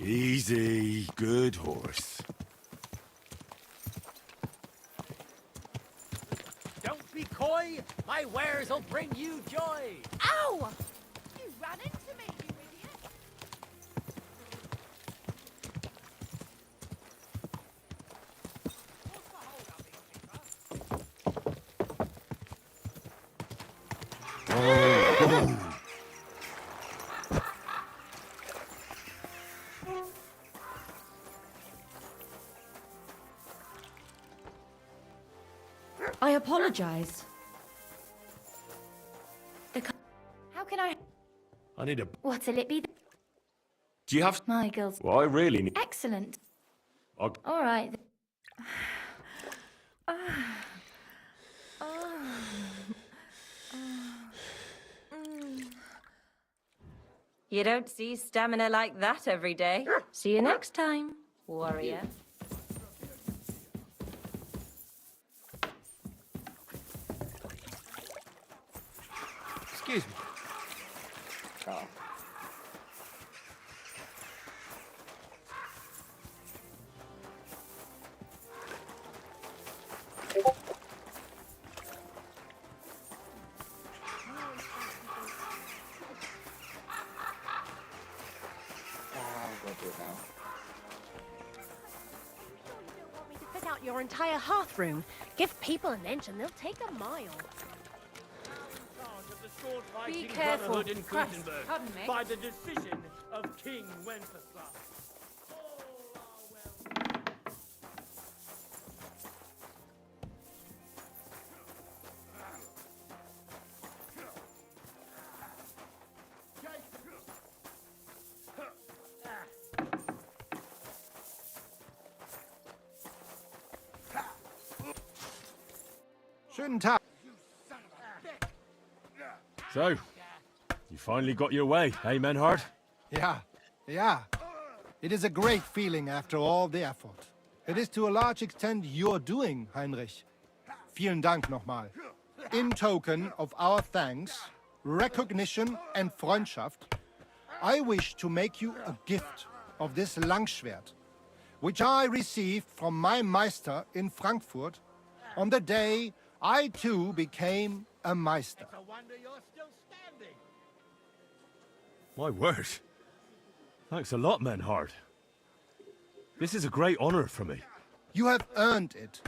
Easy, good horse. Don't be coy. My wares will bring you joy. Ow! You ran into me, you idiot! I apologize. How can I... I need a... What'll it be? Do you have... My girls. Well, I really need... Excellent. I'll... All right. You don't see stamina like that every day. See you next time, warrior. Excuse me. Oh. I'll go do it now. Fit out your entire hearth room. Give people an inch and they'll take a mile. Be careful. In Christ, Gutenberg, pardon me. by the decision of King Wenceslas. Schönen Tag. So, you finally got your way, eh, Menhard? Yeah. It is a great feeling after all the effort. It is to a large extent your doing, Heinrich. Vielen Dank nochmal. In token of our thanks, recognition and Freundschaft, I wish to make you a gift of this Langschwert, which I received from my Meister in Frankfurt on the day I too became a Meister. It's a wonder you're still standing. My word. Thanks a lot, Menhard. This is a great honor for me. You have earned it.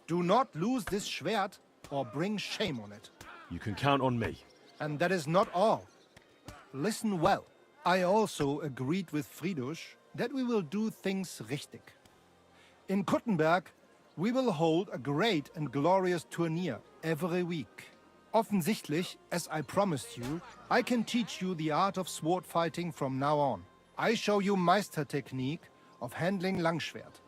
Do not lose this Schwert or bring shame on it. You can count on me. And that is not all. Listen well. I also agreed with Friedrich that we will do things richtig. In Kuttenberg, we will hold a great and glorious tourney every week. Offensichtlich, as I promised you, I can teach you the art of sword fighting from now on. I show you Meister technique of handling Langschwert.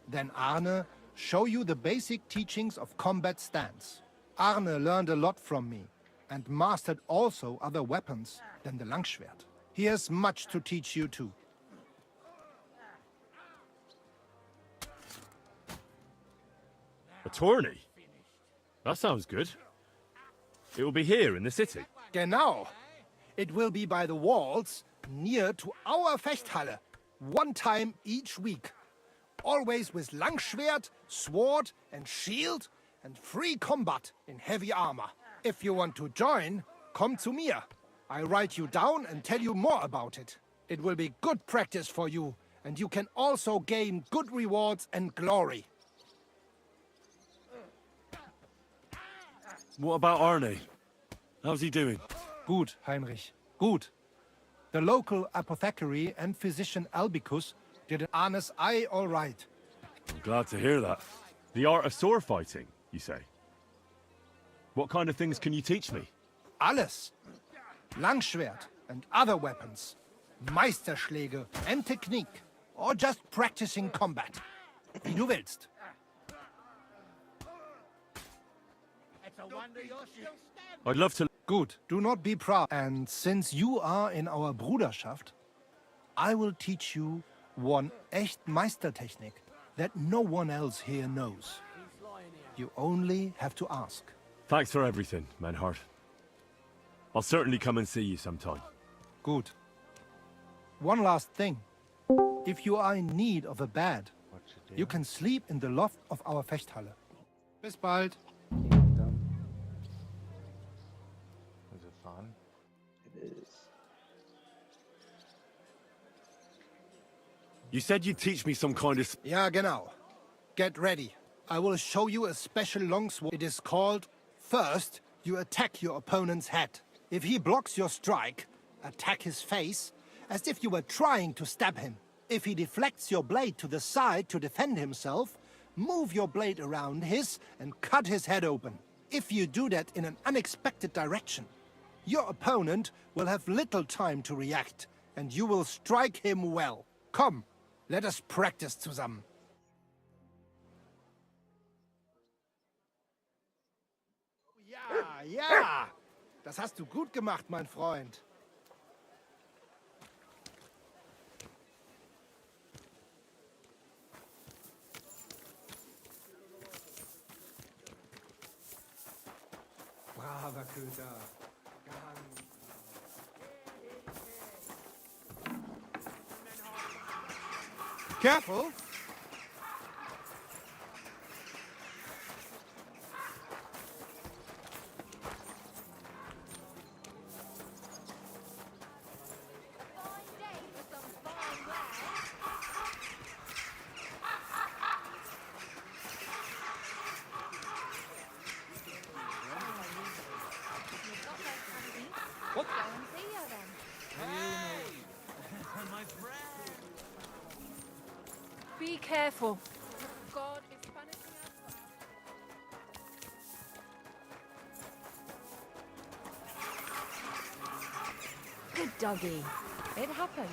Then Arne show you the basic teachings of combat stance. Arne learned a lot from me and mastered also other weapons than the Langschwert. He has much to teach you too. A tourney? That sounds good. It will be here in the city. Genau. It will be by the walls, near to our Fechthalle, one time each week. Always with Langschwert, sword and shield, and free combat in heavy armor. If you want to join, come to mir. I write you down and tell you more about it. It will be good practice for you, and you can also gain good rewards and glory. What about Arne? How's he doing? Gut, Heinrich. Gut. The local apothecary and physician Albicus did Arne's eye all right. I'm glad to hear that. The art of sword fighting, you say? What kind of things can you teach me? Alles. Langschwert and other weapons. Meisterschläge and technique. Or just practicing combat. Wie du willst. It's a wonder you're still standing. I'd love to... Gut, do not be proud. And since you are in our Bruderschaft, I will teach you one echt Meistertechnik that no one else here knows. You only have to ask. Thanks for everything, Menhard. I'll certainly come and see you sometime. Good. One last thing. If you are in need of a bed, What to do? you can sleep in the loft of our Fechthalle. Bis bald. KingDom. Is it fun? It is. You said you'd teach me some kind of... Ja, genau. Get ready. I will show you a special longsword. It is called, first, you attack your opponent's head. If he blocks your strike, attack his face, as if you were trying to stab him. If he deflects your blade to the side to defend himself, move your blade around his and cut his head open. If you do that in an unexpected direction, your opponent will have little time to react, and you will strike him well. Come, let us practice zusammen. Ja, ja! Das hast du gut gemacht, mein Freund. Braver Köter. Careful! Fine day for some fine wear. You've got those handy. Go and see her then. My friend! Be careful. God is punishing us. Good doggy. It happens.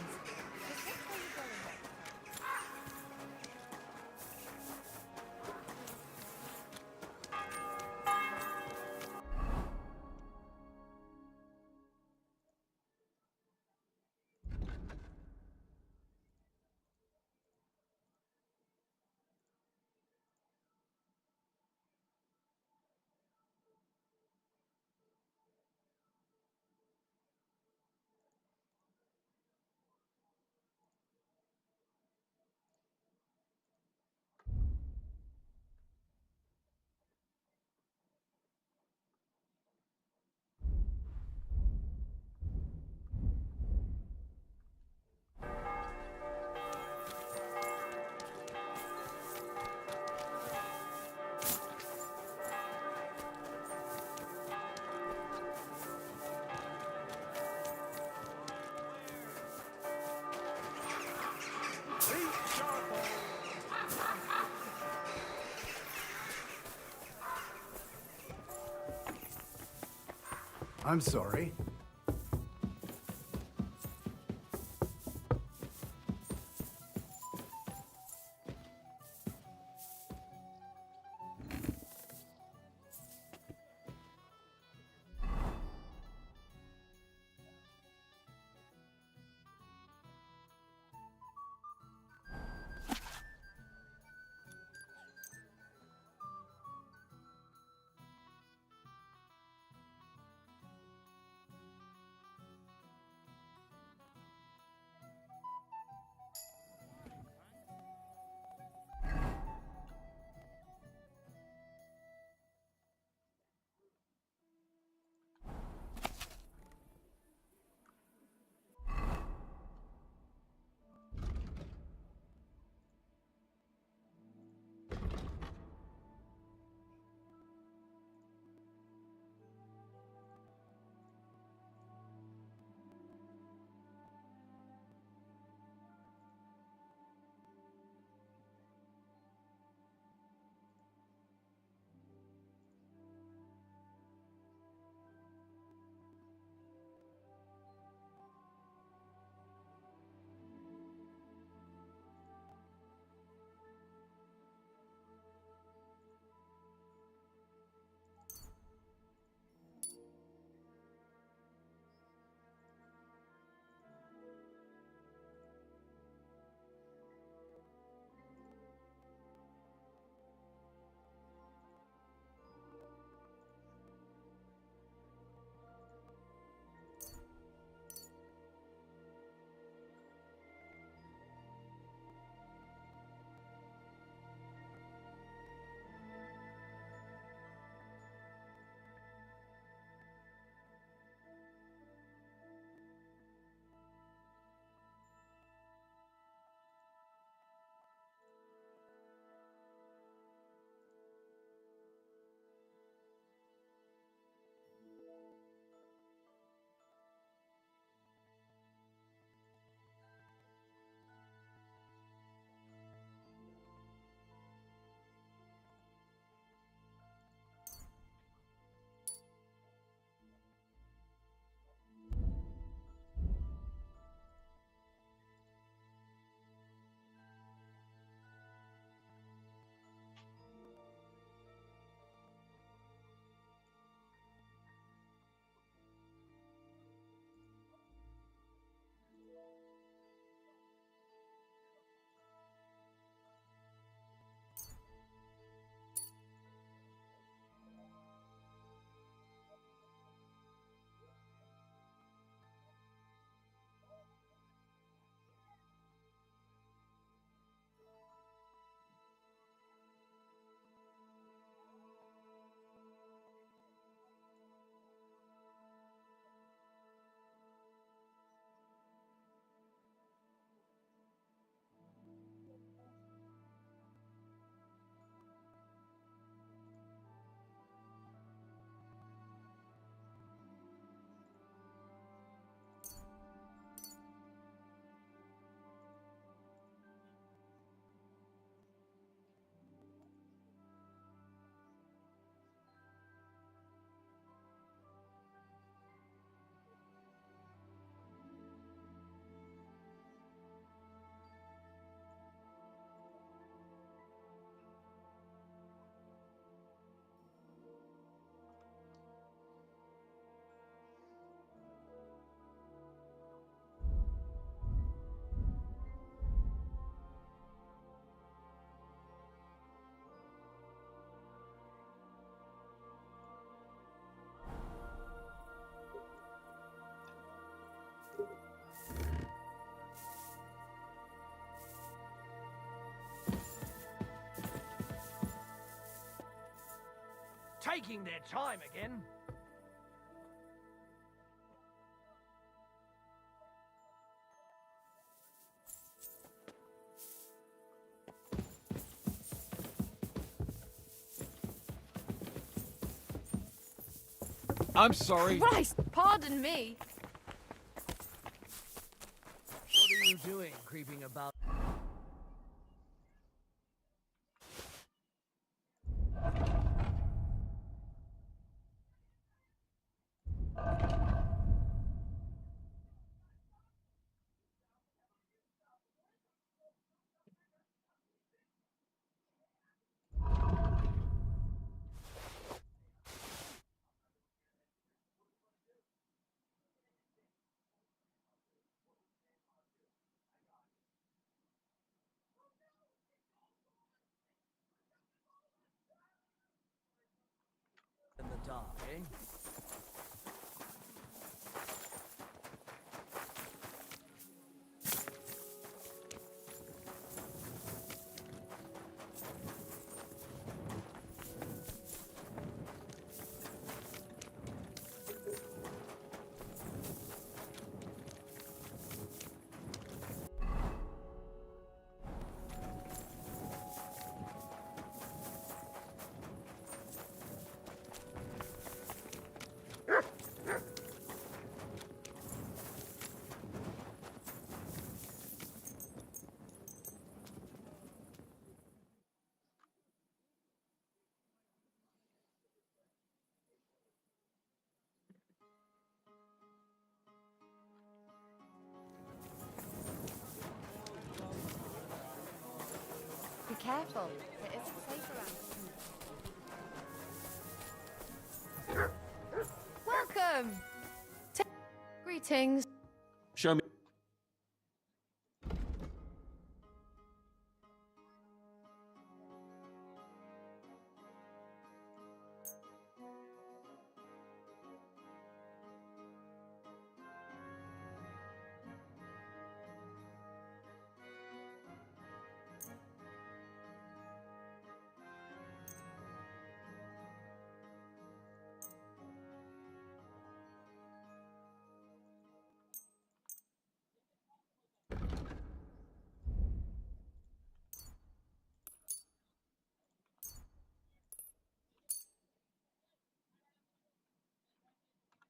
I'm sorry. taking their time again. I'm sorry. Christ, pardon me. What are you doing, creeping about? In the dark, eh? Be careful. It isn't safe around. Welcome. Greetings. Show me.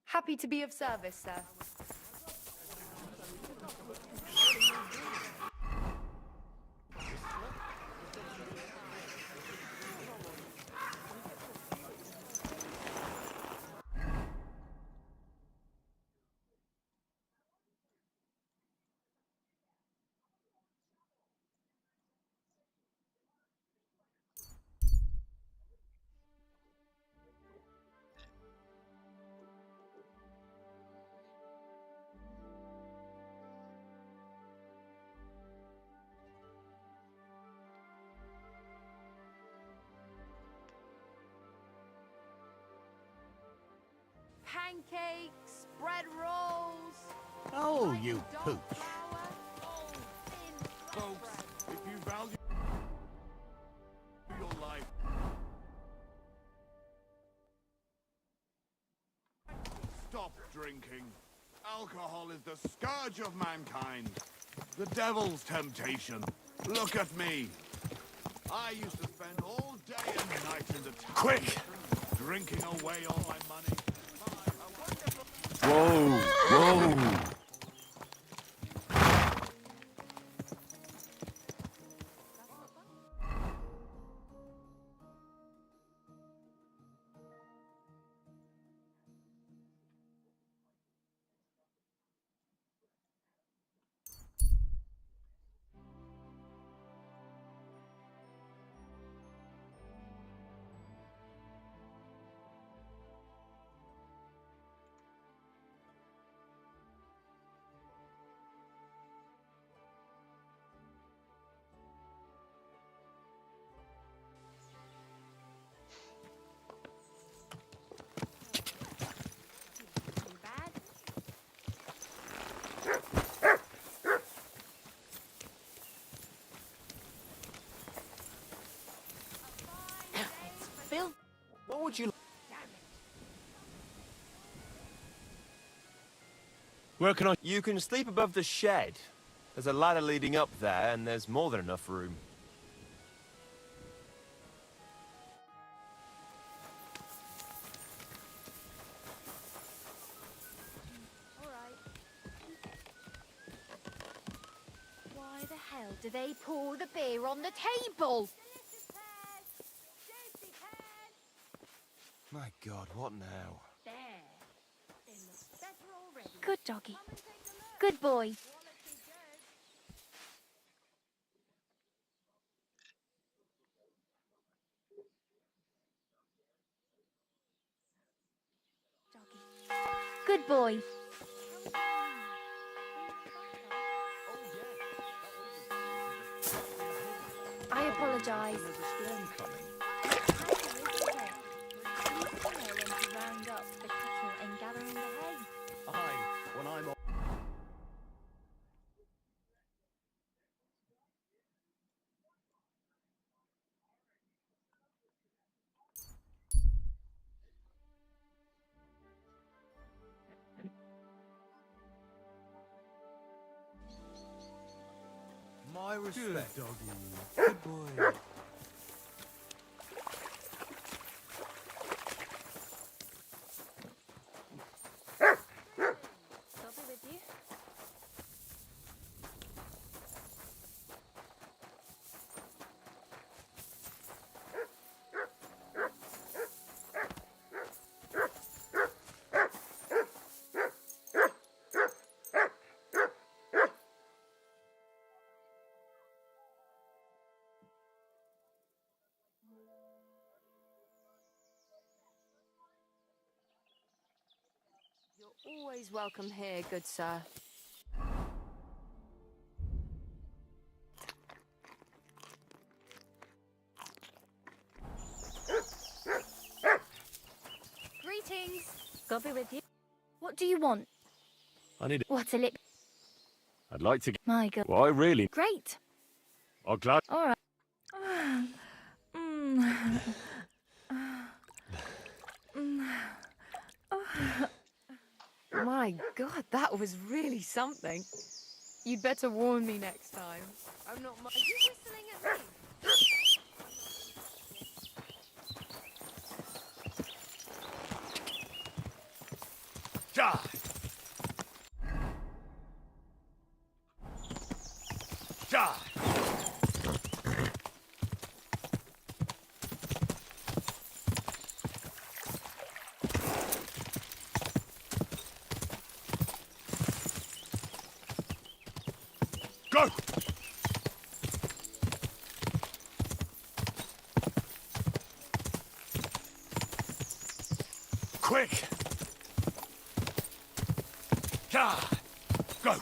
Happy to be of service, sir. Pancakes, bread rolls. Oh, you pooch. Folks, if you value your life, stop drinking. Alcohol is the scourge of mankind. The devil's temptation. Look at me. I used to spend all day and night in the town. Quick! Drinking away all my money. Whoa! Whoa! Where can I... You can sleep above the shed. There's a ladder leading up there, and there's more than enough room. All right. Why the hell do they pour the beer on the table? My God, what now? There. They look better already. Good doggy. Good boy. Doggy. Good boy. I apologize. There's a storm coming. Round up the cattle and gathering the hay. Aye, when I'm on. My respect. Good doggy. Good boy. I'll be with you. You're always welcome here, good sir. Greetings. God be with you. What do you want? I need it. What a lip. I'd like to get... My God. Well, I really... Great. I'm glad... All right. My God, that was really something. You'd better warn me next time. I'm not much. Are you whistling at me? Die! Die! Go! Quick! Ah! Go!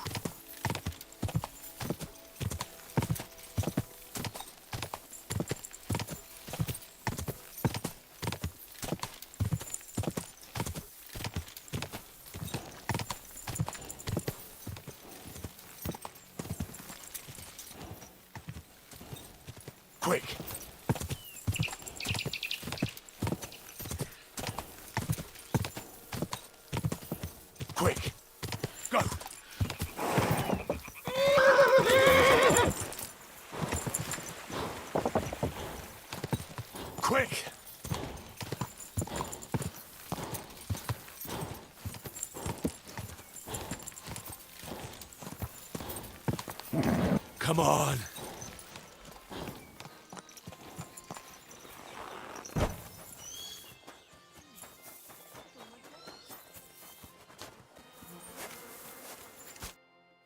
Quick! Quick! Go! Quick! Come on!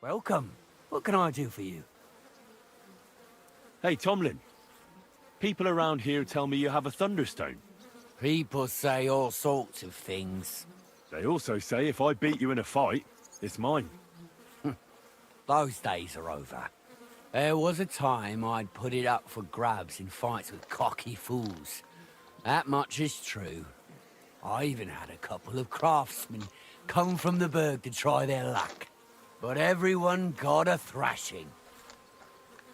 Welcome. What can I do for you? Hey, Tomlin. People around here tell me you have a thunderstone. People say all sorts of things. They also say if I beat you in a fight, it's mine. Those days are over. There was a time I'd put it up for grabs in fights with cocky fools. That much is true. I even had a couple of craftsmen come from the burg to try their luck. But everyone got a thrashing.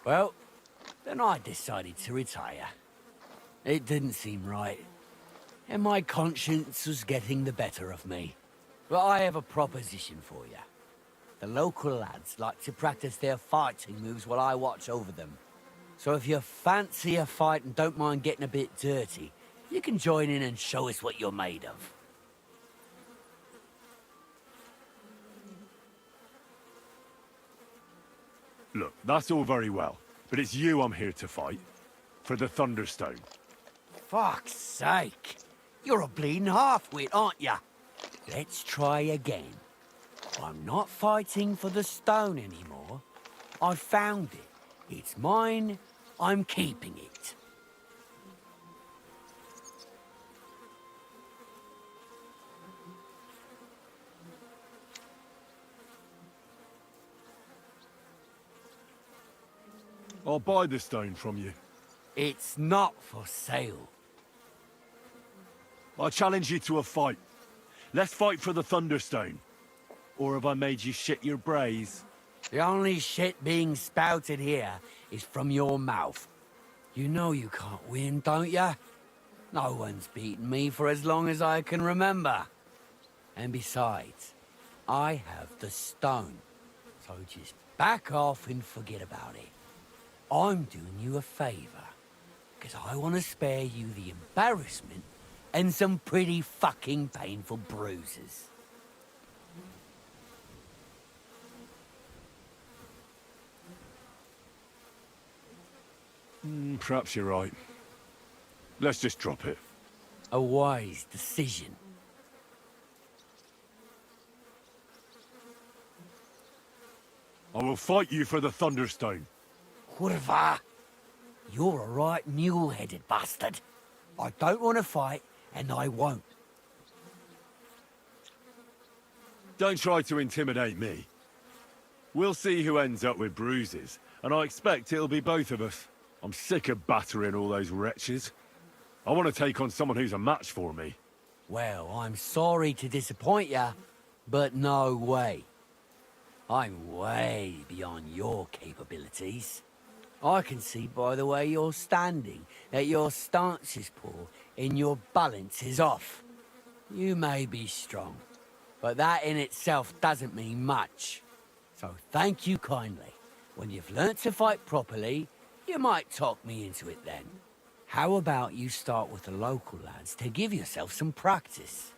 Well, then I decided to retire. It didn't seem right, and my conscience was getting the better of me. But I have a proposition for you. The local lads like to practice their fighting moves while I watch over them. So if you fancy a fight and don't mind getting a bit dirty, you can join in and show us what you're made of. Look, that's all very well, but it's you I'm here to fight. For the Thunderstone. Fuck's sake! You're a bleeding half-wit, aren't ya? Let's try again. I'm not fighting for the stone anymore. I found it. It's mine. I'm keeping it. I'll buy the stone from you. It's not for sale. I challenge you to a fight. Let's fight for the Thunderstone. Or have I made you shit your brays? The only shit being spouted here is from your mouth. You know you can't win, don't ya? No one's beaten me for as long as I can remember. And besides, I have the stone. So just back off and forget about it. I'm doing you a favor. Because I want to spare you the embarrassment and some pretty fucking painful bruises. Perhaps you're right. Let's just drop it. A wise decision. I will fight you for the Thunderstone. Kurva! You're a right mule-headed bastard. I don't want to fight, and I won't. Don't try to intimidate me. We'll see who ends up with bruises, and I expect it'll be both of us. I'm sick of battering all those wretches. I want to take on someone who's a match for me. Well, I'm sorry to disappoint ya, but no way. I'm way beyond your capabilities. I can see by the way you're standing that your stance is poor and your balance is off. You may be strong, but that in itself doesn't mean much. So thank you kindly. When you've learnt to fight properly, you might talk me into it then. How about you start with the local lads to give yourself some practice?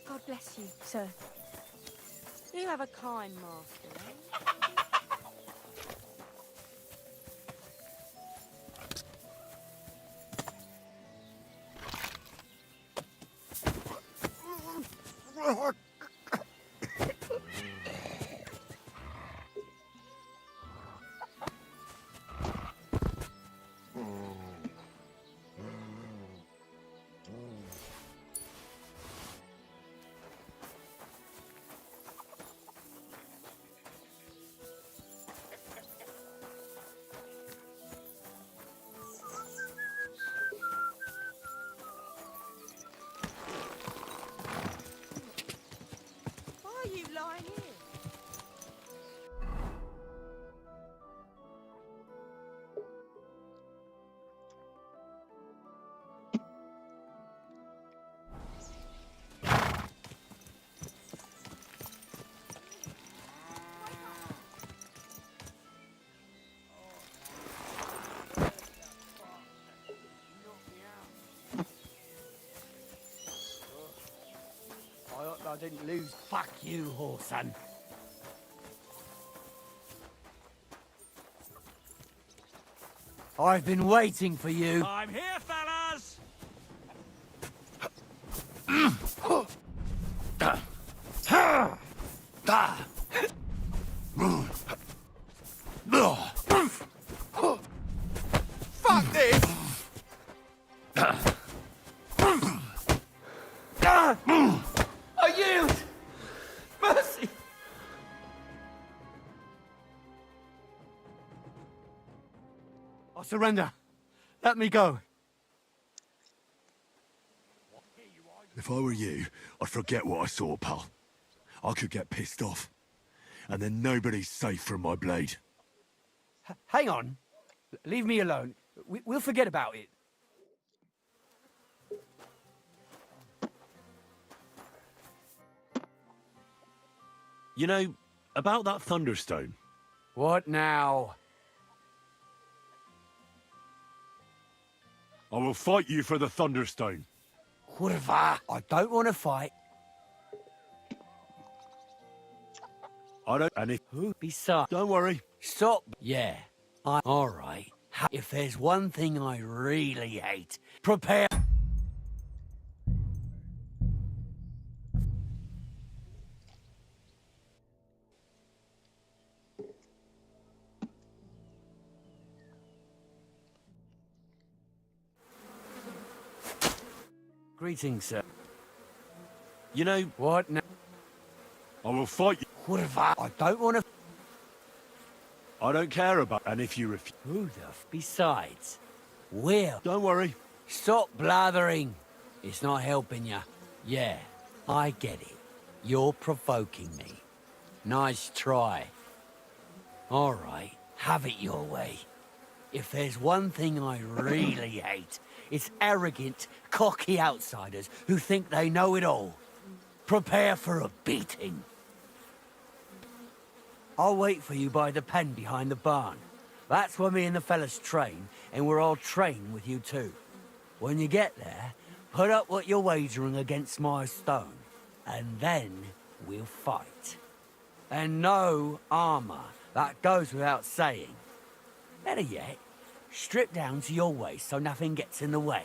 God bless you, sir. You have a kind master, eh? Why are you lying here? I hope I didn't lose. Fuck you, whoreson. I've been waiting for you. I'm here, fellas! Ah! Fuck this! I yield! Mercy! I surrender. Let me go. If I were you, I'd forget what I saw, pal. I could get pissed off. And then nobody's safe from my blade. Hang on. Leave me alone. We'll forget about it. You know, about that Thunderstone. What now? I will fight you for the Thunderstone. Kurva! I don't want to fight. I don't... And if... Who? Besides... Don't worry. Stop. Yeah. All right. If there's one thing I really hate, prepare... Greetings, sir. You know... What now? I will fight you. Kurva! I don't want to... I don't care about... And if you refuse... Who the f... Besides, Will... Don't worry. Stop blathering. It's not helping you. Yeah, I get it. You're provoking me. Nice try. All right, have it your way. If there's one thing I really hate, it's arrogant, cocky outsiders who think they know it all. Prepare for a beating. I'll wait for you by the pen behind the barn. That's where me and the fellas train, and we're all training with you too. When you get there, put up what you're wagering against my stone, and then we'll fight. And no armor, that goes without saying. Better yet, strip down to your waist so nothing gets in the way.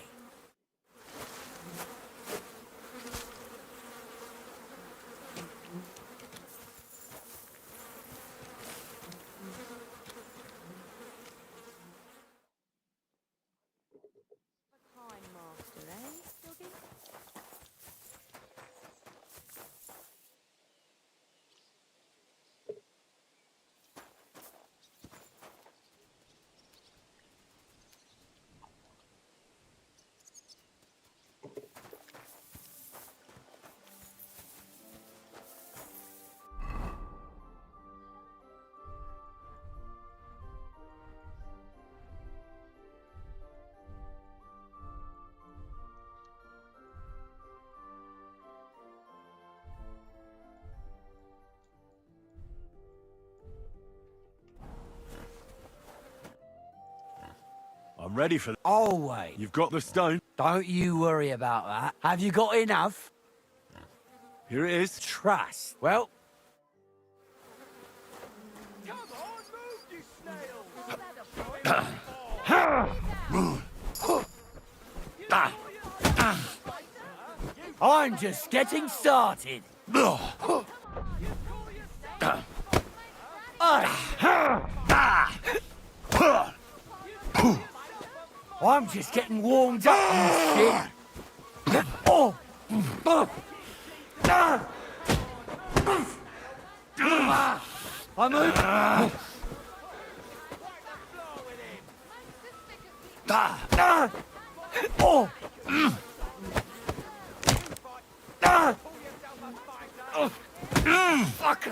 I'm ready for... Always. You've got the stone. Don't you worry about that. Have you got enough? Here it is. Trust. Well... Come on, move, you snail! I'm just getting started. I'm just getting warmed up, you shit. I'm moving. Fuck.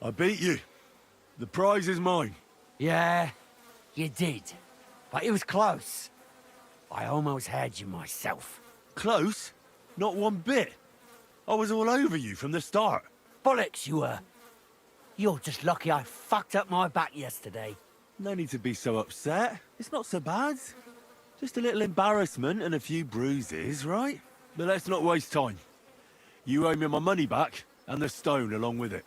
I beat you. The prize is mine. Yeah, you did. But it was close. I almost had you myself. Close? Not one bit. I was all over you from the start. Bollocks you were. You're just lucky I fucked up my back yesterday. No need to be so upset. It's not so bad. Just a little embarrassment and a few bruises, right? But let's not waste time. You owe me my money back, and the stone along with it.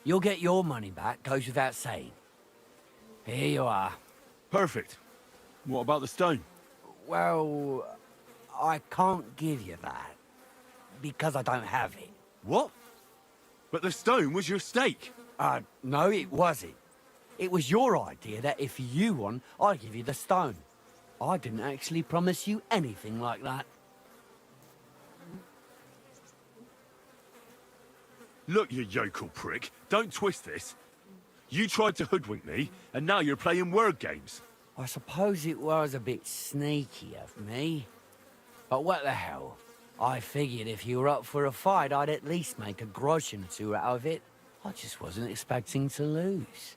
You'll get your money back, goes without saying. Here you are. Perfect. What about the stone? Well, I can't give you that. Because I don't have it. What? But the stone was your stake. No, it wasn't. It was your idea that if you won, I'd give you the stone. I didn't actually promise you anything like that. Look, you yokel prick. Don't twist this. You tried to hoodwink me, and now you're playing word games. I suppose it was a bit sneaky of me. But what the hell? I figured if you were up for a fight, I'd at least make a groschen or two out of it. I just wasn't expecting to lose.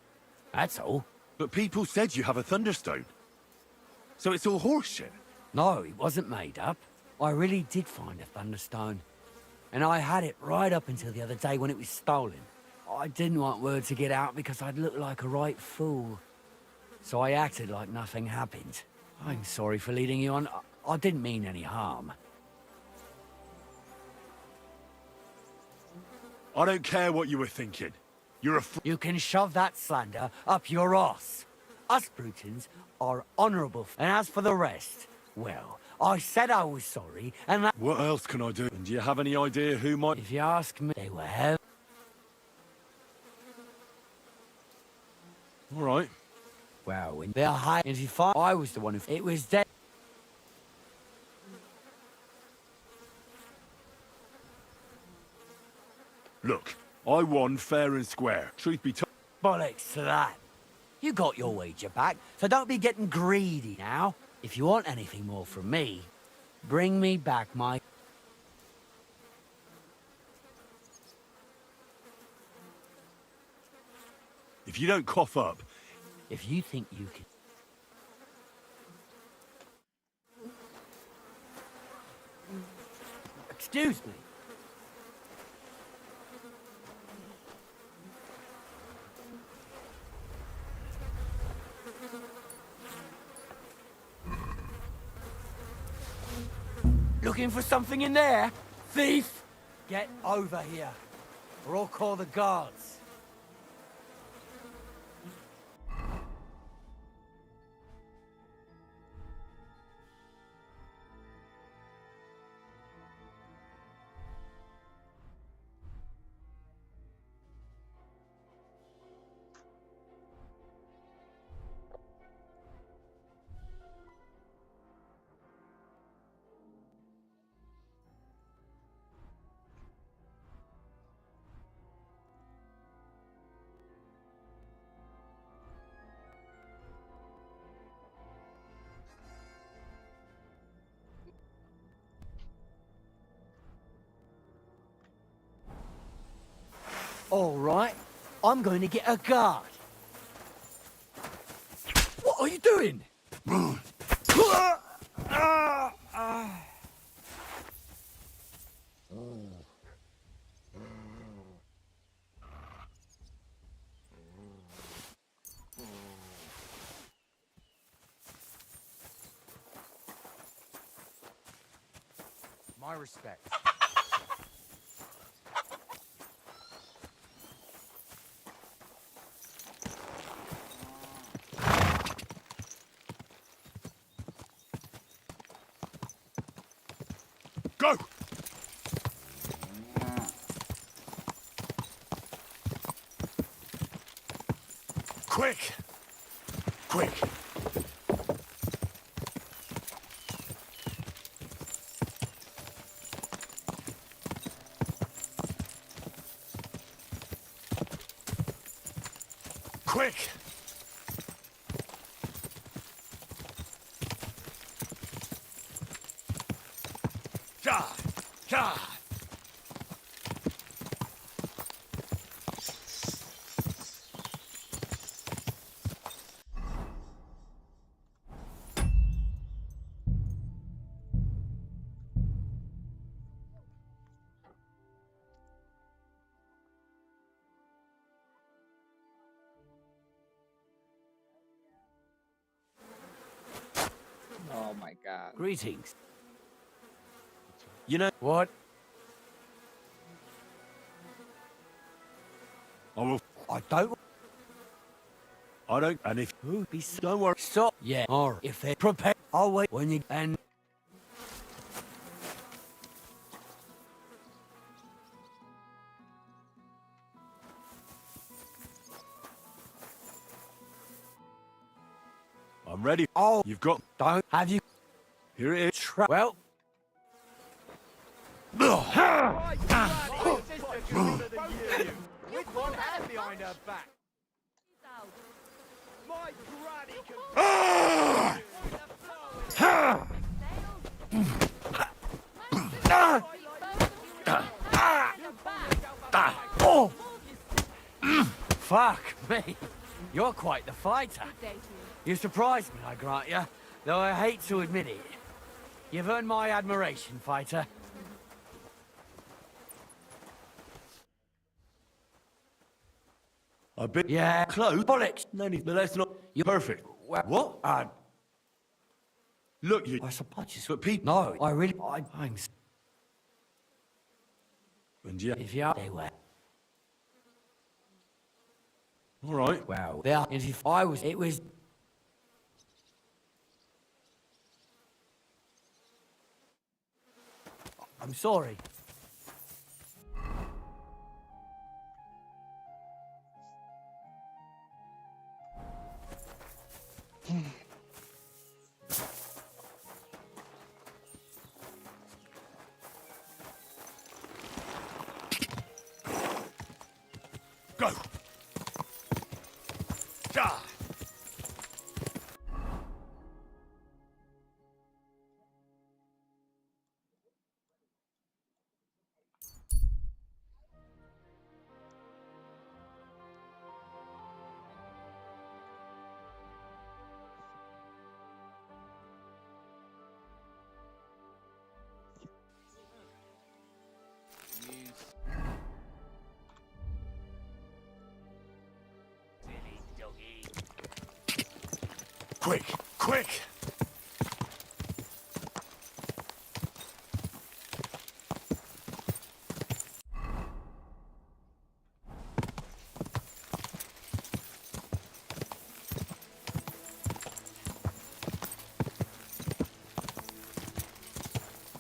That's all. But people said you have a thunderstone. So it's all horseshit. No, it wasn't made up. I really did find a thunderstone. And I had it right up until the other day when it was stolen. I didn't want word to get out because I'd look like a right fool. So I acted like nothing happened. I'm sorry for leading you on. I didn't mean any harm. I don't care what you were thinking. You're a You can shove that slander up your arse. Us Brutons are honourable. And as for the rest, well, I said I was sorry, and that... What else can I do? And do you have any idea who might... If you ask me, they were hell. All right. Well, when they're high, and if you find I was the one who... It was dead. Look, I won fair and square. Truth be told... Bollocks to that. You got your wager back, so don't be getting greedy now. If you want anything more from me, bring me back my... If you don't cough up... If you think you can... Excuse me. Looking for something in there? Thief! Get over here, or I'll call the guards. All right, I'm going to get a guard. What are you doing? My respect. Go! Quick! Quick! Quick! God! God! Oh my god. Greetings. You know, What? I will. I don't. And if Who be? Don't worry. Stop. Yeah. Or if they're prepared, I'll wait when you and. I'm ready. Oh, You've got. don't have you? Here it is. Well. With one hand behind her back. My granny Oh! Fuck me. You're quite the fighter. You surprised me, I grant you, though I hate to admit it. You've earned my admiration, fighter. A bit. Yeah. Close. Bollocks. No need. But that's not. You're Perfect. What? Look, you. I suppose. But people. No, I really. I'm. And yeah. If you are, they were. All right. Wow. They are. And if I was, it was. I'm sorry. Go. Ja. Quick, quick!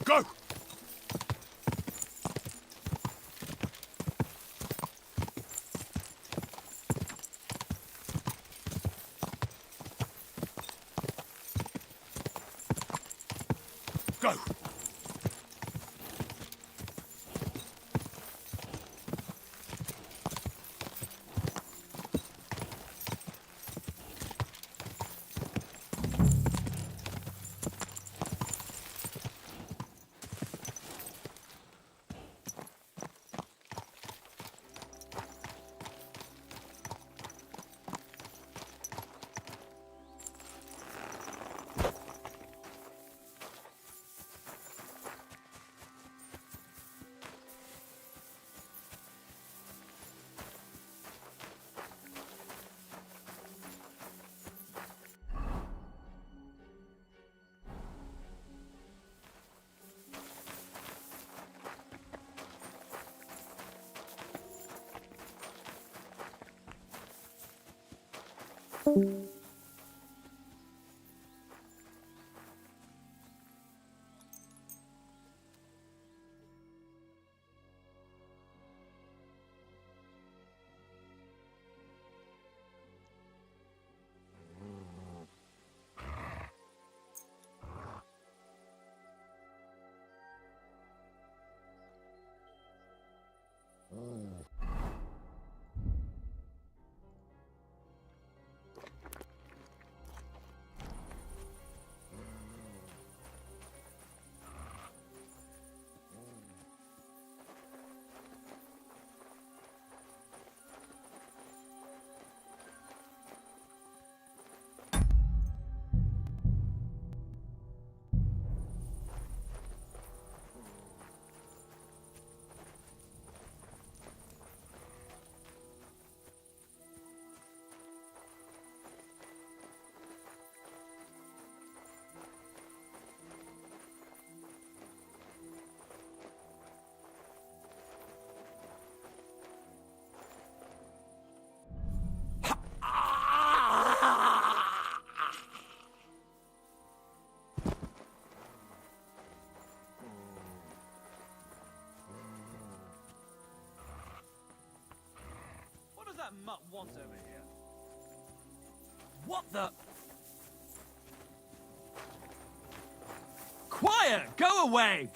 Go! Go! mutt want over here? What the? Quiet! Go away!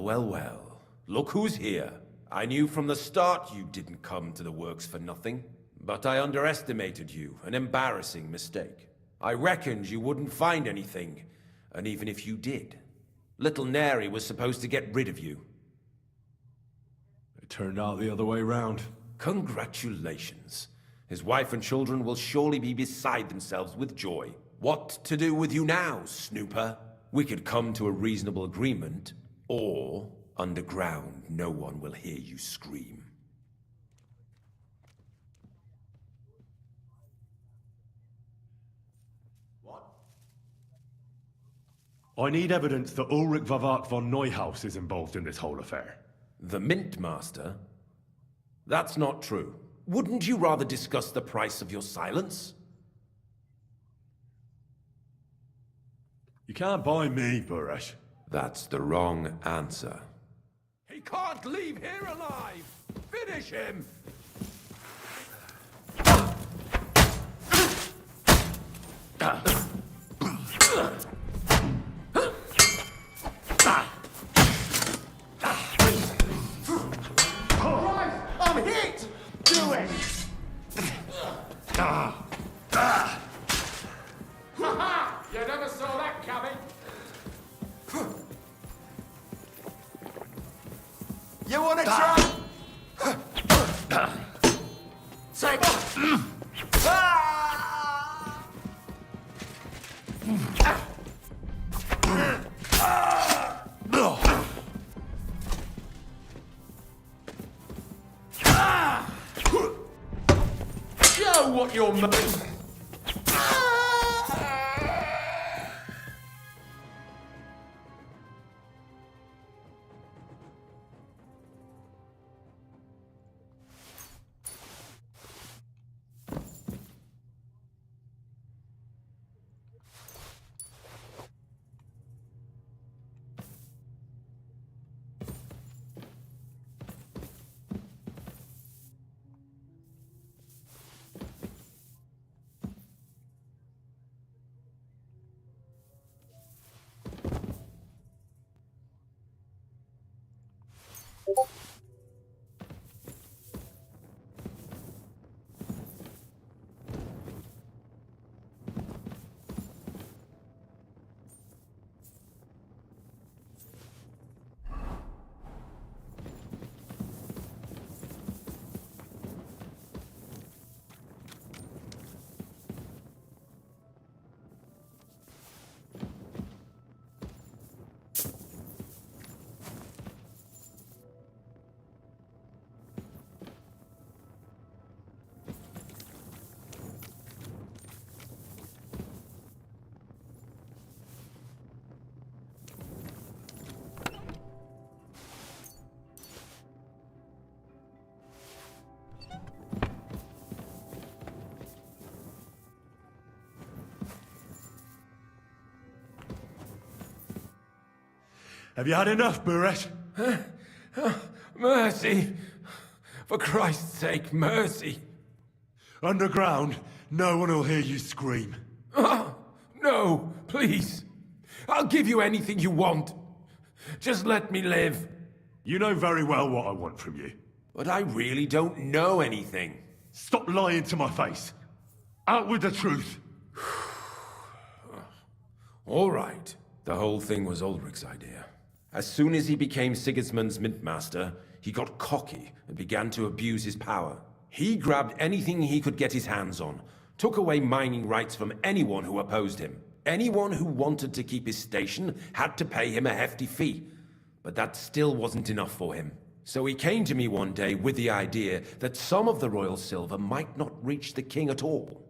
well, well. Look who's here. I knew from the start you didn't come to the works for nothing. But I underestimated you, an embarrassing mistake. I reckoned you wouldn't find anything, and even if you did, little Neri was supposed to get rid of you. It turned out the other way round. Congratulations. His wife and children will surely be beside themselves with joy. What to do with you now, snooper? We could come to a reasonable agreement, or underground no one will hear you scream. I need evidence that Ulrich Vavak von Neuhaus is involved in this whole affair. The Mint Master? That's not true. Wouldn't you rather discuss the price of your silence? You can't buy me, Buresh. That's the wrong answer. He can't leave here alive! Finish him! I'm hit! Do it! Ha-ha! You never saw that coming! You wanna try? Take Show what you're made. Have you had enough, Buresh? Mercy! For Christ's sake, mercy! Underground, no one will hear you scream. No, please. I'll give you anything you want. Just let me live. You know very well what I want from you. But I really don't know anything. Stop lying to my face. Out with the truth. All right. The whole thing was Ulrich's idea. As soon as he became Sigismund's Mint Master, he got cocky and began to abuse his power. He grabbed anything he could get his hands on, took away mining rights from anyone who opposed him. Anyone who wanted to keep his station had to pay him a hefty fee. But that still wasn't enough for him. So he came to me one day with the idea that some of the royal silver might not reach the king at all.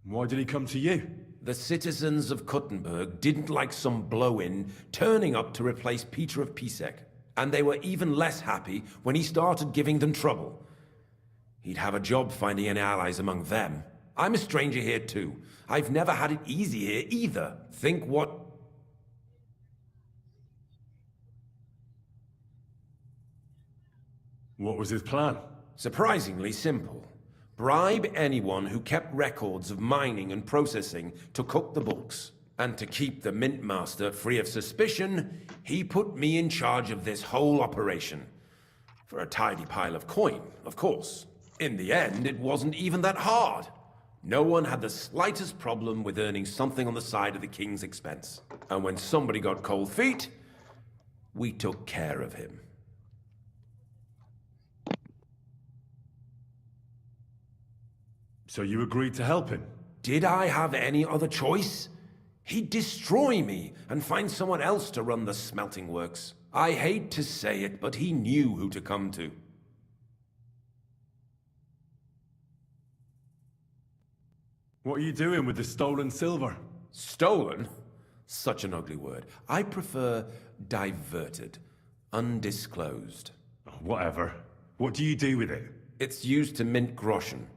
Why did he come to you? The citizens of Kuttenberg didn't like some blow-in turning up to replace Peter of Pisek, and they were even less happy when he started giving them trouble. He'd have a job finding any allies among them. I'm a stranger here too. I've never had it easy here either. Think what... What was his plan? Surprisingly simple. Bribe anyone who kept records of mining and processing to cook the books. And to keep the Mint Master free of suspicion, he put me in charge of this whole operation. For a tidy pile of coin, of course. In the end, it wasn't even that hard. No one had the slightest problem with earning something on the side of the king's expense. And when somebody got cold feet, we took care of him. So you agreed to help him? Did I have any other choice? He'd destroy me and find someone else to run the smelting works. I hate to say it, but he knew who to come to. What are you doing with the stolen silver? Stolen? Such an ugly word. I prefer diverted, undisclosed. Whatever. What do you do with it? It's used to mint groschen.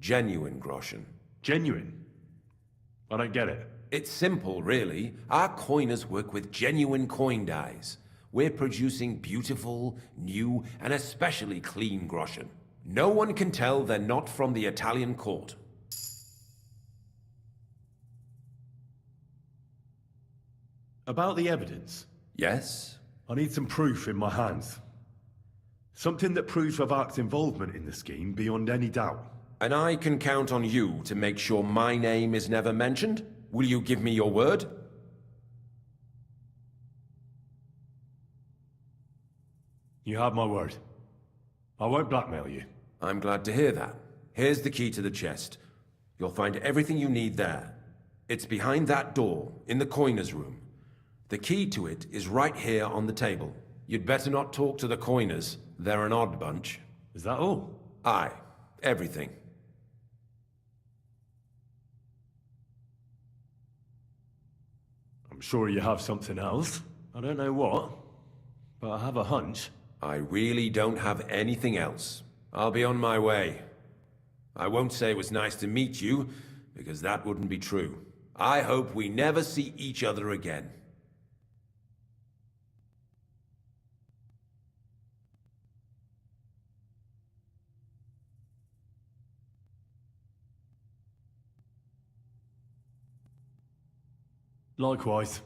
Genuine groschen. Genuine? I don't get it. It's simple, really. Our coiners work with genuine coin dyes. We're producing beautiful, new, and especially clean groschen. No one can tell they're not from the Italian court. About the evidence? Yes? I need some proof in my hands. Something that proves Favak's involvement in the scheme beyond any doubt. And I can count on you to make sure my name is never mentioned? Will you give me your word? You have my word. I won't blackmail you. I'm glad to hear that. Here's the key to the chest. You'll find everything you need there. It's behind that door, in the coiner's room. The key to it is right here on the table. You'd better not talk to the coiners. They're an odd bunch. Is that all? Aye. Everything. I'm sure you have something else. I don't know what, but I have a hunch. I really don't have anything else. I'll be on my way. I won't say it was nice to meet you, because that wouldn't be true. I hope we never see each other again. Likewise.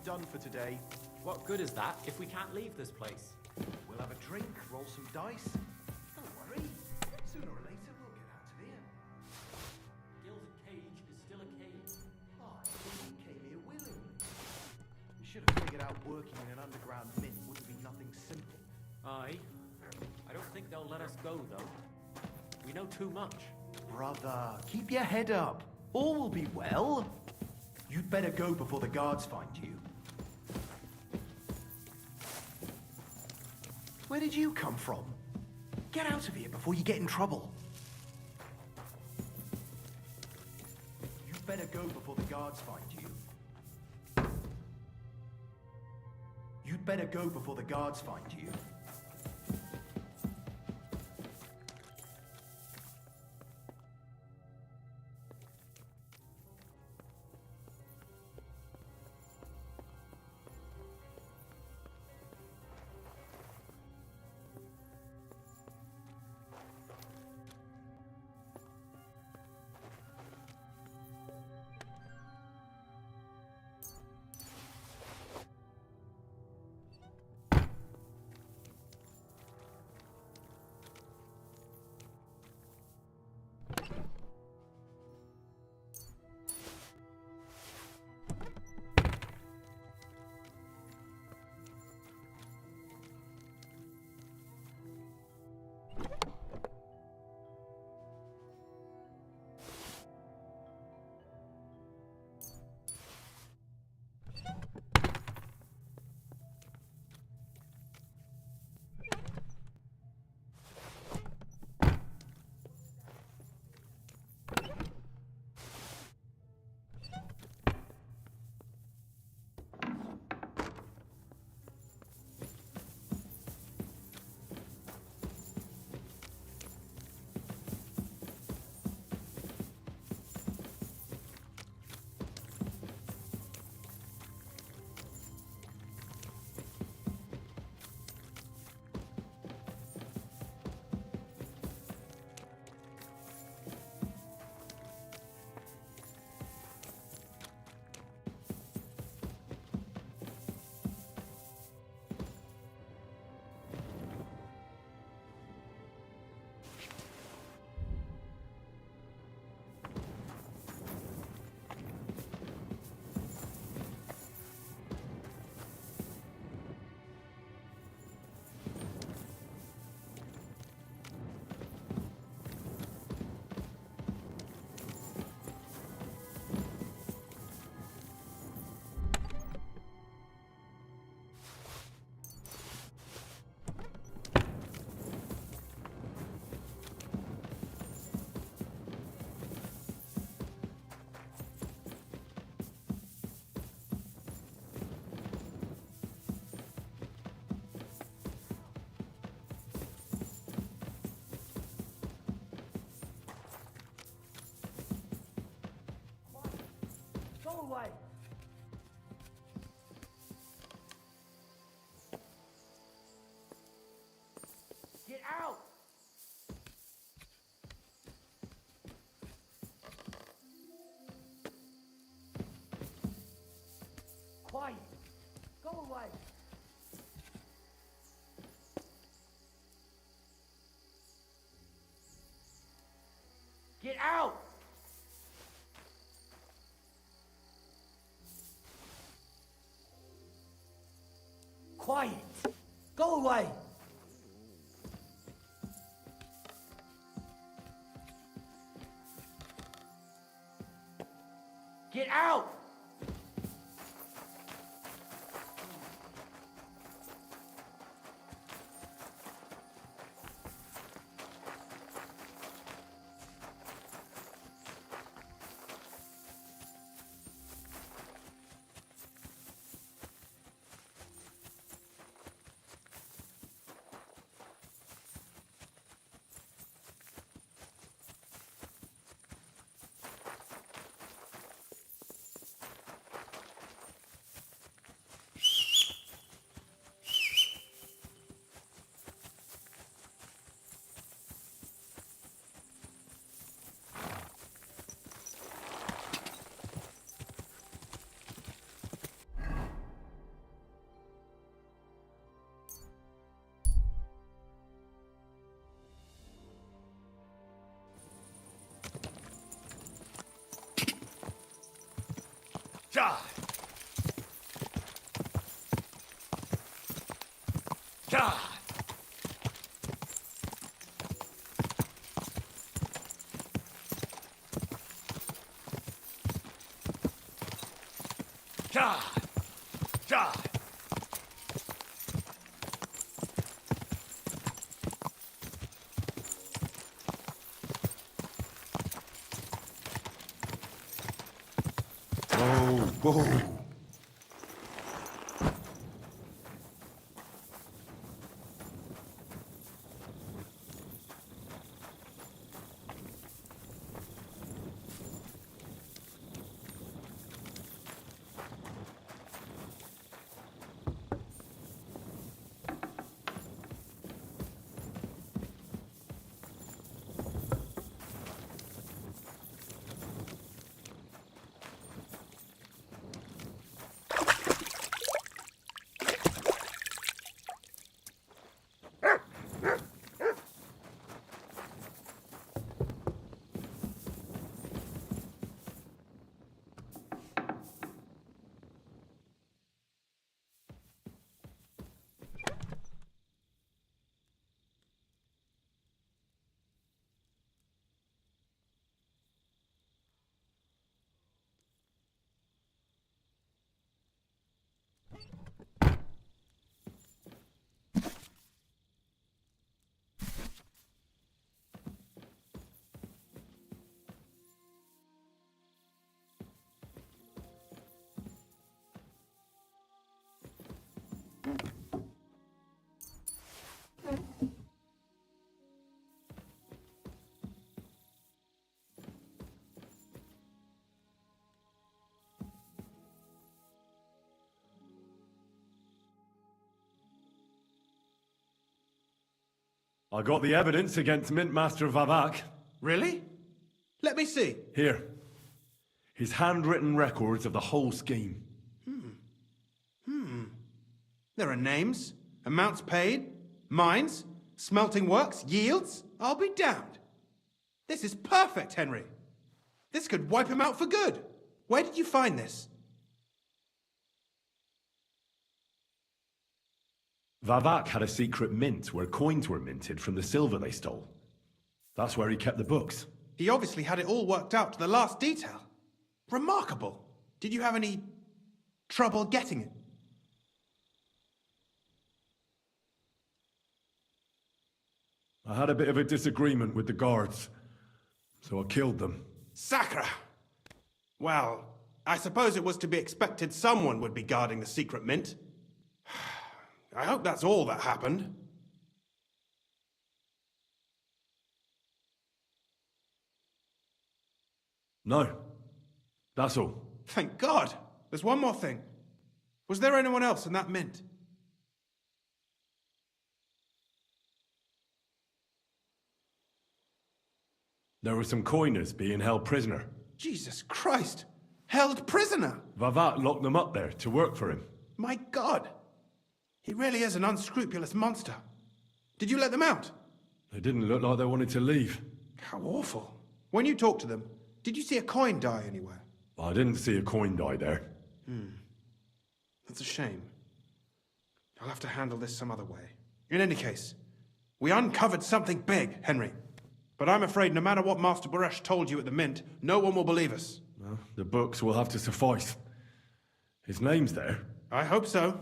done for today. What good is that if we can't leave this place? We'll have a drink, roll some dice. Don't worry. Sooner or later, we'll get out of here. Gilded cage is still a cage. Oh, we came here willingly. We should have figured out working in an underground mint wouldn't be nothing simple. Aye. I don't think they'll let us go, though. We know too much. Brother, keep your head up. All will be well. You'd better go before the guards find you. Where did you come from? Get out of here before you get in trouble. You'd better go before the guards find you. You'd better go before the guards find you. Go away! Get out! Quiet! Go away! Get out! Quiet! Go away! Get out! Die! Die! Die! Die! Whoa. I got the evidence against Mintmaster Vavak. Really? Let me see. Here. His handwritten records of the whole scheme. There are names, amounts paid, mines, smelting works, yields. I'll be damned. This is perfect, Henry. This could wipe him out for good. Where did you find this? Vavak had a secret mint where coins were minted from the silver they stole. That's where he kept the books. He obviously had it all worked out to the last detail. Remarkable. Did you have any trouble getting it? I had a bit of a disagreement with the guards, so I killed them. Sacre! Well, I suppose it was to be expected someone would be guarding the secret mint. I hope that's all that happened. No. That's all. Thank God! There's one more thing. Was there anyone else in that mint? There were some coiners being held prisoner. Jesus Christ! Held prisoner! Vavak locked them up there to work for him. My God! He really is an unscrupulous monster. Did you let them out? They didn't look like they wanted to leave. How awful. When you talked to them, did you see a coin die anywhere? I didn't see a coin die there. That's a shame. I'll have to handle this some other way. In any case, we uncovered something big, Henry. But I'm afraid no matter what Master Baresh told you at the Mint, no one will believe us. Well, the books will have to suffice. His name's there. I hope so.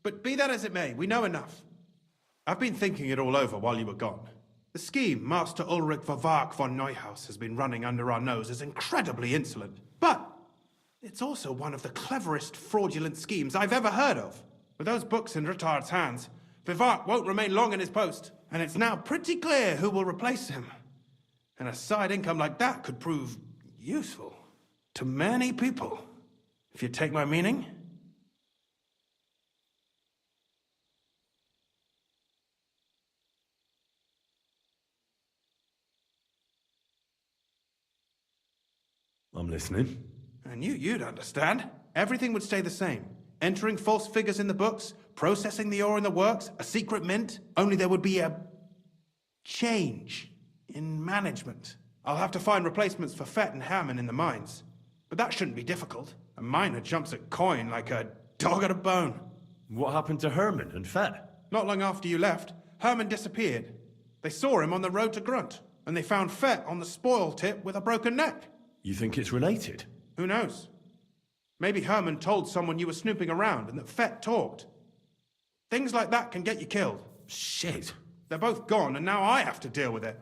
But be that as it may, we know enough. I've been thinking it all over while you were gone. The scheme Master Ulrich Vavak von Neuhaus has been running under our nose is incredibly insolent. But it's also one of the cleverest fraudulent schemes I've ever heard of. With those books in Rittard's hands, Vivart won't remain long in his post, and it's now pretty clear who will replace him. And a side income like that could prove useful to many people, if you take my meaning. I'm listening. I knew you'd understand. Everything would stay the same. Entering false figures in the books, processing the ore in the works, a secret mint. Only there would be a change in management. I'll have to find replacements for Fett and Hammond in the mines. But that shouldn't be difficult. A miner jumps at coin like a dog at a bone. What happened to Herman and Fett? Not long after you left, Herman disappeared. They saw him on the road to Grunt, and they found Fett on the spoil tip with a broken neck. You think it's related? Who knows? Maybe Herman told someone you were snooping around and that Fett talked. Things like that can get you killed. Shit. They're both gone, and now I have to deal with it.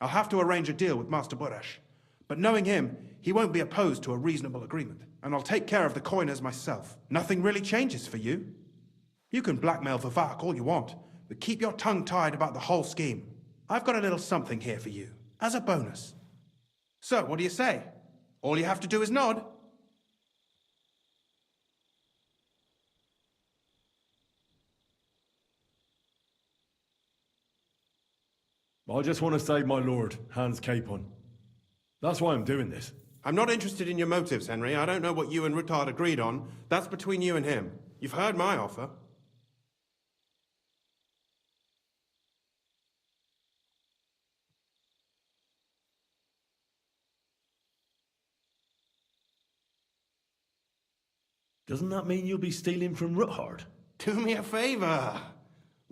I'll have to arrange a deal with Master Burash. But knowing him, he won't be opposed to a reasonable agreement. And I'll take care of the coiners myself. Nothing really changes for you. You can blackmail Vivak all you want, but keep your tongue tied about the whole scheme. I've got a little something here for you, as a bonus. So, what do you say? All you have to do is nod. I just want to save my lord, Hans Capon. That's why I'm doing this. I'm not interested in your motives, Henry. I don't know what you and Rutard agreed on. That's between you and him. You've heard my offer. Doesn't that mean you'll be stealing from Rutard? Do me a favor.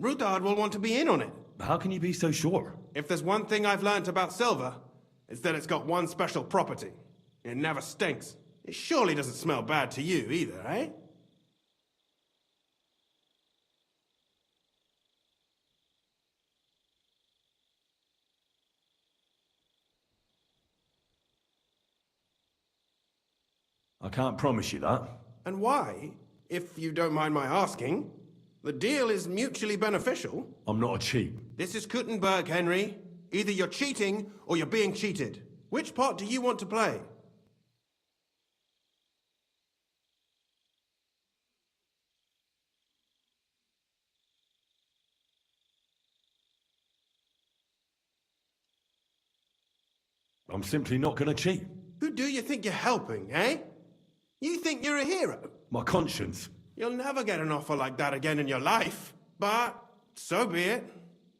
Rutard will want to be in on it. How can you be so sure? If there's one thing I've learnt about silver, it's that it's got one special property. It never stinks. It surely doesn't smell bad to you either, eh? I can't promise you that. And why, if you don't mind my asking? The deal is mutually beneficial. I'm not a cheat. This is Kuttenberg, Henry. Either you're cheating or you're being cheated. Which part do you want to play? I'm simply not going to cheat. Who do you think you're helping, eh? You think you're a hero? My conscience. You'll never get an offer like that again in your life. But so be it.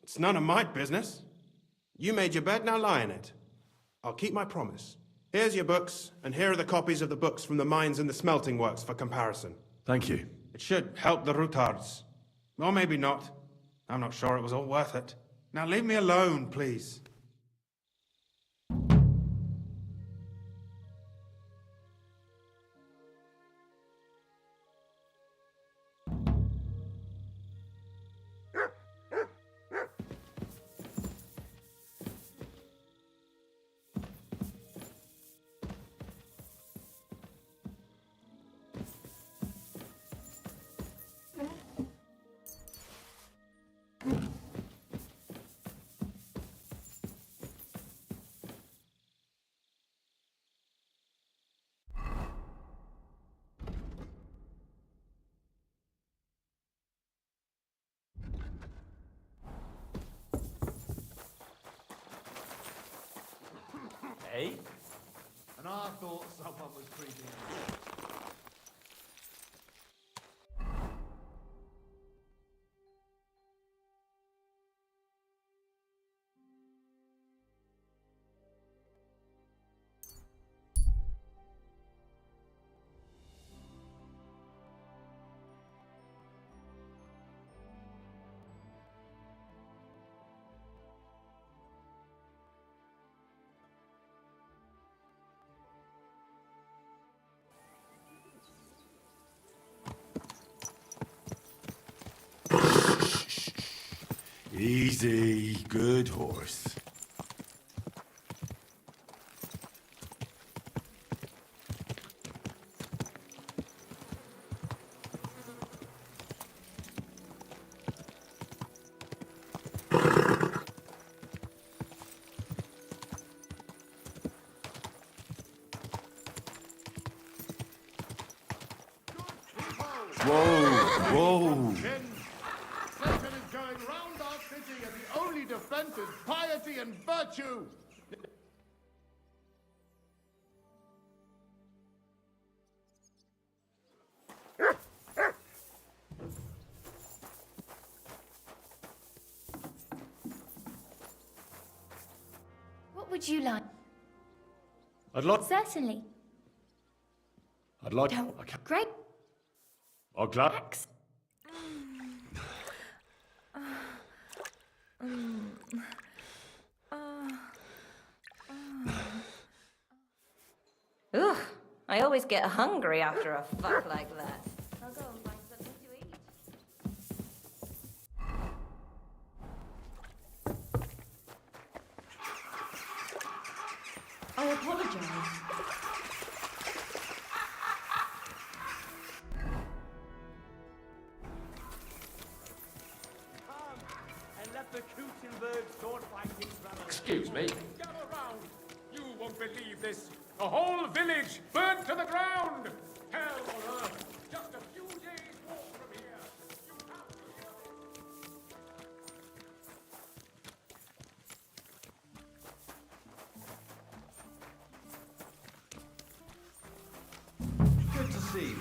It's none of my business. You made your bed, now lie in it. I'll keep my promise. Here's your books, and here are the copies of the books from the mines and the smelting works for comparison. Thank you. It should help the Rutards. Or maybe not. I'm not sure it was all worth it. Now leave me alone, please. Hey? And I thought someone was creeping in. Easy, good horse. Whoa! Satan is going round our city, and the only defense is piety and virtue. What would you like? I'd like... Certainly. I'd like... Great. I'm glad... Ugh, I always get hungry after a fuck like that. I'll go and find something to eat. I apologize. And let the Kutenberg sword fighting run. Excuse me. Gather round. You won't believe this. The whole village burnt to the ground. Hell on earth. Just a few days walk from here. You have to Good to see you.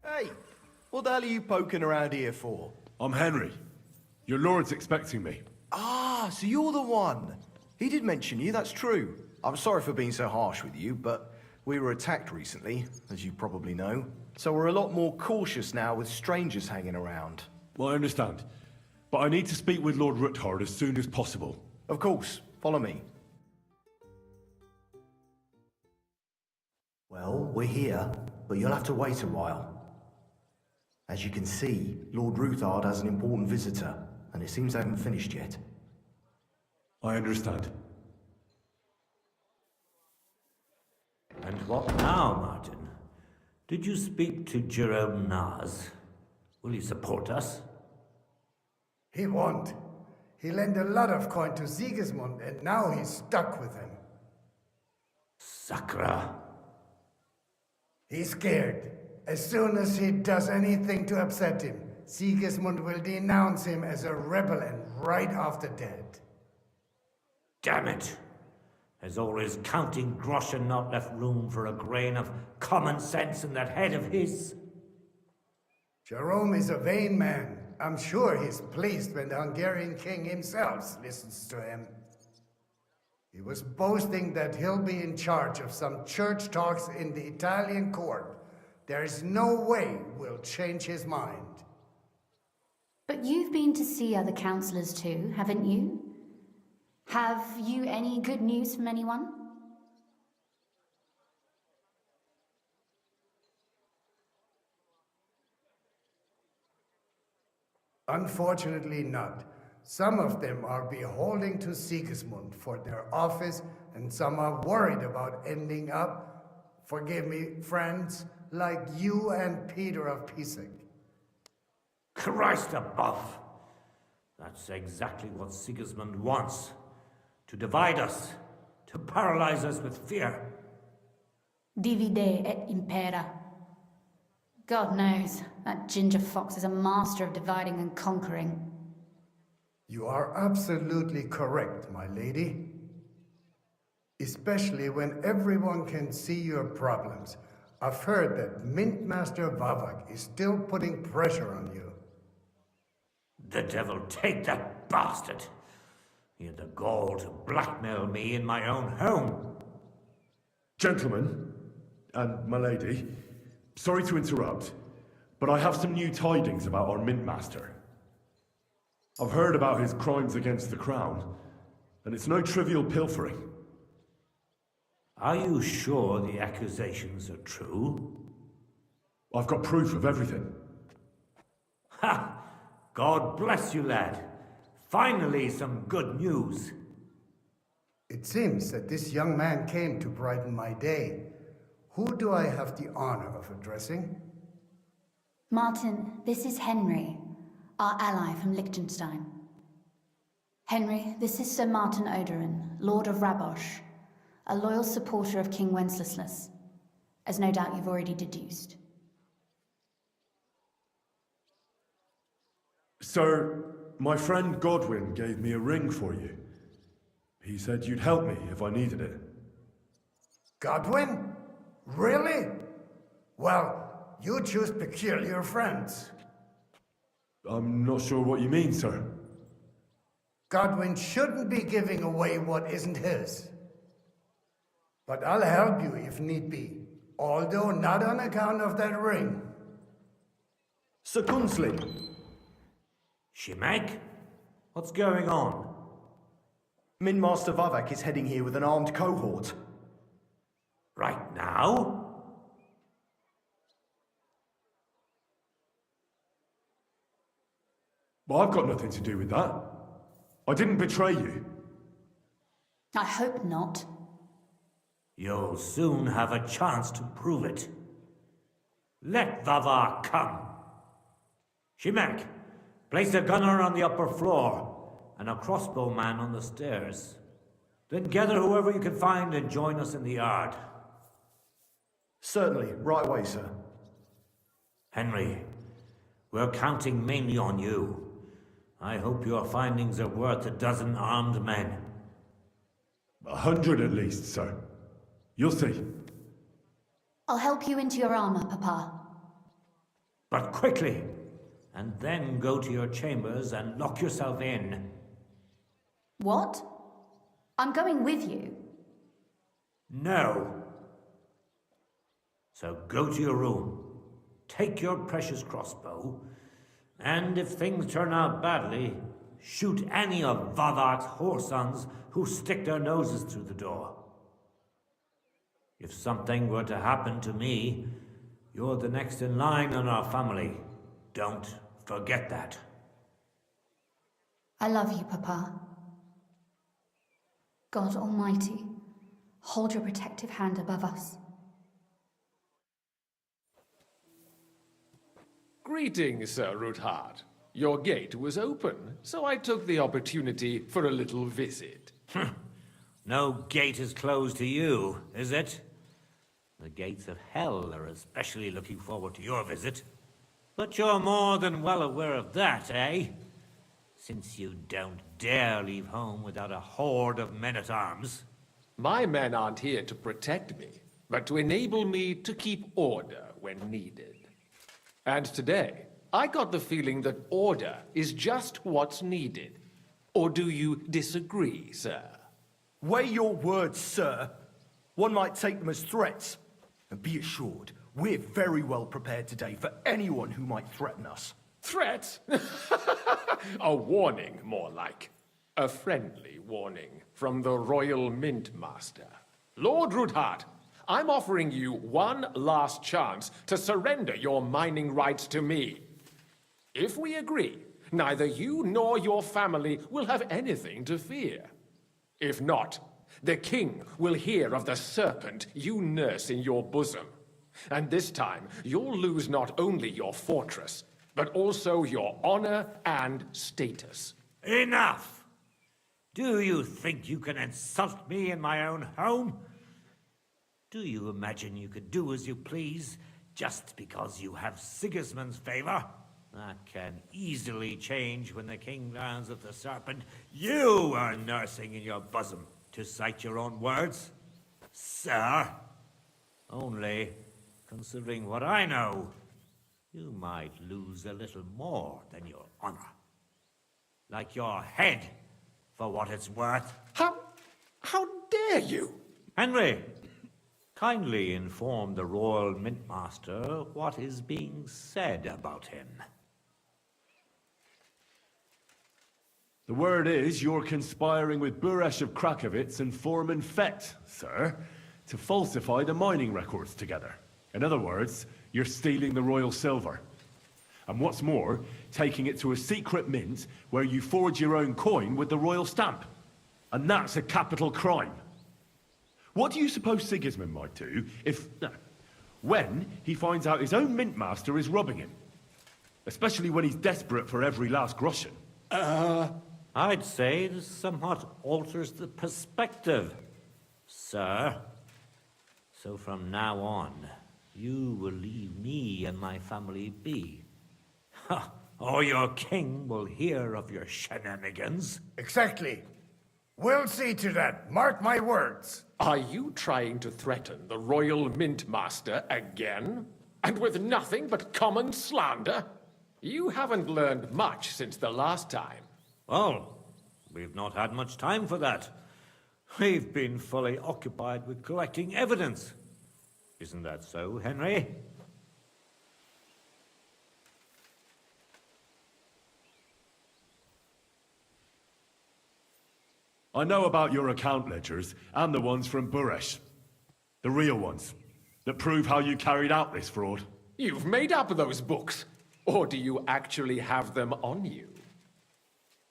Hey, what the hell are you poking around here for? I'm Henry. Your lord's expecting me. Ah, so you're the one. He did mention you, that's true. I'm sorry for being so harsh with you, but we were attacked recently, as you probably know. So we're a lot more cautious now with strangers hanging around. Well, I understand. But I need to speak with Lord Ruthard as soon as possible. Of course, follow me. Well, we're here, but you'll have to wait a while. As you can see, Lord Ruthard has an important visitor, and it seems they haven't finished yet. I understand. And what now, Martin? Did you speak to Jerome Naz? Will he support us? He won't. He lent a lot of coin to Sigismund, and now he's stuck with him. Sakra. He's scared. As soon as he does anything to upset him, Sigismund will denounce him as a rebel and right after dead. Damn it! Has all his counting groschen not left room for a grain of common sense in that head of his? Jerome is a vain man. I'm sure he's pleased when the Hungarian king himself listens to him. He was boasting that he'll be in charge of some church talks in the Italian court. There is no way we'll change his mind. But you've been to see other councillors too, haven't you? Have you any good news from anyone? Unfortunately not. Some of them are beholden to Sigismund for their office, and some are worried about ending up, forgive me, friends, like you and Peter of Pisek. Christ above! That's exactly what Sigismund wants. To divide us, to paralyze us with fear. Divide et impera. God knows, that ginger fox is a master of dividing and conquering. You are absolutely correct, my lady. Especially when everyone can see your problems. I've heard that Mint Master Vavak is still putting pressure on you. The devil take that bastard! He had the gall to blackmail me in my own home. Gentlemen, and my lady, sorry to interrupt, but I have some new tidings about our Mint Master. I've heard about his crimes against the crown, and it's no trivial pilfering. Are you sure the accusations are true? I've got proof of everything. Ha! God bless you, lad. Finally, some good news. It seems that this young man came to brighten my day. Who do I have the honor of addressing? Martin, this is Henry, our ally from Liechtenstein. Henry, this is Sir Martin Odorin, Lord of Rabosh, a loyal supporter of King Wenceslas, as no doubt you've already deduced. Sir, my friend Godwin gave me a ring for you. He said you'd help me if I needed it. Godwin? Really? Well, you choose peculiar friends. I'm not sure what you mean, sir. Godwin shouldn't be giving away what isn't his. But I'll help you if need be, although not on account of that ring. Sir Gunslin. Shimek? What's going on? Min Master Vavak is heading here with an armed cohort. Right now? Well, I've got nothing to do with that. I didn't betray you. I hope not. You'll soon have a chance to prove it. Let Vavar come. Shimek, place a gunner on the upper floor and a crossbowman on the stairs. Then gather whoever you can find and join us in the yard. Certainly, right away, sir. Henry, we're counting mainly on you. I hope your findings are worth 12 armed men. 100 at least, sir. You'll see. I'll help you into your armor, Papa. But quickly, and then go to your chambers and lock yourself in. What? I'm going with you. No. So go to your room, take your precious crossbow, and if things turn out badly, shoot any of Vavark's whoresons who stick their noses through the door. If something were to happen to me, you're the next in line in our family. Don't forget that. I love you, Papa. God Almighty, hold your protective hand above us. Greetings, Sir Ruthard. Your gate was open, so I took the opportunity for a little visit. No gate is closed to you, is it? The gates of hell are especially looking forward to your visit. But you're more than well aware of that, eh? Since you don't dare leave home without a horde of men-at-arms. My men aren't here to protect me, but to enable me to keep order when needed. And today, I got the feeling that order is just what's needed. Or do you disagree, sir? Weigh your words, sir. One might take them as threats. And be assured, we're very well prepared today for anyone who might threaten us. Threat? A warning, more like. A friendly warning from the Royal Mint Master. Lord Ruthard, I'm offering you one last chance to surrender your mining rights to me. If we agree, neither you nor your family will have anything to fear. If not, the king will hear of the serpent you nurse in your bosom. And this time, you'll lose not only your fortress, but also your honor and status. Enough! Do you think you can insult me in my own home? Do you imagine you could do as you please just because you have Sigismund's favor? That can easily change when the king learns of the serpent you are nursing in your bosom, to cite your own words, sir. Only, considering what I know, you might lose a little more than your honor. Like your head, for what it's worth. How dare you? Henry, kindly inform the Royal Mint Master what is being said about him. The word is you're conspiring with Buresh of Krakowitz and Foreman Fett, sir, to falsify the mining records together. In other words, you're stealing the royal silver. And what's more, taking it to a secret mint where you forge your own coin with the royal stamp. And that's a capital crime. What do you suppose Sigismund might do when he finds out his own mint master is robbing him? Especially when he's desperate for every last groschen. I'd say this somewhat alters the perspective, sir. So from now on, you will leave me and my family be. Or your king will hear of your shenanigans. Exactly. We'll see to that. Mark my words. Are you trying to threaten the Royal Mint Master again? And with nothing but common slander? You haven't learned much since the last time. Well, we've not had much time for that. We've been fully occupied with collecting evidence. Isn't that so, Henry? I know about your account ledgers and the ones from Buresh. The real ones, that prove how you carried out this fraud. You've made up those books. Or do you actually have them on you?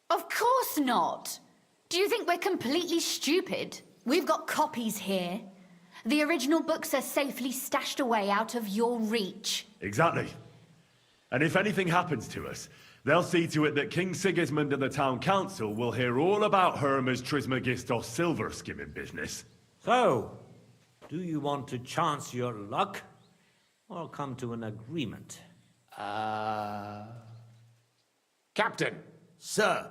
Of course not. Do you think we're completely stupid? We've got copies here. The original books are safely stashed away out of your reach. Exactly. And if anything happens to us, they'll see to it that King Sigismund and the town council will hear all about Herma's Trismegistos silver skimming business. So, do you want to chance your luck, or come to an agreement? Captain! Sir!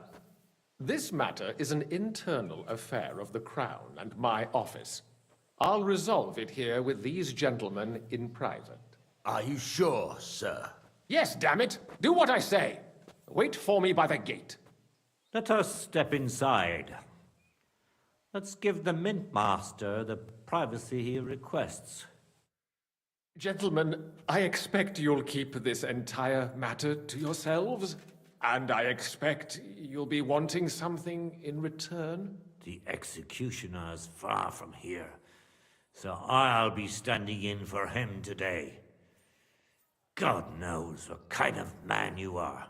This matter is an internal affair of the Crown and my office. I'll resolve it here with these gentlemen in private. Are you sure, sir? Yes, damn it! Do what I say! Wait for me by the gate. Let us step inside. Let's give the Mint Master the privacy he requests. Gentlemen, I expect you'll keep this entire matter to yourselves. And I expect you'll be wanting something in return? The executioner is far from here, so I'll be standing in for him today. God knows what kind of man you are.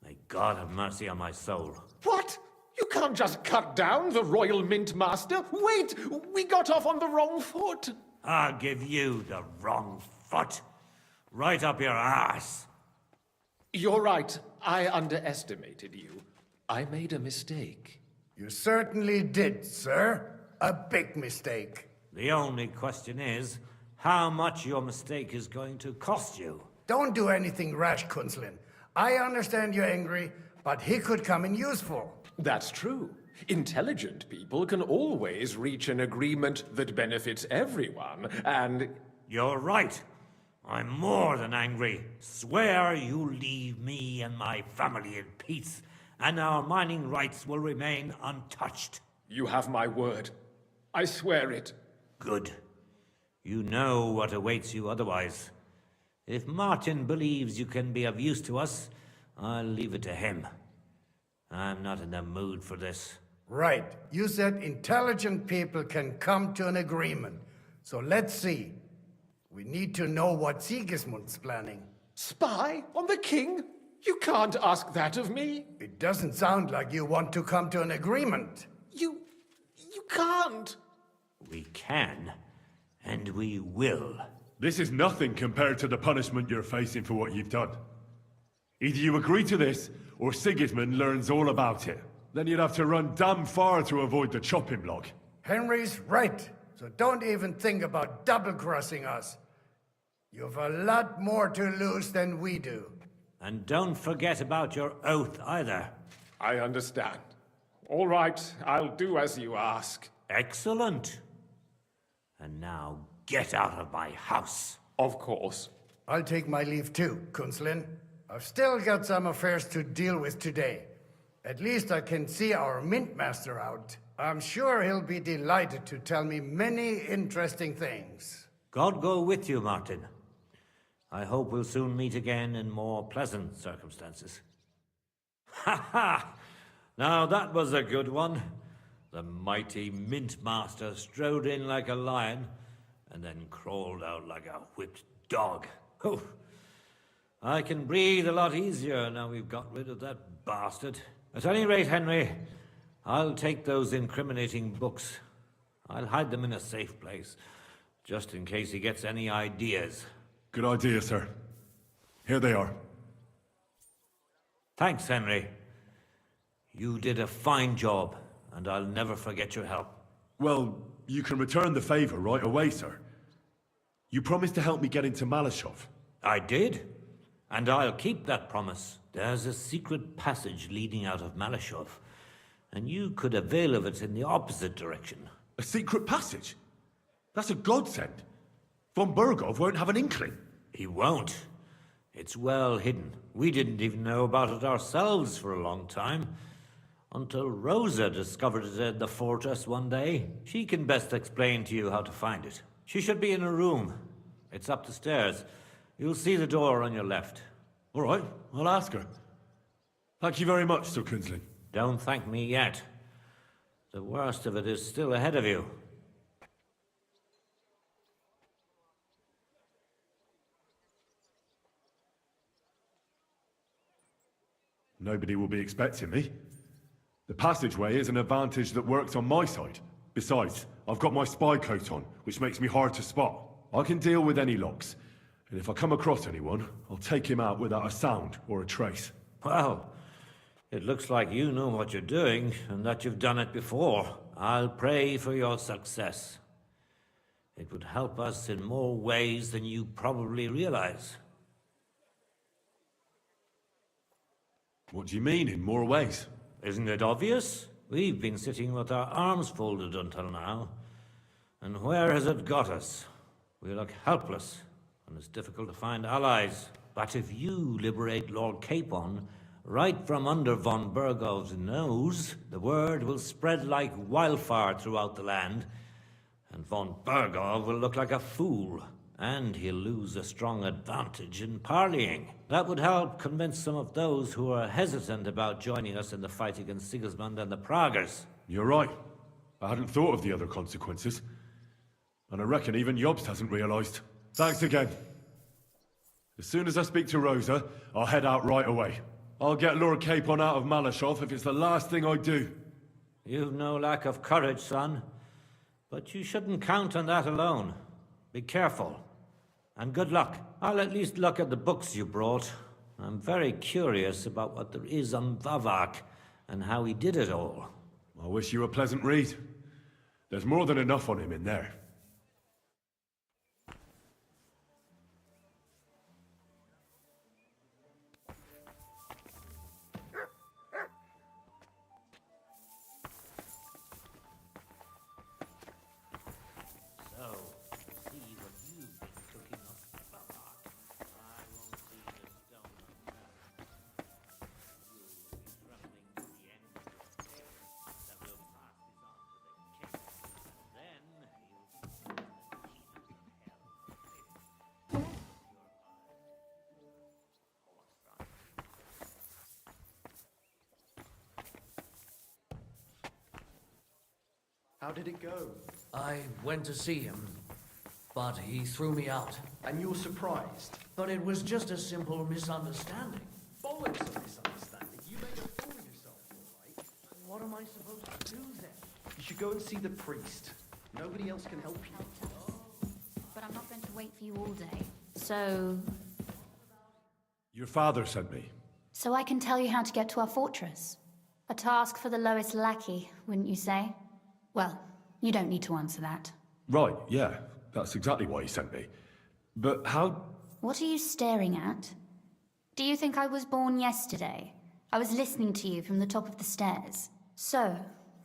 May God have mercy on my soul. What? You can't just cut down the Royal Mint Master? Wait! We got off on the wrong foot! I'll give you the wrong foot. Right up your ass. You're right. I underestimated you. I made a mistake. You certainly did, sir. A big mistake. The only question is, how much your mistake is going to cost you. Don't do anything rash, Kunslin. I understand you're angry, but he could come in useful. That's true. Intelligent people can always reach an agreement that benefits everyone, and... You're right. I'm more than angry. Swear you leave me and my family in peace, and our mining rights will remain untouched. You have my word. I swear it. Good. You know what awaits you otherwise. If Martin believes you can be of use to us, I'll leave it to him. I'm not in the mood for this. Right. You said intelligent people can come to an agreement. So let's see. We need to know what Sigismund's planning. Spy on the king? You can't ask that of me. It doesn't sound like you want to come to an agreement. You can't. We can, and we will. This is nothing compared to the punishment you're facing for what you've done. Either you agree to this, or Sigismund learns all about it. Then you'd have to run damn far to avoid the chopping block. Henry's right, so don't even think about double-crossing us. You've a lot more to lose than we do. And don't forget about your oath either. I understand. All right, I'll do as you ask. Excellent. And now get out of my house. Of course. I'll take my leave too, Kunslin. I've still got some affairs to deal with today. At least I can see our Mint Master out. I'm sure he'll be delighted to tell me many interesting things. God go with you, Martin. I hope we'll soon meet again in more pleasant circumstances. Ha ha! Now that was a good one. The mighty Mint Master strode in like a lion, and then crawled out like a whipped dog. Oh, I can breathe a lot easier now we've got rid of that bastard. At any rate, Henry, I'll take those incriminating books. I'll hide them in a safe place, just in case he gets any ideas. Good idea, sir. Here they are. Thanks, Henry. You did a fine job, and I'll never forget your help. Well, you can return the favor right away, sir. You promised to help me get into Malashov. I did, and I'll keep that promise. There's a secret passage leading out of Malashov, and you could avail of it in the opposite direction. A secret passage? That's a godsend. Von Burgov won't have an inkling. He won't. It's well hidden. We didn't even know about it ourselves for a long time. Until Rosa discovered it in the fortress one day. She can best explain to you how to find it. She should be in a room. It's up the stairs. You'll see the door on your left. All right, I'll ask her. Thank you very much, Sir Kinsling. Don't thank me yet. The worst of it is still ahead of you. Nobody will be expecting me. The passageway is an advantage that works on my side. Besides, I've got my spy coat on, which makes me hard to spot. I can deal with any locks, and if I come across anyone, I'll take him out without a sound or a trace. Well, it looks like you know what you're doing, and that you've done it before. I'll pray for your success. It would help us in more ways than you probably realize. What do you mean, in more ways? Isn't it obvious? We've been sitting with our arms folded until now. And where has it got us? We look helpless, and it's difficult to find allies. But if you liberate Lord Capon, right from under von Burgov's nose, the word will spread like wildfire throughout the land, and von Burgov will look like a fool, and he'll lose a strong advantage in parleying. That would help convince some of those who are hesitant about joining us in the fight against Sigismund and the Praguers. You're right. I hadn't thought of the other consequences. And I reckon even Jobst hasn't realized. Thanks again. As soon as I speak to Rosa, I'll head out right away. I'll get Lord Capon out of Malashov if it's the last thing I do. You've no lack of courage, son. But you shouldn't count on that alone. Be careful. And good luck. I'll at least look at the books you brought. I'm very curious about what there is on Vavak and how he did it all. I wish you a pleasant read. There's more than enough on him in there. How did it go? I went to see him, but he threw me out. And you were surprised? But it was just a simple misunderstanding. Bollocks of misunderstanding. You made a fool of yourself, all right? What am I supposed to do then? You should go and see the priest. Nobody else can help you. But I'm not going to wait for you all day. So Your father sent me. So I can tell you how to get to our fortress. A task for the lowest lackey, wouldn't you say? Well, you don't need to answer that. Right, yeah. That's exactly why he sent me. But how... What are you staring at? Do you think I was born yesterday? I was listening to you from the top of the stairs. So,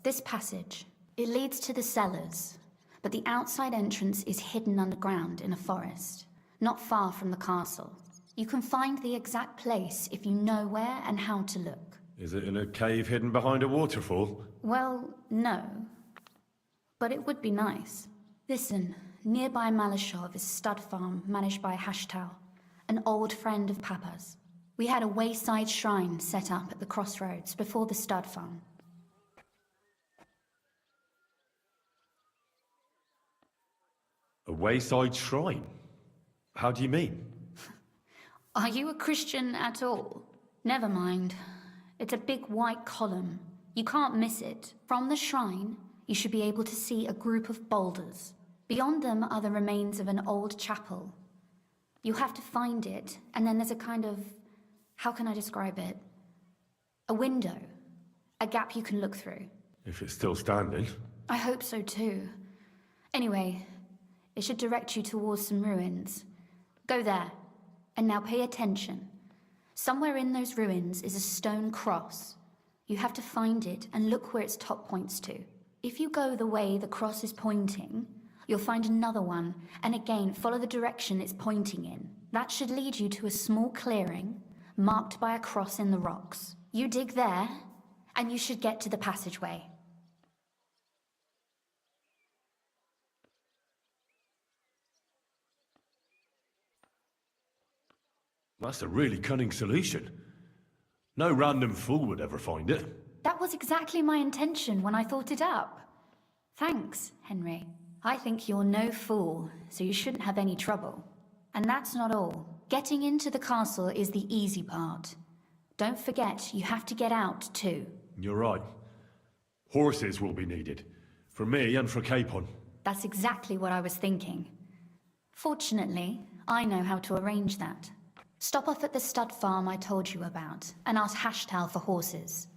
this passage, it leads to the cellars, but the outside entrance is hidden underground in a forest, not far from the castle. You can find the exact place if you know where and how to look. Is it in a cave hidden behind a waterfall? Well, no. But it would be nice. Listen, nearby Malashov is Stud Farm, managed by Hashtal, an old friend of Papa's. We had a wayside shrine set up at the crossroads before the Stud Farm. A wayside shrine? How do you mean? Are you a Christian at all? Never mind. It's a big white column. You can't miss it. From the shrine, you should be able to see a group of boulders. Beyond them are the remains of an old chapel. You have to find it, and then there's a kind of... how can I describe it? A window. A gap you can look through. If it's still standing. I hope so too. Anyway, it should direct you towards some ruins. Go there. And now pay attention. Somewhere in those ruins is a stone cross. You have to find it and look where its top points to. If you go the way the cross is pointing, you'll find another one, and again follow the direction it's pointing in. That should lead you to a small clearing, marked by a cross in the rocks. You dig there, and you should get to the passageway. That's a really cunning solution. No random fool would ever find it. That was exactly my intention when I thought it up. Thanks, Henry. I think you're no fool, so you shouldn't have any trouble. And that's not all. Getting into the castle is the easy part. Don't forget, you have to get out too. You're right. Horses will be needed. For me and for Capon. That's exactly what I was thinking. Fortunately, I know how to arrange that. Stop off at the stud farm I told you about, and ask Hashtal for horses.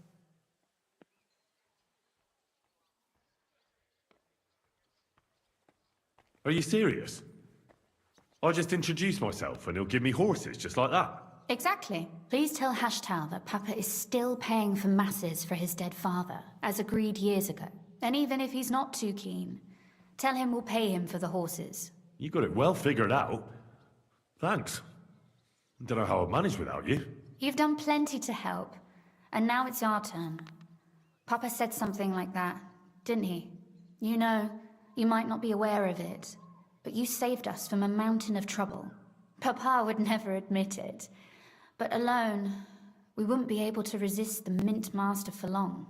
Are you serious? I just introduce myself and he'll give me horses just like that. Exactly. Please tell Hashtal that Papa is still paying for masses for his dead father, as agreed years ago. And even if he's not too keen, tell him we'll pay him for the horses. You got it well figured out. Thanks. Don't know how I'd manage without you. You've done plenty to help, and now it's our turn. Papa said something like that, didn't he? You know, you might not be aware of it, but you saved us from a mountain of trouble. Papa would never admit it, but alone, we wouldn't be able to resist the Mint Master for long.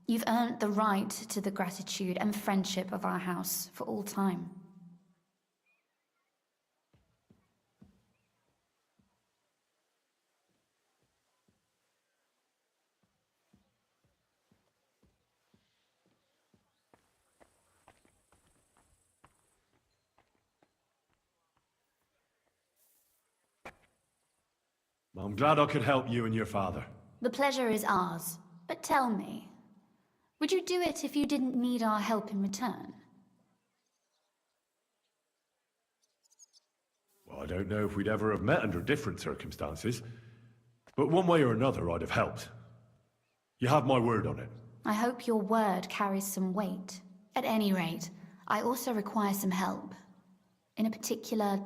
You've earned the right to the gratitude and friendship of our house for all time. I'm glad I could help you and your father. The pleasure is ours, but tell me, would you do it if you didn't need our help in return? Well, I don't know if we'd ever have met under different circumstances, but one way or another I'd have helped. You have my word on it. I hope your word carries some weight. At any rate, I also require some help. In a particular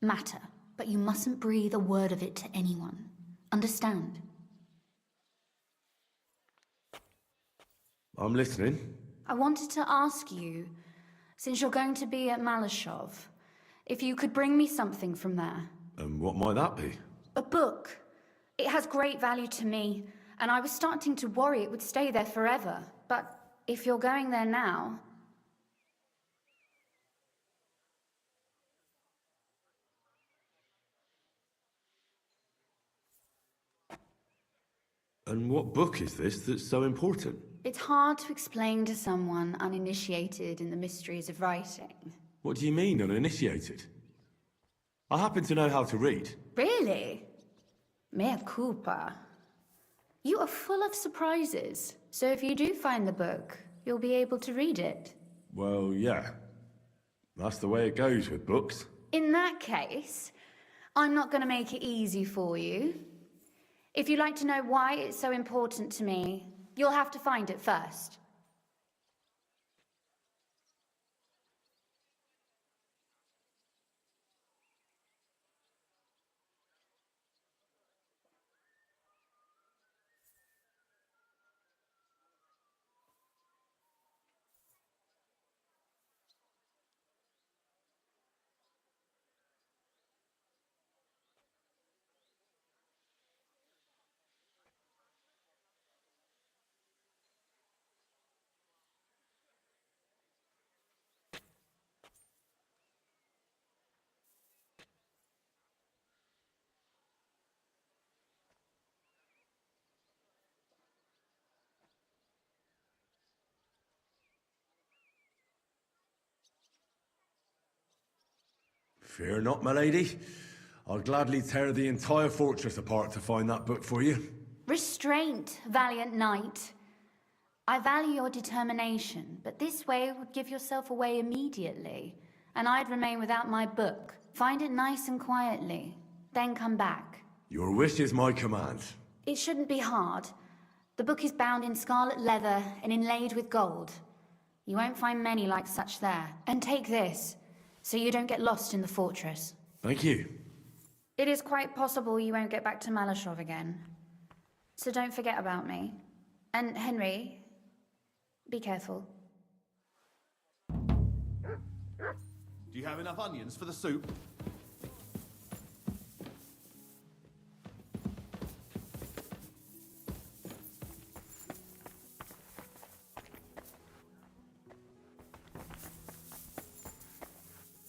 matter. But you mustn't breathe a word of it to anyone. Understand? I'm listening. I wanted to ask you, since you're going to be at Malashov, if you could bring me something from there. And what might that be? A book. It has great value to me, and I was starting to worry it would stay there forever. But if you're going there now... And what book is this that's so important? It's hard to explain to someone uninitiated in the mysteries of writing. What do you mean, uninitiated? I happen to know how to read. Really? Mea culpa. You are full of surprises, so if you do find the book, you'll be able to read it. Well, yeah. That's the way it goes with books. In that case, I'm not going to make it easy for you. If you'd like to know why it's so important to me, you'll have to find it first. Fear not, my lady. I'll gladly tear the entire fortress apart to find that book for you. Restraint, valiant knight. I value your determination, but this way would give yourself away immediately, and I'd remain without my book. Find it nice and quietly, then come back. Your wish is my command. It shouldn't be hard. The book is bound in scarlet leather and inlaid with gold. You won't find many like such there. And take this, so you don't get lost in the fortress. Thank you. It is quite possible you won't get back to Malashov again. So don't forget about me. And Henry, be careful. Do you have enough onions for the soup?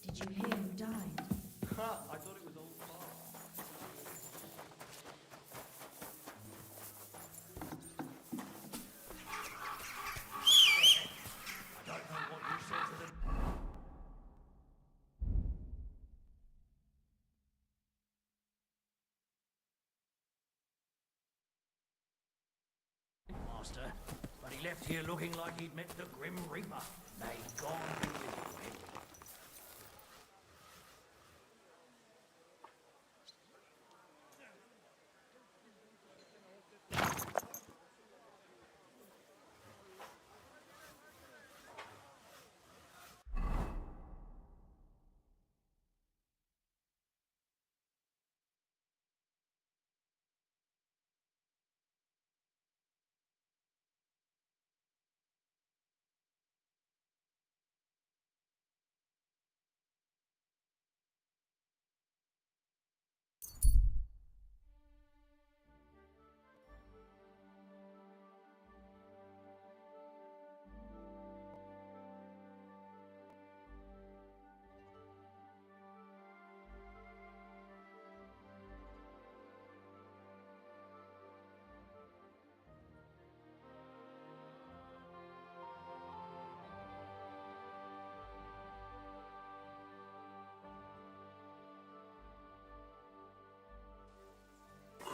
Did you hear who died? I thought it was all far. I don't know what you said to them. Master, but he left here looking like he'd met the Grim Reaper. May God be with you, Henry.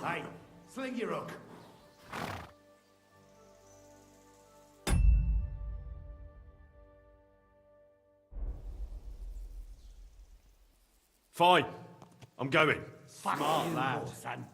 Hey, sling your hook. Fine. I'm going. Fuck Smart you, lad. son.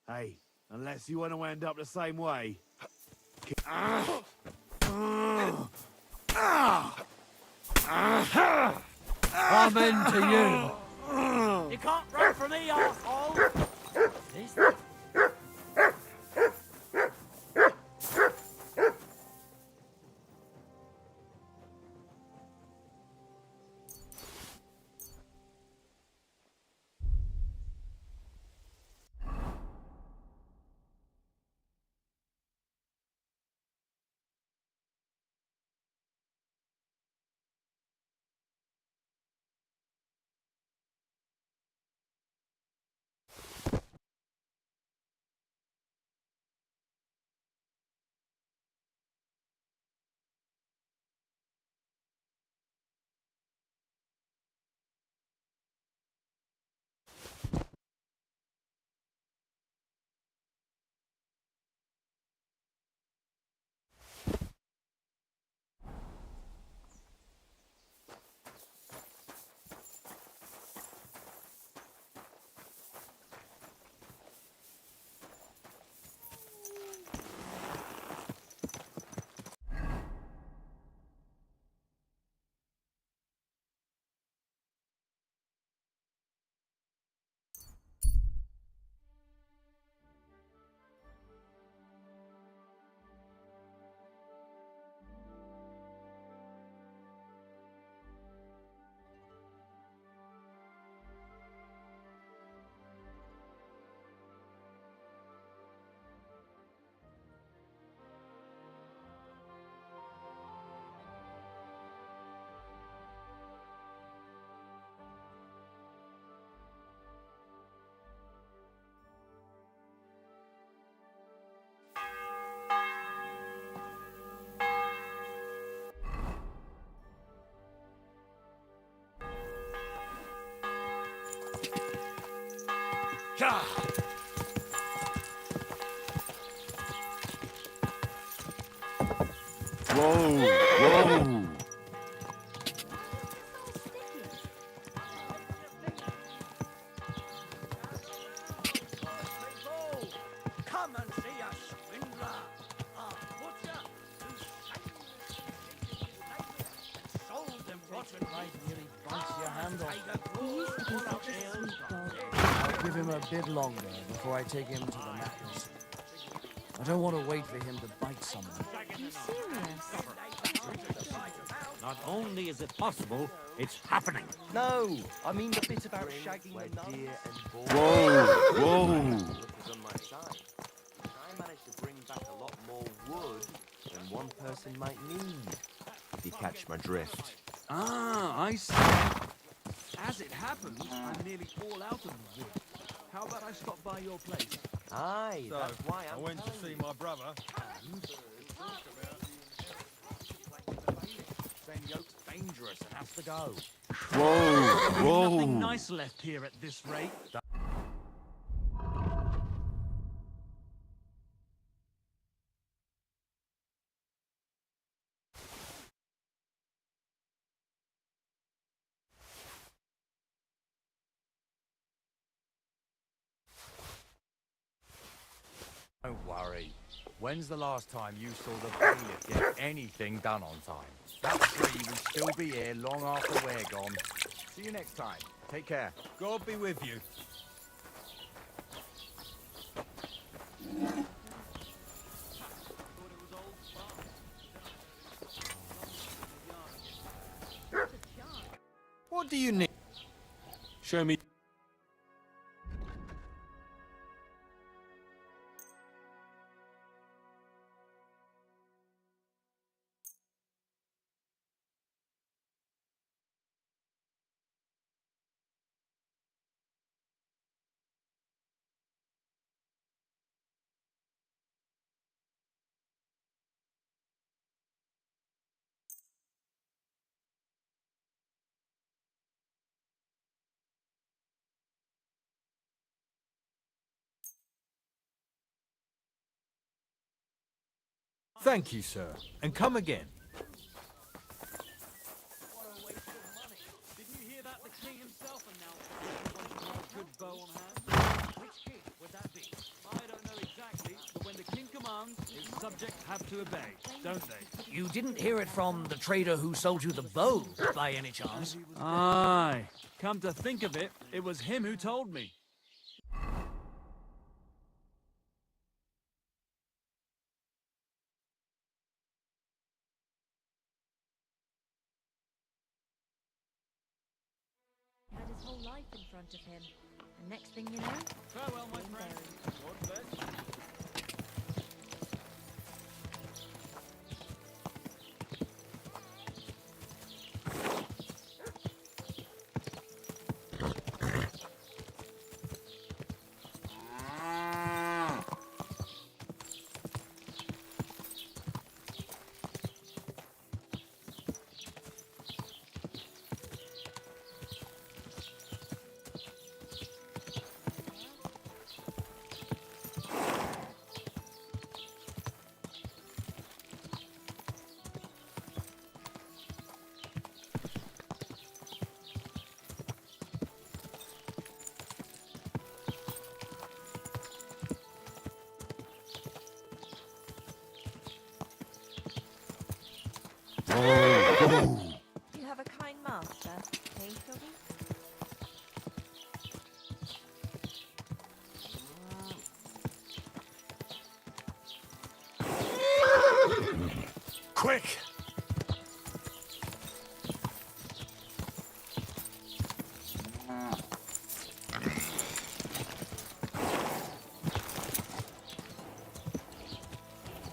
Hey, unless you want to end up the same way. I'm into you. You can't run from me, arsehole! This? Gah! Whoa! Whoa! Come and see a swindler, a butcher who sold them rotten right nearly bites your hand off. He used to be such a sweet dog. I'll give him a bit longer before I take him to the mattress. I don't want to wait for him to bite someone. Are you serious? Not only is it possible, it's happening. No, I mean the bit about shagging the deer and boar. Whoa! Whoa! Was on my side. I managed to bring back a lot more wood than one person might need. If you catch my drift. Ah, I see. As it happens, I'm nearly all out of the wood. How about I stop by your place? Aye, So, that's why I went to see my brother. And Saying the oak's dangerous and has to go. Whoa! Whoa! nothing nice left here at this rate. Don't worry. When's the last time you saw the bailiff get anything done on time? That tree will still be here long after we're gone. See you next time. Take care. God be with you. What do you need? Show me. Thank you, sir. And come again. Didn't you hear that? The king himself announced that he wanted to have a good bow on hand. Which king would that be? I don't know exactly, but when the king commands, his subjects have to obey, don't they? You didn't hear it from the trader who sold you the bow, by any chance? Aye. Come to think of it, it was him who told me. Had his whole life in front of him. And next thing you know, Farewell, my friend. God bless. you have a kind master, eh, Toby? Quick!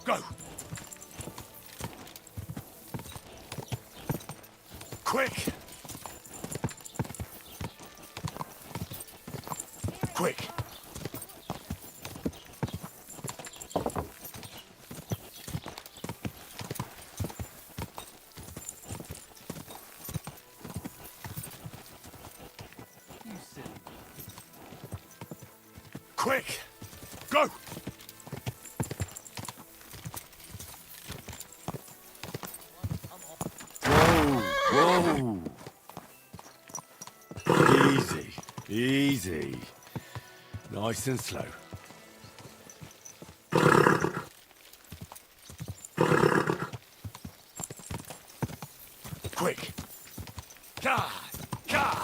Go! Quick! Quick! You silly Quick! Go! Whoa! Whoa! Easy, easy. Nice and slow. Quick! God! God!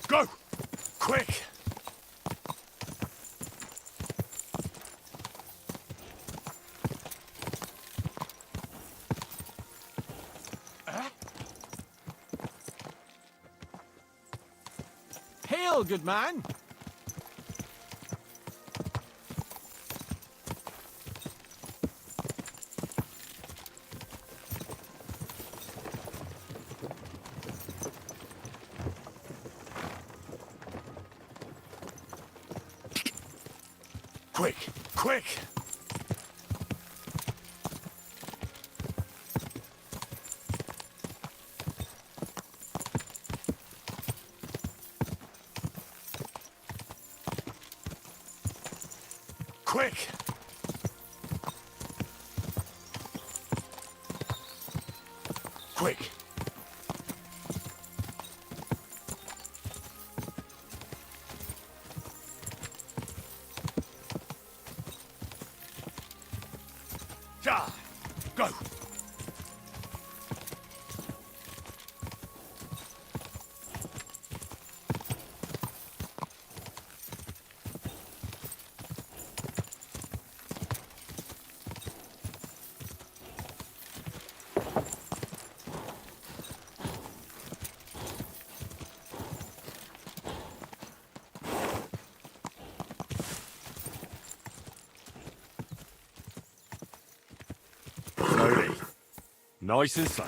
Go! Quick! Hail, good man! Quick! Quick! Quick! Quick! Ja! Go! Slowly. Nice and slow.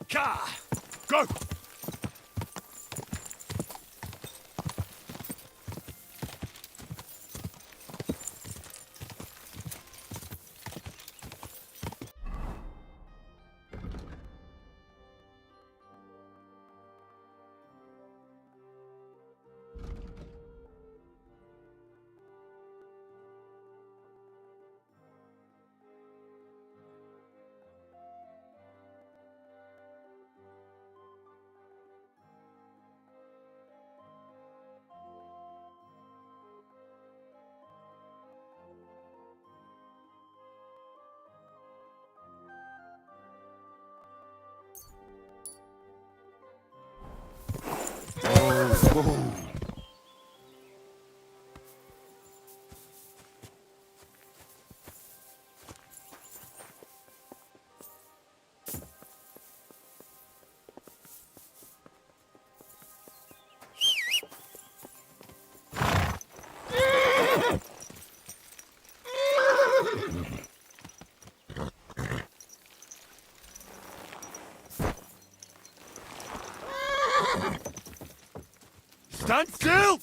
Ka! Go! Whoa. Stand still!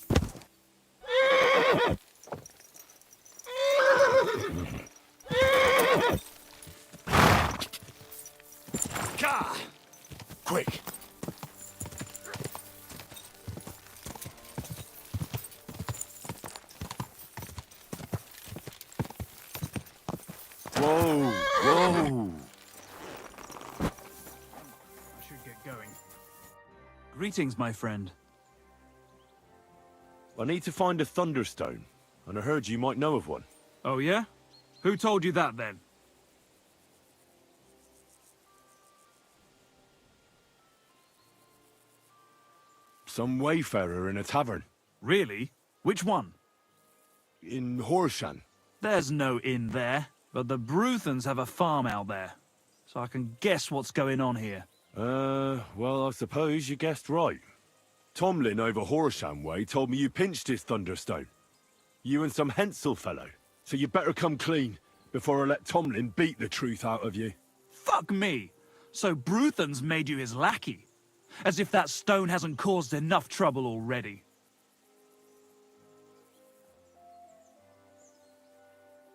Gah! Quick! Whoa! Whoa! I should get going. Greetings, my friend. I need to find a Thunderstone, and I heard you might know of one. Oh, yeah? Who told you that, then? Some wayfarer in a tavern. Really? Which one? In Horshan. There's no inn there, but the Bruthans have a farm out there. So I can guess what's going on here. Well, I suppose you guessed right. Tomlin over Horshan way told me you pinched his Thunderstone. You and some Hensel fellow. So you better come clean, before I let Tomlin beat the truth out of you. Fuck me! So Bruthans made you his lackey? As if that stone hasn't caused enough trouble already.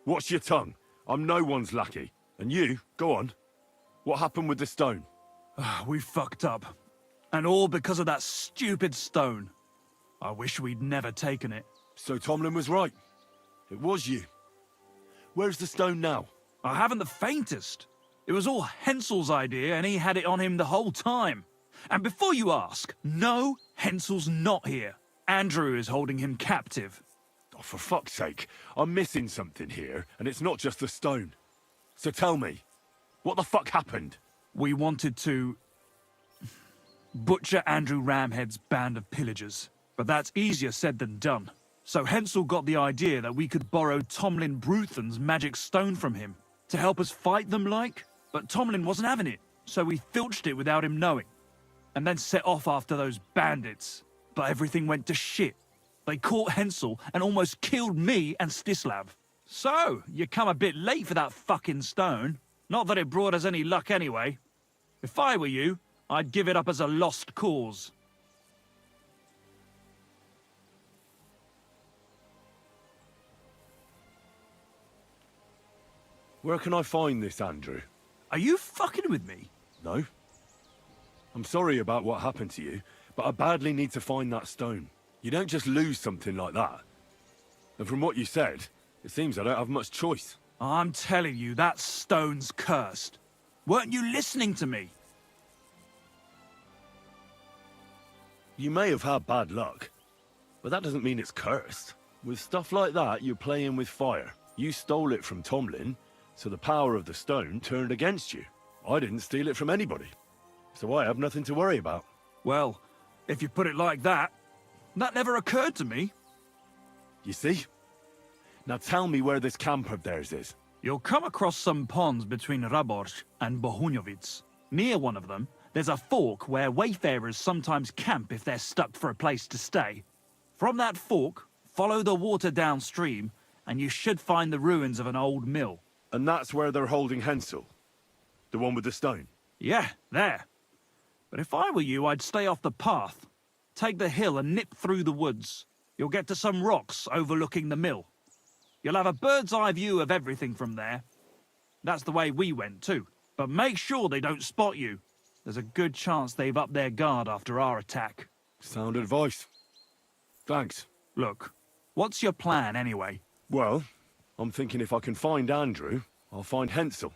Watch your tongue. I'm no one's lackey. And you, go on. What happened with the stone? We fucked up. And all because of that stupid stone. I wish we'd never taken it. So Tomlin was right. It was you. Where's the stone now? I haven't the faintest. It was all Hensel's idea and he had it on him the whole time. And before you ask, no, Hensel's not here. Andrew is holding him captive. Oh, for fuck's sake. I'm missing something here, and it's not just the stone. So tell me, what the fuck happened? We wanted to butcher Andrew Ramhead's band of pillagers, but that's easier said than done. So Hensel got the idea that we could borrow Tomlin Bruthan's magic stone from him to help us fight them like, but Tomlin wasn't having it, so we filched it without him knowing, and then set off after those bandits. But everything went to shit. They caught Hensel and almost killed me and Stislav. So, you come a bit late for that fucking stone. Not that it brought us any luck anyway. If I were you, I'd give it up as a lost cause. Where can I find this, Andrew? Are you fucking with me? No. I'm sorry about what happened to you, but I badly need to find that stone. You don't just lose something like that. And from what you said, it seems I don't have much choice. I'm telling you, that stone's cursed. Weren't you listening to me? You may have had bad luck, but that doesn't mean it's cursed. With stuff like that, you're playing with fire. You stole it from Tomlin, so the power of the stone turned against you. I didn't steal it from anybody, so I have nothing to worry about. Well, if you put it like that, that never occurred to me. You see? Now tell me where this camp of theirs is. You'll come across some ponds between Raborz and Bohunjovic. Near one of them, there's a fork where wayfarers sometimes camp if they're stuck for a place to stay. From that fork, follow the water downstream, and you should find the ruins of an old mill. And that's where they're holding Hensel? The one with the stone? Yeah, there. But if I were you, I'd stay off the path. Take the hill and nip through the woods. You'll get to some rocks overlooking the mill. You'll have a bird's eye view of everything from there. That's the way we went too. But make sure they don't spot you. There's a good chance they've upped their guard after our attack. Sound advice. Thanks. Look, what's your plan anyway? Well, I'm thinking if I can find Andrew, I'll find Hensel.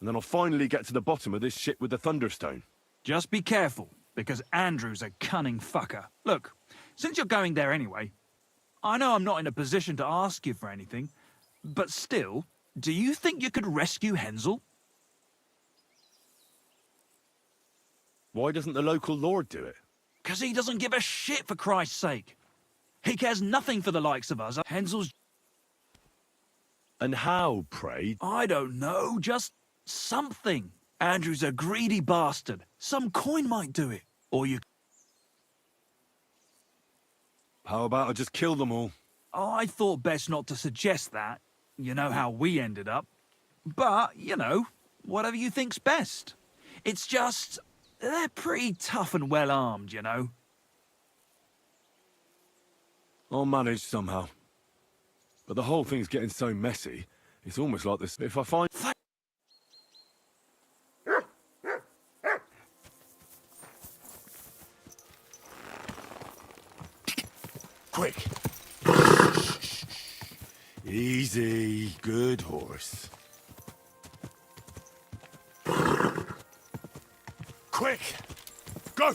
And then I'll finally get to the bottom of this shit with the Thunderstone. Just be careful, because Andrew's a cunning fucker. Look, since you're going there anyway, I know I'm not in a position to ask you for anything, but still, do you think you could rescue Hensel? Why doesn't the local lord do it? 'Cause he doesn't give a shit, for Christ's sake. He cares nothing for the likes of us. Hensel's... And how, pray? I don't know, just something. Andrew's a greedy bastard. Some coin might do it. Or you... How about I just kill them all? Oh, I thought best not to suggest that. You know how we ended up. But, you know, whatever you think's best. It's just... they're pretty tough and well-armed, you know. I'll manage somehow. But the whole thing's getting so messy, it's almost like this. If I find... Quick! Easy, good horse. Quick! Go!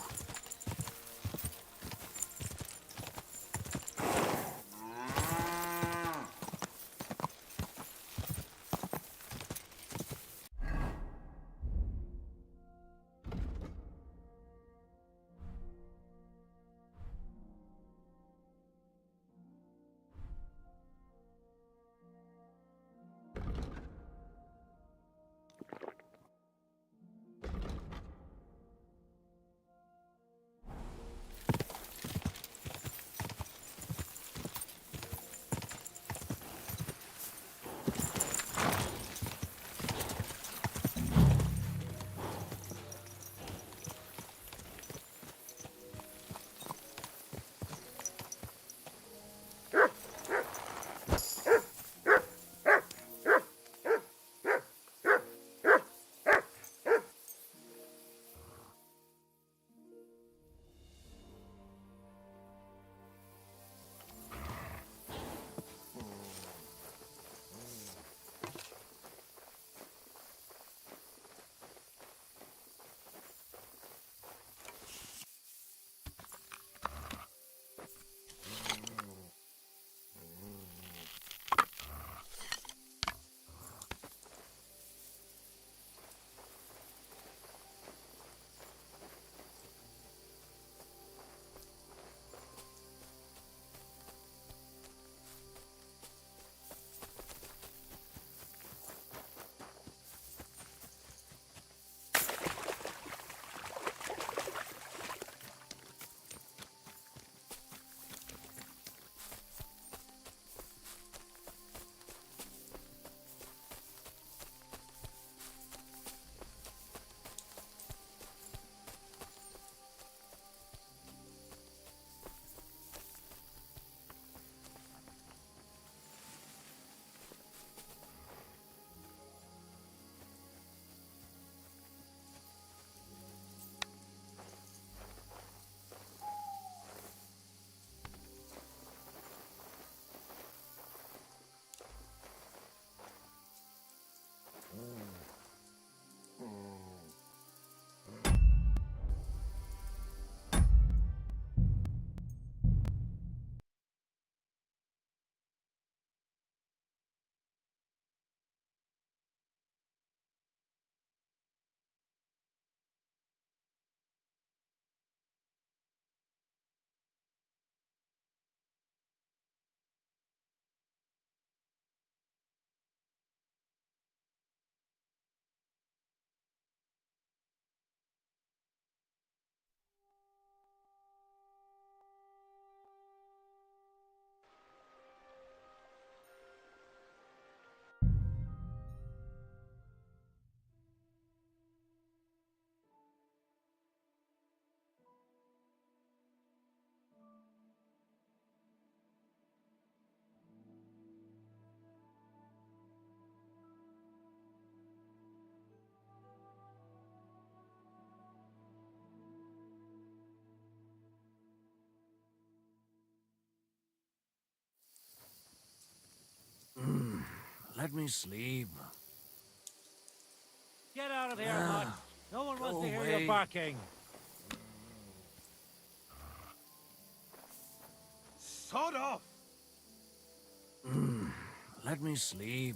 Let me sleep. Get out of here, Mutt. No one wants to hear away. you barking. Sod off! Let me sleep.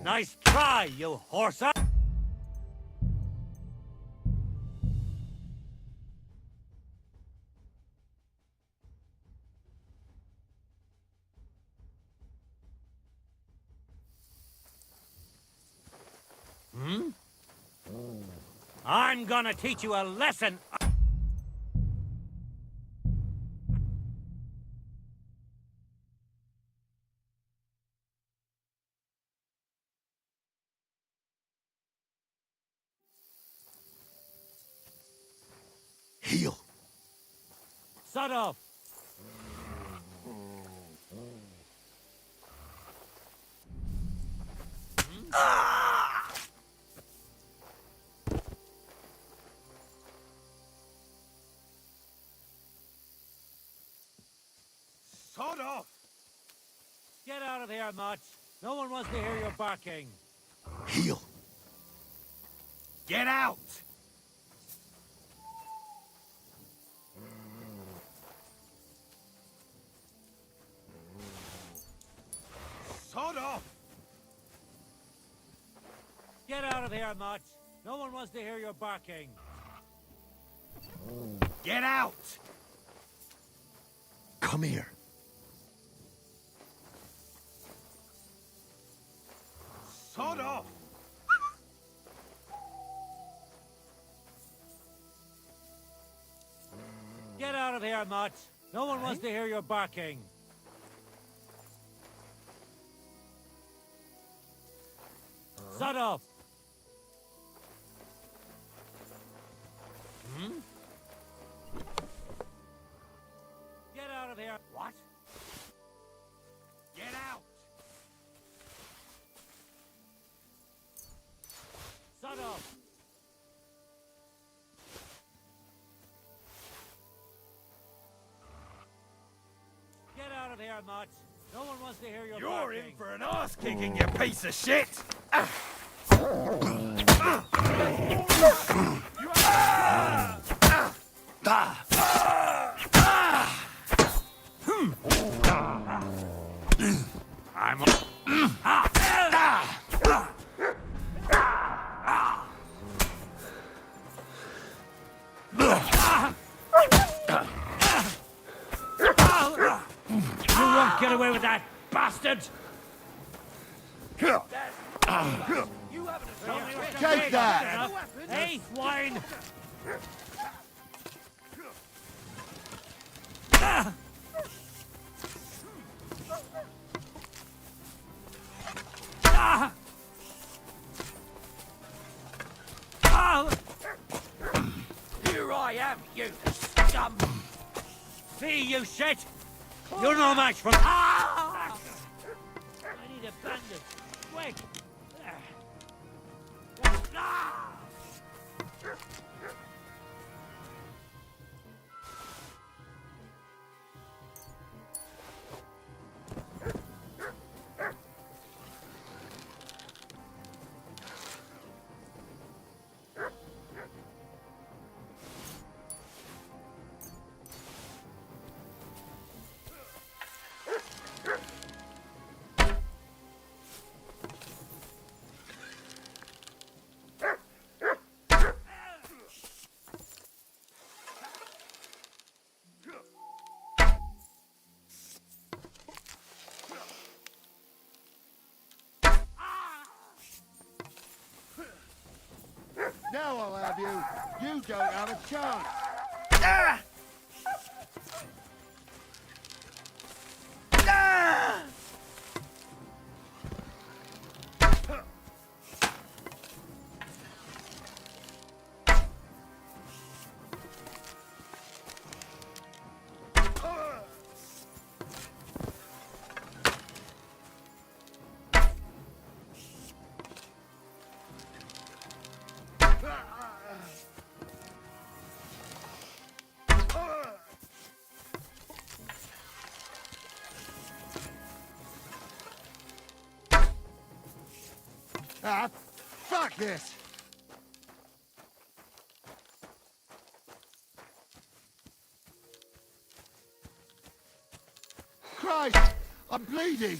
Nice try, you horse. Hmm? I'm gonna teach you a lesson. Heal. Sod off! Sod off! Get out of here, Much. No one wants to hear your barking. Heal! Get out! Sod off! Get out of here, Much. No one wants to hear your barking. Get out! Come here. Sod off! Get out of here, Much. No one wants to hear your barking. Sod off! Hmm? Get out of here. What? Get out! Sod off! Get out of here, Much. No one wants to hear your You're barking. in for an ass kicking, you piece of shit! You won't get away with that, bastard! Take that! Hey, swine! Here I am, you scum! See, you shit! You're no match for... I need a bandage. Quick! Now I'll have you. You don't have a chance. Ah, fuck this! Christ! I'm bleeding!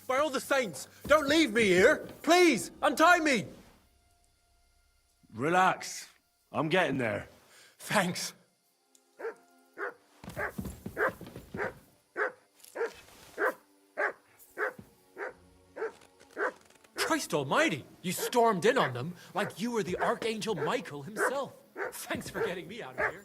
By all the saints, don't leave me here! Please, untie me! Relax. I'm getting there. Thanks. Christ almighty! You stormed in on them like you were the Archangel Michael himself. Thanks for getting me out of here.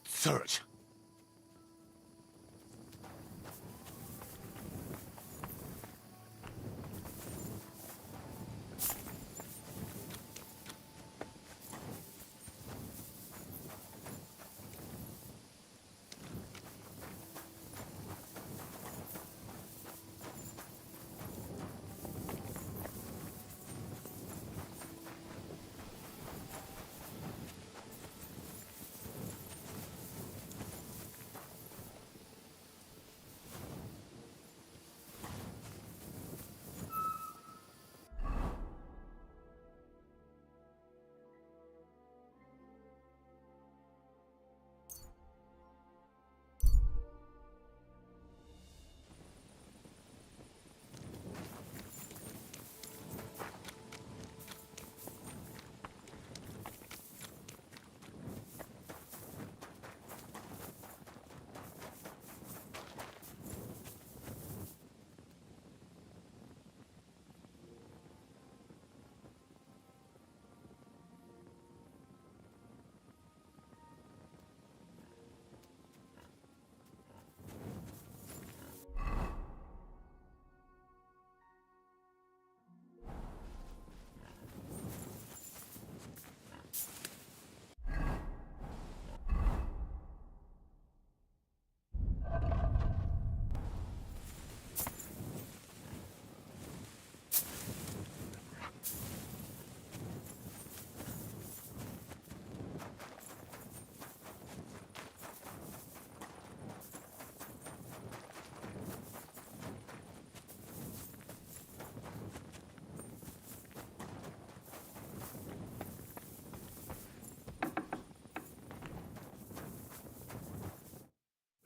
Search.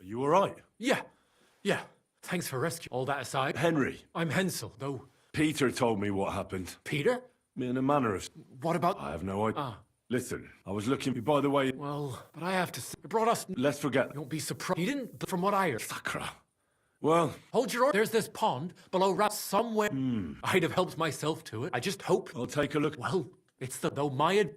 Are you all right? Yeah. Thanks for rescue. All that aside. Henry. I'm Hensel, though. Peter told me what happened. Peter? In a manner of... What about... I have no idea. Ah. Listen, I was looking... By the way... Well, but I have to say... It brought us... Let's forget... You won't be surprised. He didn't... From what I heard... Sacra. Well... Hold your order. There's this pond below somewhere. I'd have helped myself to it. I just hope... I'll take a look. Well, it's the... Though my...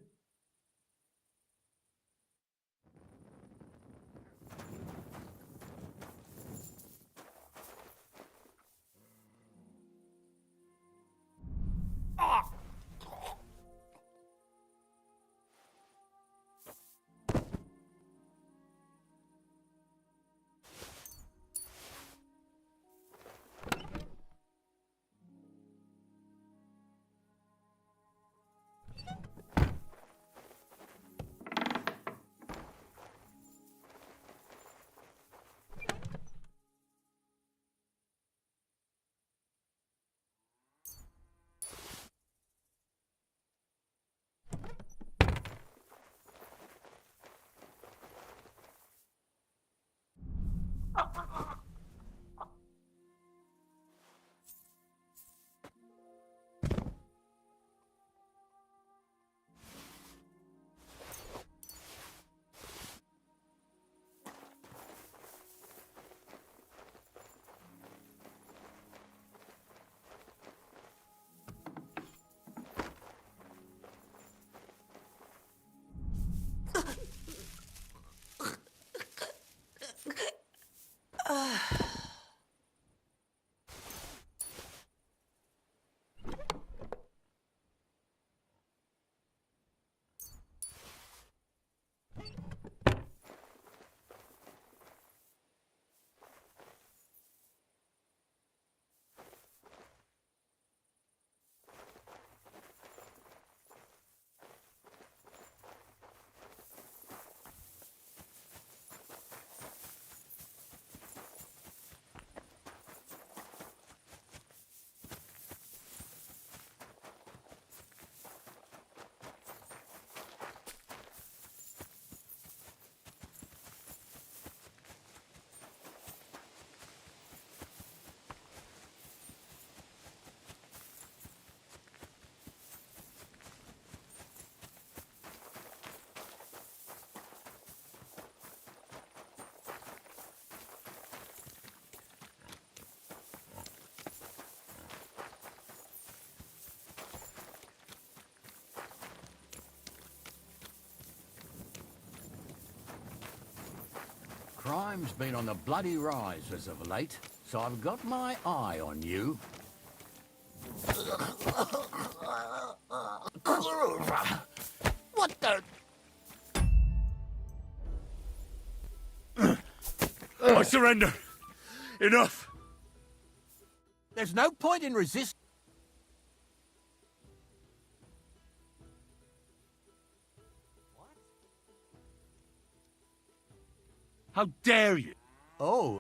Crime's been on the bloody rise as of late, so I've got my eye on you. What the... I surrender. Enough. There's no point in resisting. How dare you? Oh.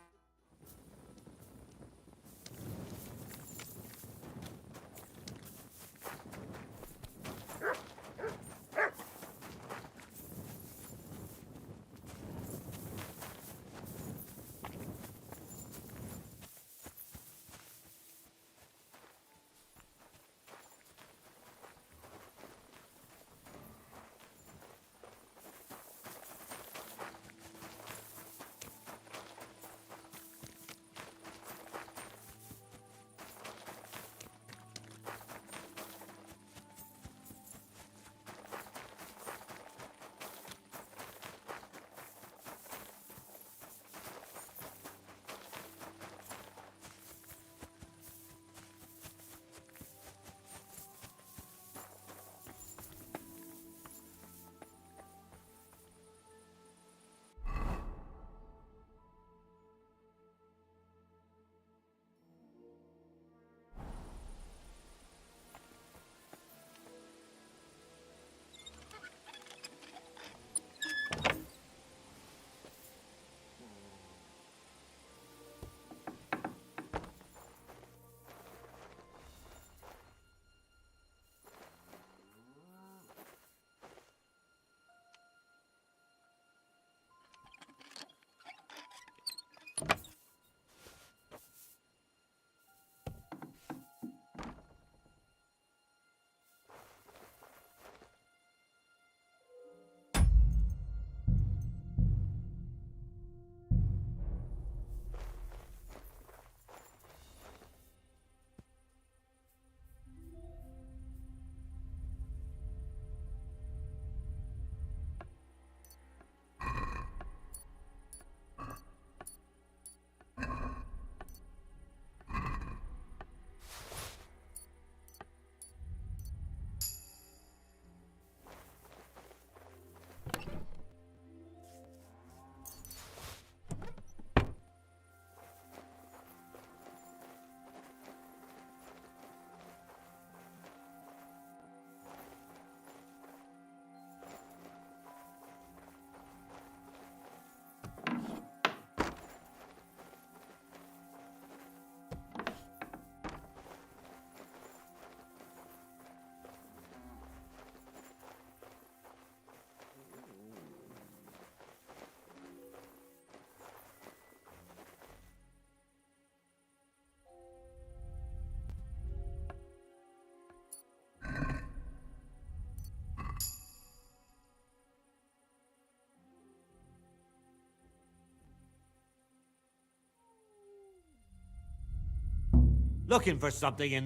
Looking for something in...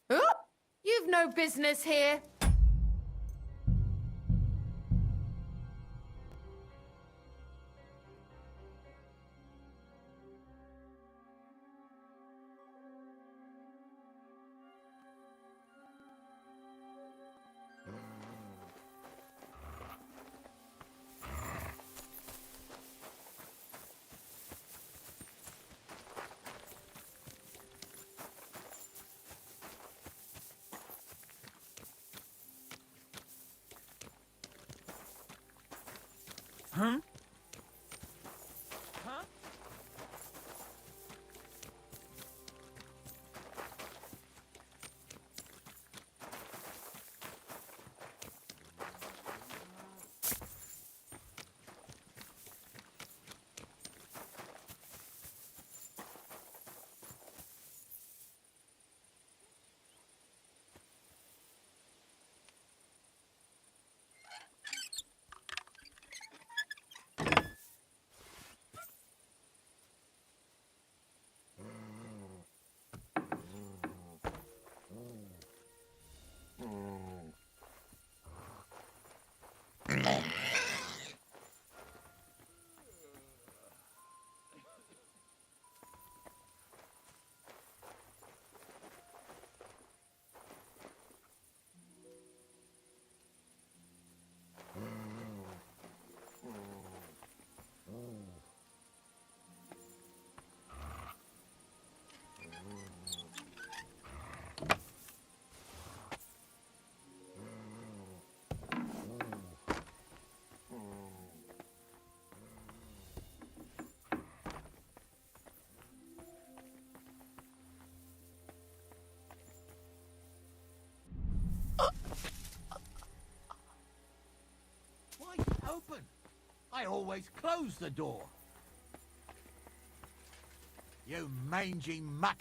Oh, you've no business here. Huh? happen? I always close the door. You mangy mutt.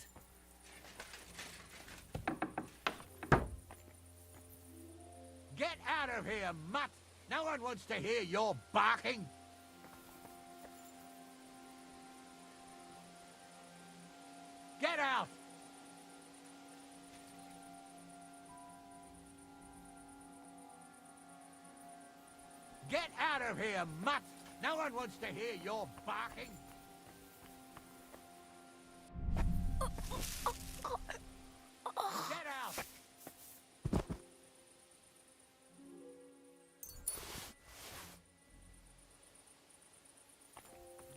Get out of here, mutt! No one wants to hear your barking. Get out! Get out of here, mutt! No one wants to hear your barking. Get out!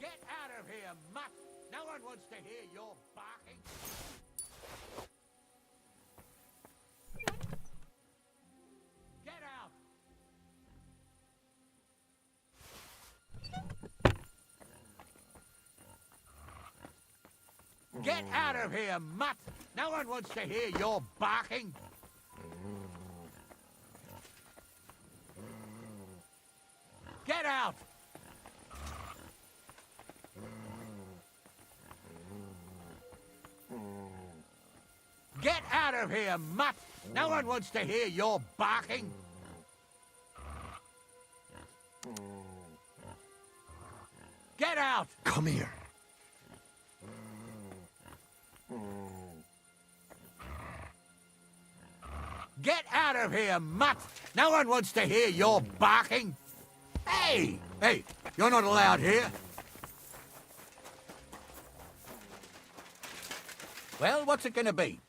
Get out of here, mutt! No one wants to hear your barking. Get out! Get out of here, mutt! No one wants to hear your barking. Get out! Get out of here, mutt! No one wants to hear your barking. Get out! Come here. Get out of here, mutt! No one wants to hear your barking. Hey! Hey, you're not allowed here. Well, what's it gonna be?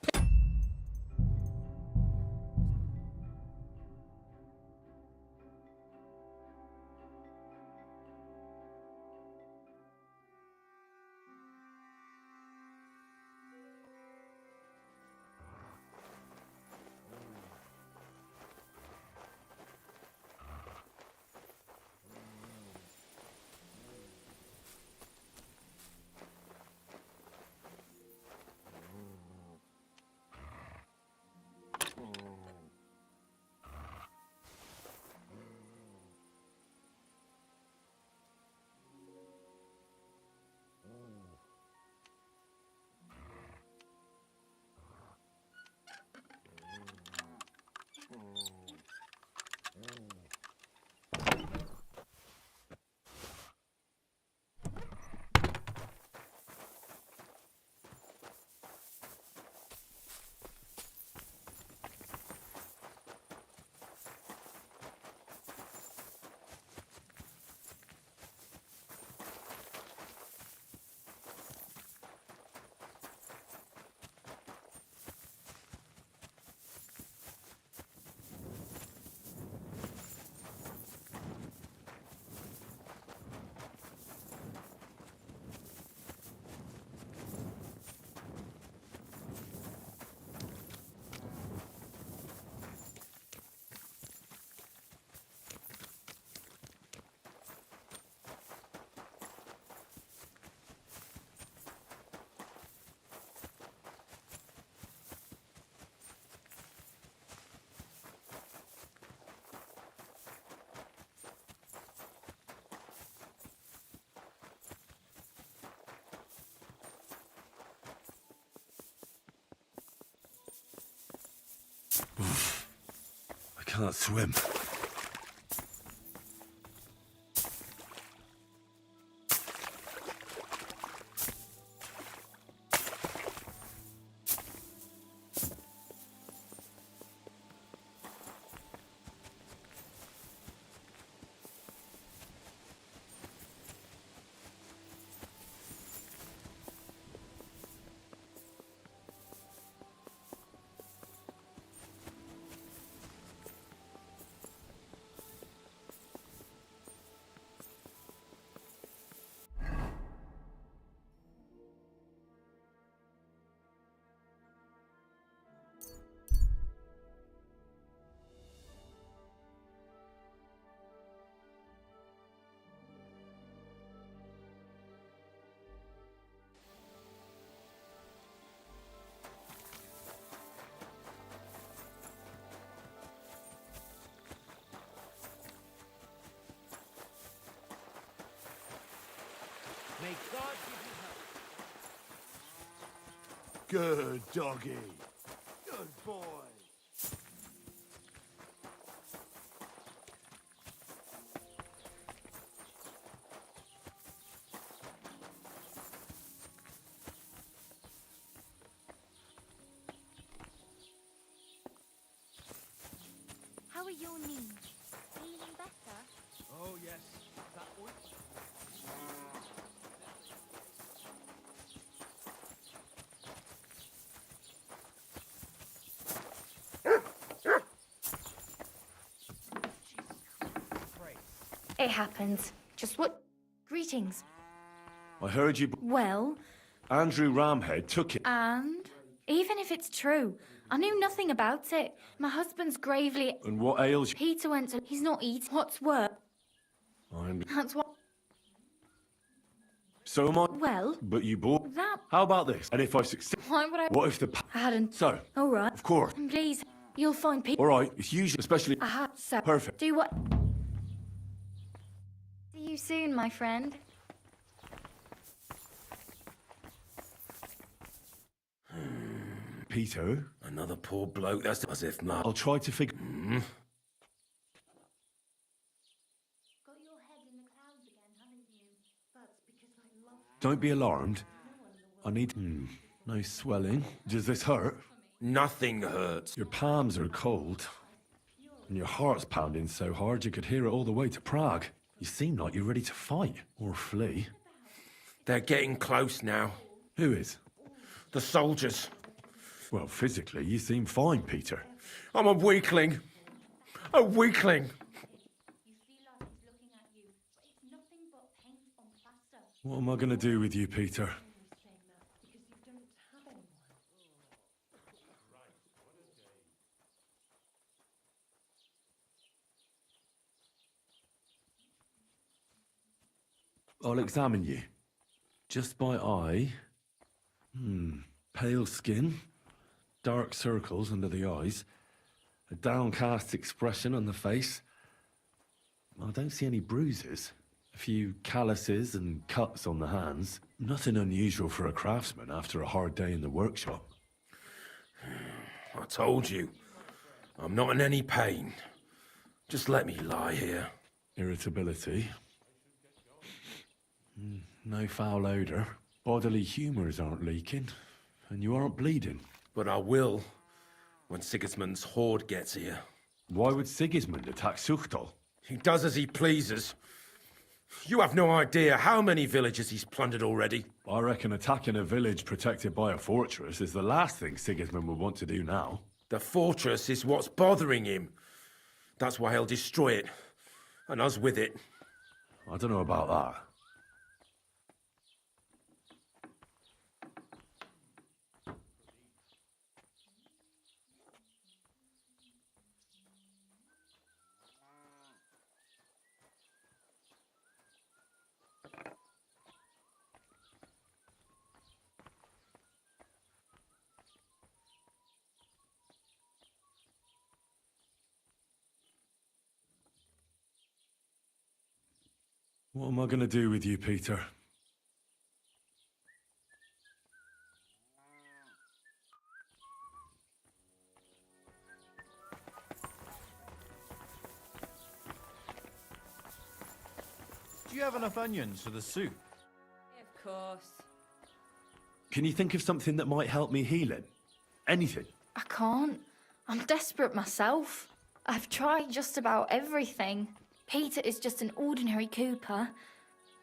I can't swim. May God give you help. Good doggy. Good boy. How are your knees? Feeling better? Oh, yes. That ointment. It happens. Just what? Greetings. I heard you. Well, Andrew Ramhead took it. and even if it's true, I knew nothing about it. My husband's gravely. And what ails you? Peter went to. He's not eating. What's worse? That's what. So am I. Well, But you bought. that. How about this? And if I succeed. Why would I? What if the. I hadn't. So. All right. Of course. Please, you'll find Peter. All right. It's usually, especially. Aha. So. Perfect. Do what? See you soon, my friend. Peter. Another poor bloke. That's as if not. I'll try to figure. Don't be alarmed. I need. No swelling. Does this hurt? Nothing hurts. Your palms are cold. And your heart's pounding so hard you could hear it all the way to Prague. You seem like you're ready to fight. Or flee. They're getting close now. Who is? The soldiers. Well, physically, you seem fine, Peter. I'm a weakling. A weakling. What am I going to do with you, Peter? I'll examine you. Just by eye. Pale skin. Dark circles under the eyes. A downcast expression on the face. I don't see any bruises. A few calluses and cuts on the hands. Nothing unusual for a craftsman after a hard day in the workshop. I told you. I'm not in any pain. Just let me lie here. Irritability. No foul odor. Bodily humors aren't leaking. And you aren't bleeding. But I will when Sigismund's horde gets here. Why would Sigismund attack Suchtal? He does as he pleases. You have no idea how many villages he's plundered already. I reckon attacking a village protected by a fortress is the last thing Sigismund would want to do now. The fortress is what's bothering him. That's why he'll destroy it. And us with it. I don't know about that. What am I going to do with you, Peter? Do you have enough onions for the soup? Of course. Can you think of something that might help me heal it? Anything? I can't. I'm desperate myself. I've tried just about everything. Peter is just an ordinary cooper.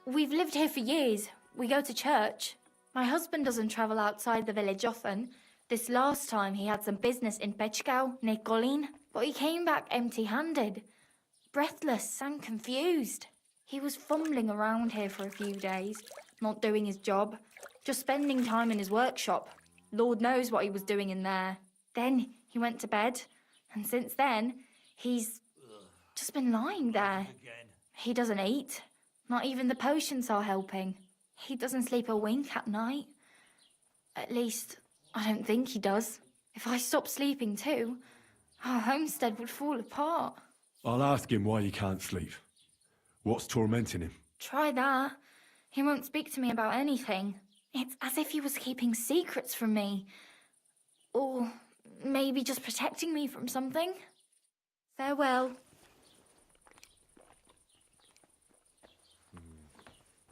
We've lived here for years. We go to church. My husband doesn't travel outside the village often. This last time he had some business in Pechgau, near Golin, but he came back empty-handed, breathless and confused. He was fumbling around here for a few days, not doing his job, just spending time in his workshop. Lord knows what he was doing in there. Then he went to bed, and since then, he's just been lying there. He doesn't eat. Not even the potions are helping. He doesn't sleep a wink at night. At least, I don't think he does. If I stopped sleeping too, our homestead would fall apart. I'll ask him why he can't sleep. What's tormenting him? Try that. He won't speak to me about anything. It's as if he was keeping secrets from me. Or maybe just protecting me from something. Farewell.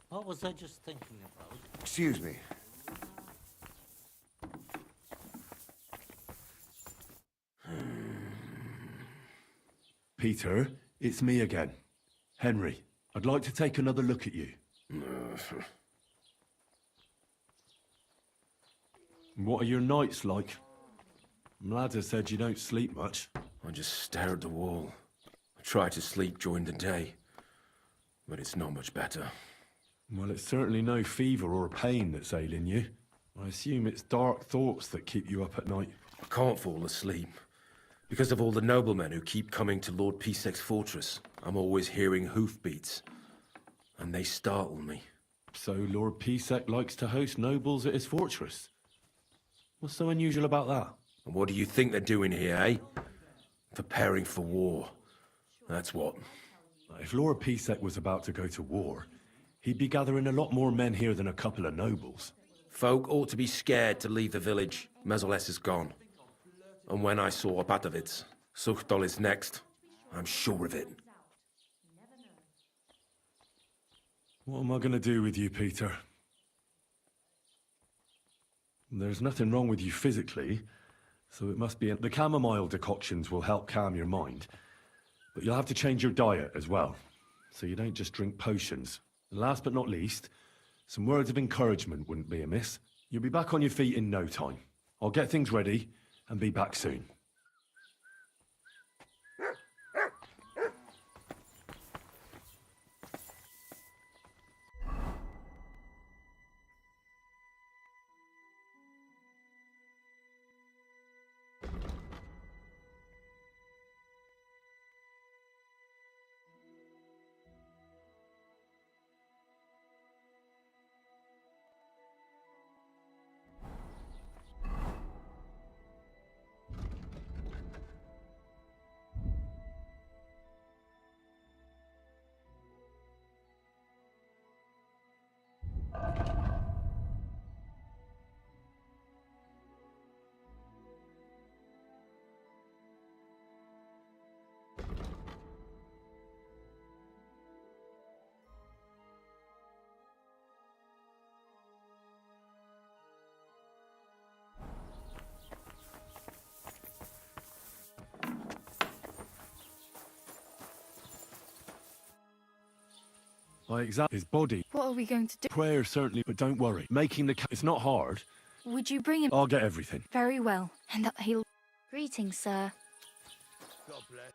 What was I just thinking about? Excuse me. Peter, it's me again. Henry, I'd like to take another look at you. What are your nights like? Mladder said you don't sleep much. I just stare at the wall. I try to sleep during the day, but it's not much better. Well, it's certainly no fever or pain that's ailing you. I assume it's dark thoughts that keep you up at night. I can't fall asleep. Because of all the noblemen who keep coming to Lord Pisek's fortress, I'm always hearing hoofbeats. And they startle me. So Lord Pisek likes to host nobles at his fortress? What's so unusual about that? And what do you think they're doing here, eh? Preparing for war. That's what. If Lord Pisek was about to go to war, he'd be gathering a lot more men here than a couple of nobles. Folk ought to be scared to leave the village. Mezoles is gone. And when I saw Opatowitz, Suchdol is next. I'm sure of it. What am I going to do with you, Peter? There's nothing wrong with you physically, so it must be... The chamomile decoctions will help calm your mind. But you'll have to change your diet as well, so you don't just drink potions. And last but not least, some words of encouragement wouldn't be amiss. You'll be back on your feet in no time. I'll get things ready and be back soon. I examine his body. What are we going to do? Prayer certainly, but don't worry. Making the... It's not hard. Would you bring him? I'll get everything. Very well. And that he'll... Greetings, sir. God bless.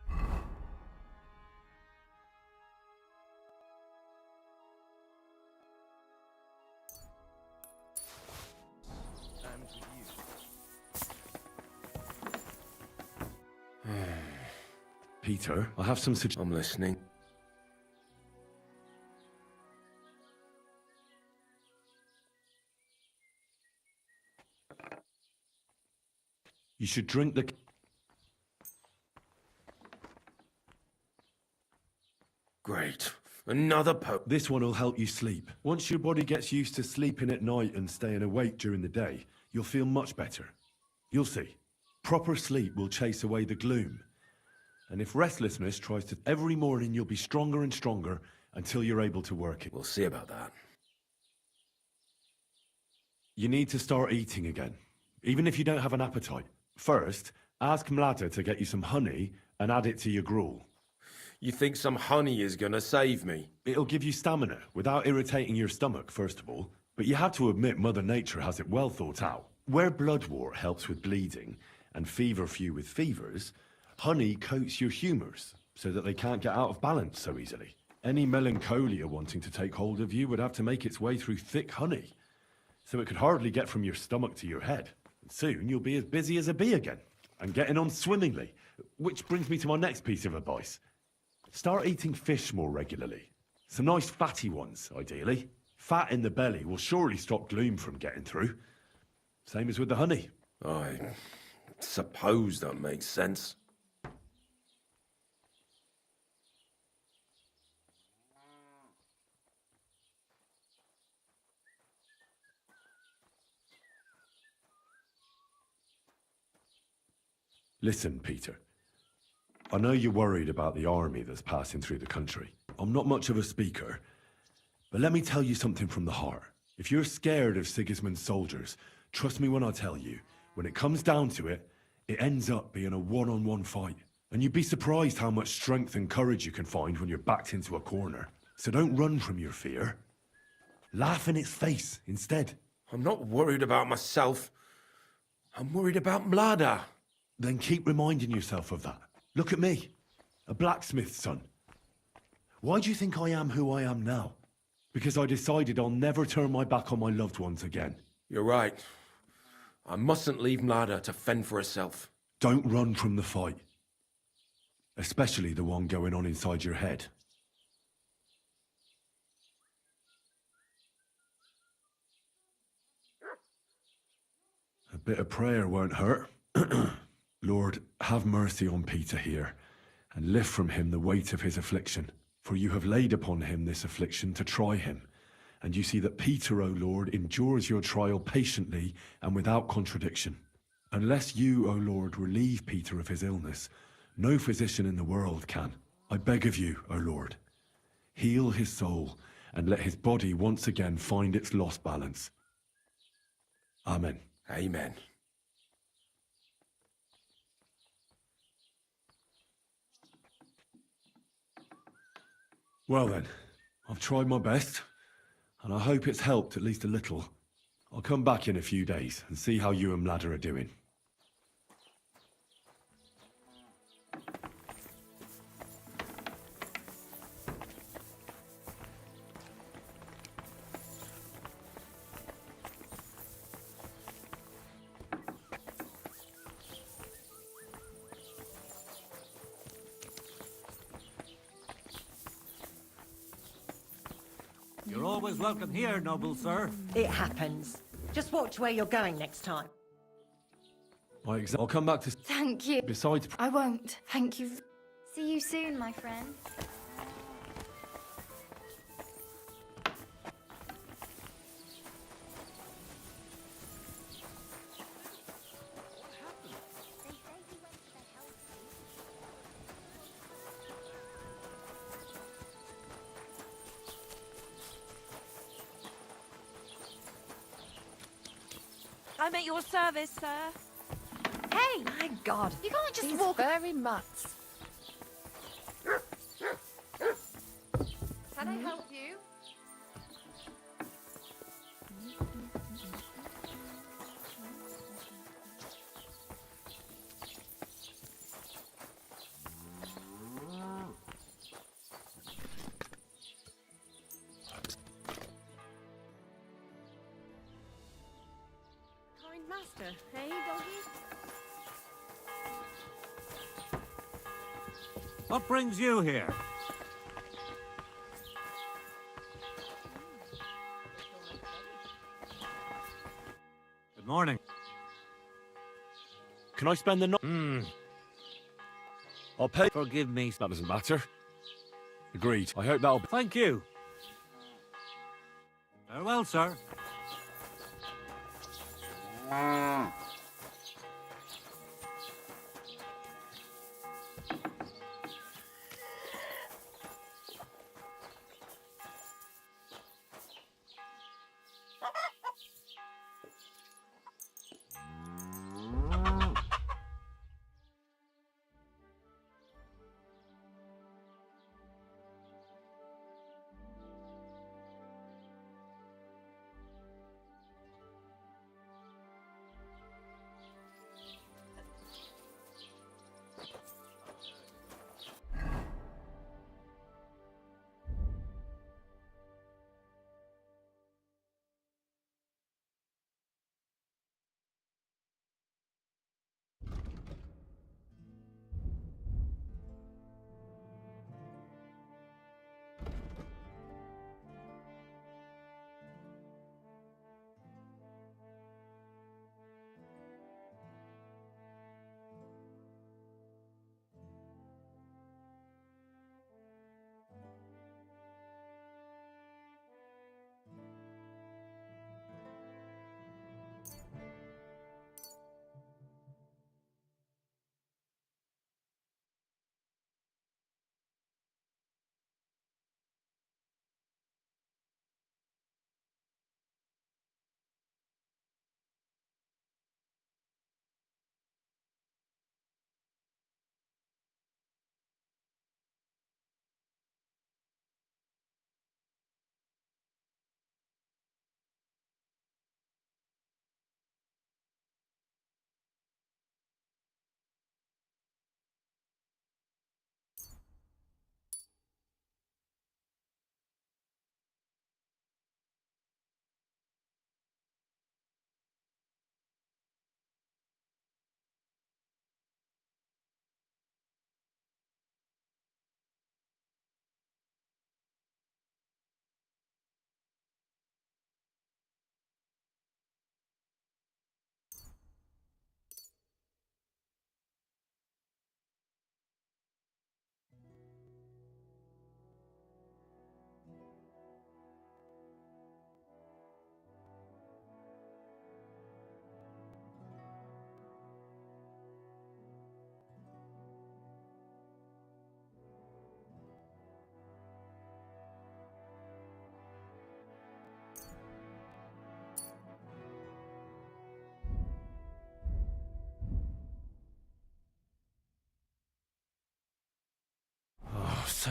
Peter, I have some I'm listening. You should drink the... Great. Another This one will help you sleep. Once your body gets used to sleeping at night and staying awake during the day, you'll feel much better. You'll see. Proper sleep will chase away the gloom. And if restlessness tries to... Every morning you'll be stronger and stronger until you're able to work it. We'll see about that. You need to start eating again, even if you don't have an appetite. First, ask Mladder to get you some honey and add it to your gruel. You think some honey is gonna save me? It'll give you stamina without irritating your stomach, first of all. But you have to admit Mother Nature has it well thought out. Where bloodwort helps with bleeding and feverfew with fevers, honey coats your humours so that they can't get out of balance so easily. Any melancholia wanting to take hold of you would have to make its way through thick honey, so it could hardly get from your stomach to your head. And soon you'll be as busy as a bee again, and getting on swimmingly. Which brings me to my next piece of advice. Start eating fish more regularly. Some nice fatty ones, ideally. Fat in the belly will surely stop gloom from getting through. Same as with the honey. I suppose that makes sense. Listen, Peter. I know you're worried about the army that's passing through the country. I'm not much of a speaker, but let me tell you something from the heart. If you're scared of Sigismund's soldiers, trust me when I tell you, when it comes down to it, it ends up being a one-on-one fight. And you'd be surprised how much strength and courage you can find when you're backed into a corner. So don't run from your fear. Laugh in its face instead. I'm not worried about myself. I'm worried about Mlada. Then keep reminding yourself of that. Look at me, a blacksmith's son. Why do you think I am who I am now? Because I decided I'll never turn my back on my loved ones again. You're right. I mustn't leave Mlada to fend for herself. Don't run from the fight. Especially the one going on inside your head. A bit of prayer won't hurt. Lord, have mercy on Peter here, and lift from him the weight of his affliction. For you have laid upon him this affliction to try him. And you see that Peter, O Lord, endures your trial patiently and without contradiction. Unless you, O Lord, relieve Peter of his illness, no physician in the world can. I beg of you, O Lord, heal his soul and let his body once again find its lost balance. Amen. Amen. Well then, I've tried my best, and I hope it's helped at least a little. I'll come back in a few days and see how you and Mlada are doing. You're always welcome here, noble sir. It happens. Just watch where you're going next time. I'll come back to... Thank you. Besides... I won't. Thank you. See you soon, my friend. I'm at your service, sir. Hey! My God. You can't just These walk... furry mutts. Can I help you? Kind master, hey, doggy? What brings you here? Good morning. Can I spend the night? I'll pay... Forgive me. That doesn't matter. Agreed. I hope that'll... Thank you. Farewell, sir.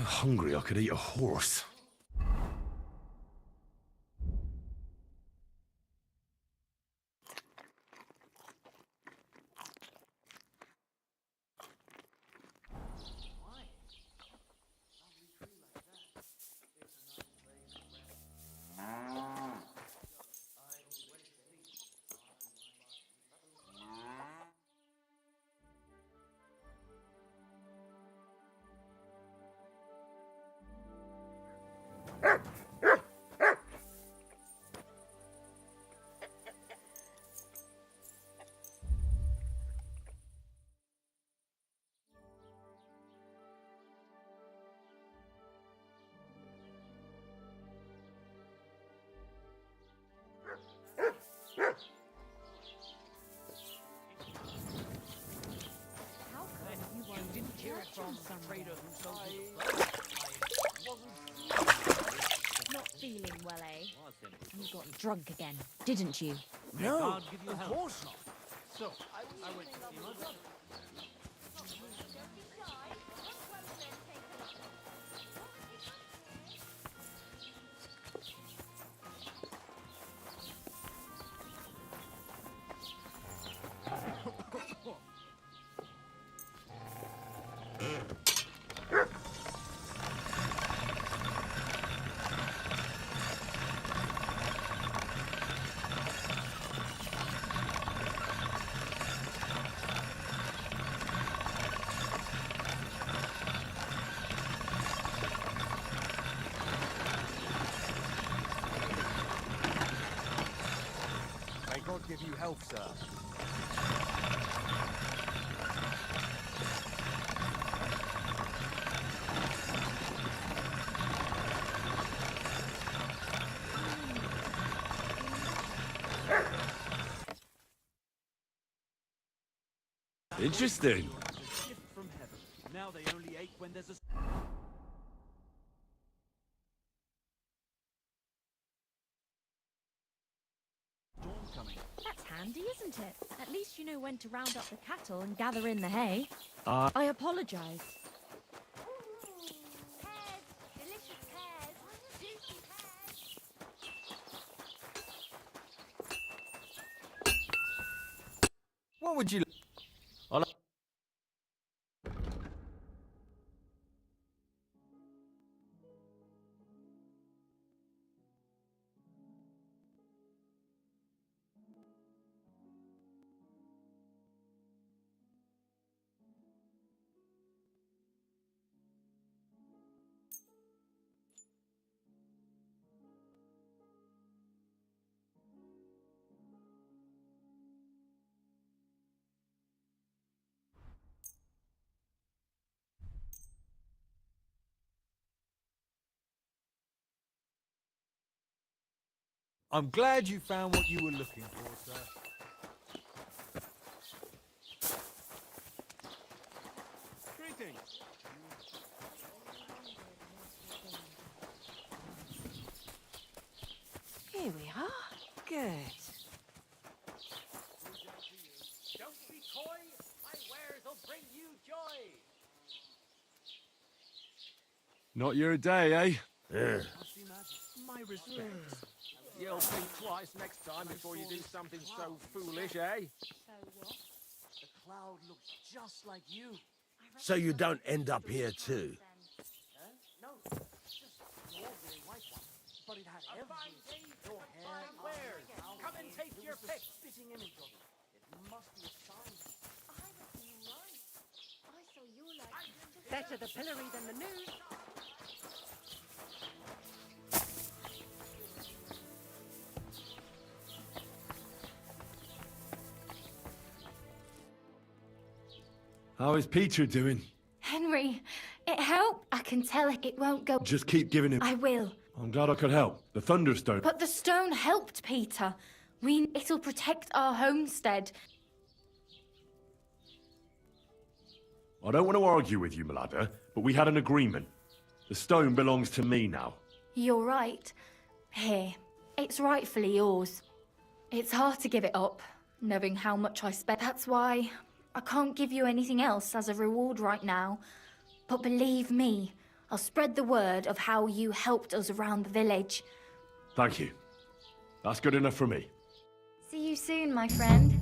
hungry I could eat a horse. Not feeling well, eh? You got drunk again, didn't you? No, of course not. So, I went to see my brother. May God give you health, sir. Interesting. Gift from heaven. Now they only ache when there's a storm coming. That's handy, isn't it? At least you know when to round up the cattle and gather in the hay. Uh, I apologize. What would you... I'm glad you found what you were looking for, sir. Greetings. Here we are. Good. Don't be coy. My wares will bring you joy. Not your day, eh? My respects. You'll think twice next time before you do something so foolish, eh? The cloud looks just like you. So you don't end up here too. No, just an ordinary white one. But it had everything. Your hair, wares. Come and take your pick. Spitting image of it. It must be a sign. Better the pillory than the news. How is Peter doing? Henry, it helped. I can tell it won't go. Just keep giving him. I will. I'm glad I could help. The thunderstone. But the stone helped, Peter. It'll protect our homestead. I don't want to argue with you, Malada, but we had an agreement. The stone belongs to me now. You're right. Here, it's rightfully yours. It's hard to give it up, knowing how much I spent. That's why I can't give you anything else as a reward right now. But believe me, I'll spread the word of how you helped us around the village. Thank you. That's good enough for me. See you soon, my friend.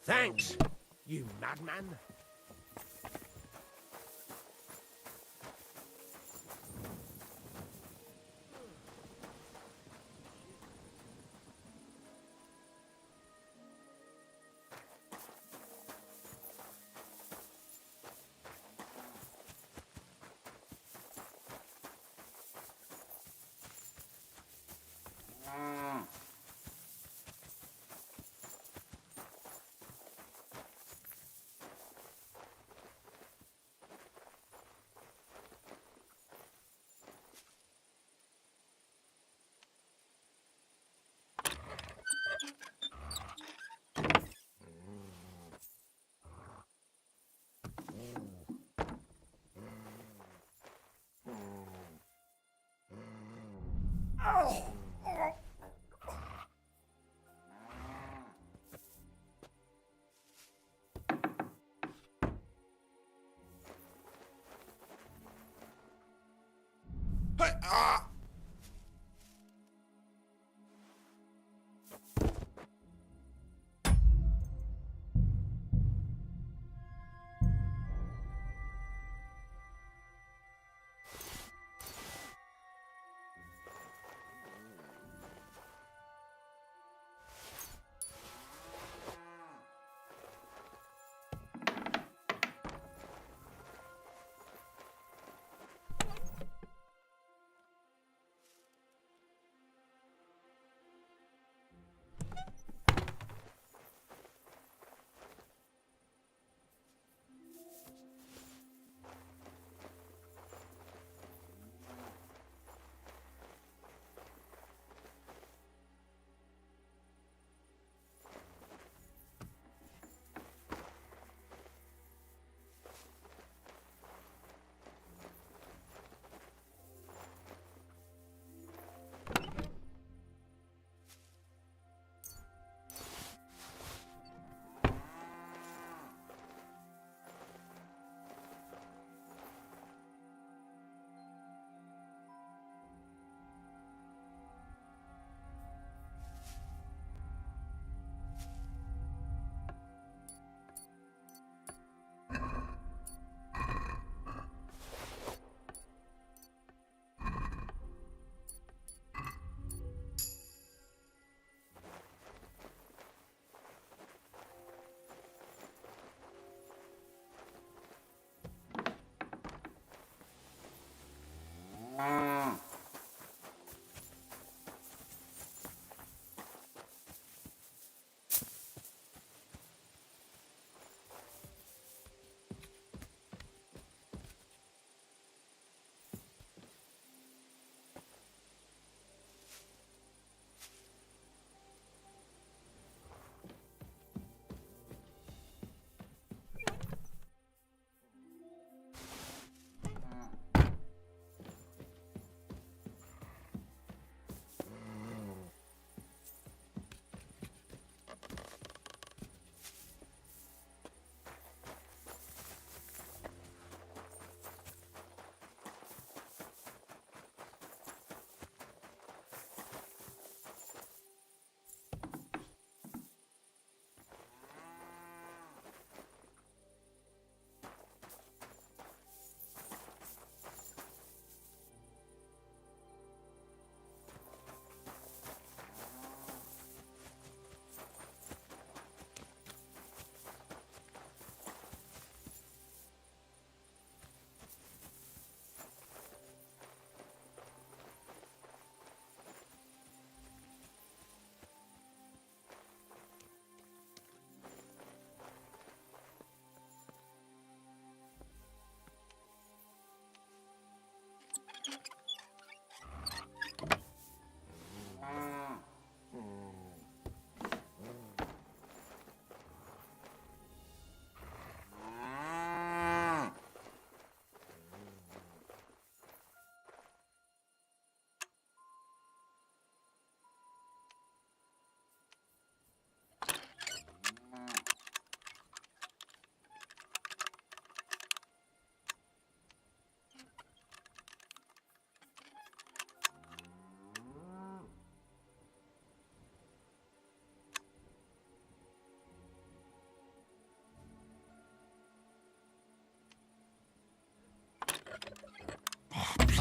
Thanks, you madman.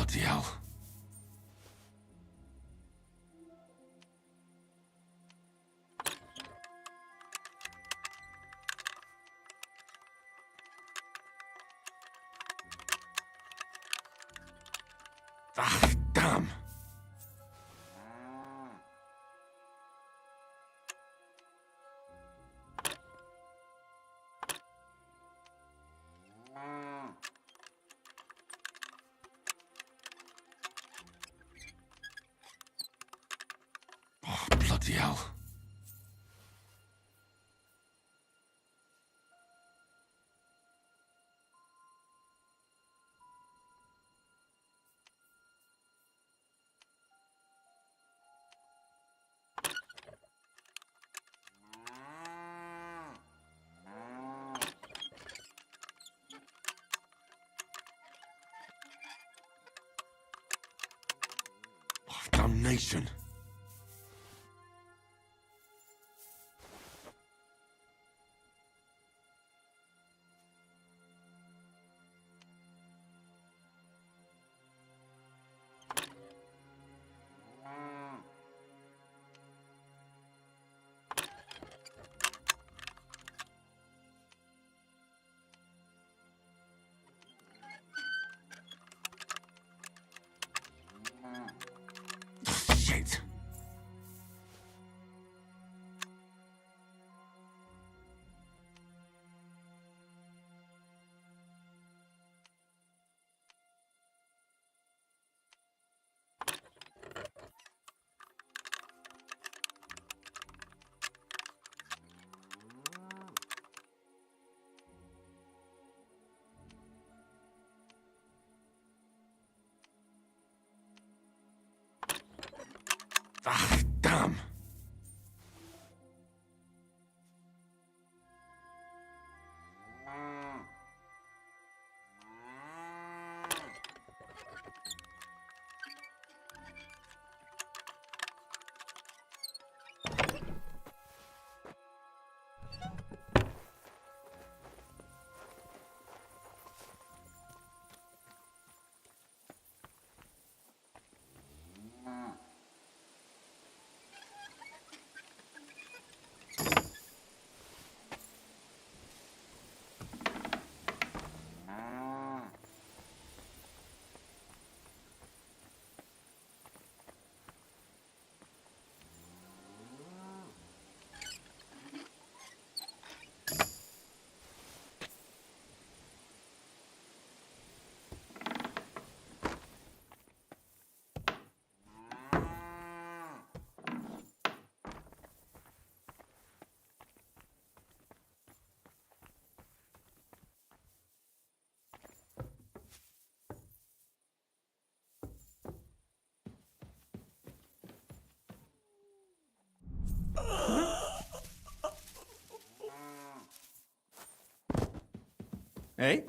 bloody hell. Ah, damn. Oh, bloody hell. Oh, damnation. Shit. Ah, damn. Hey?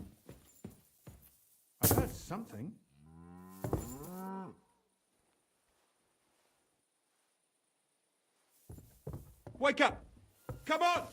I heard something. Wake up! Come on!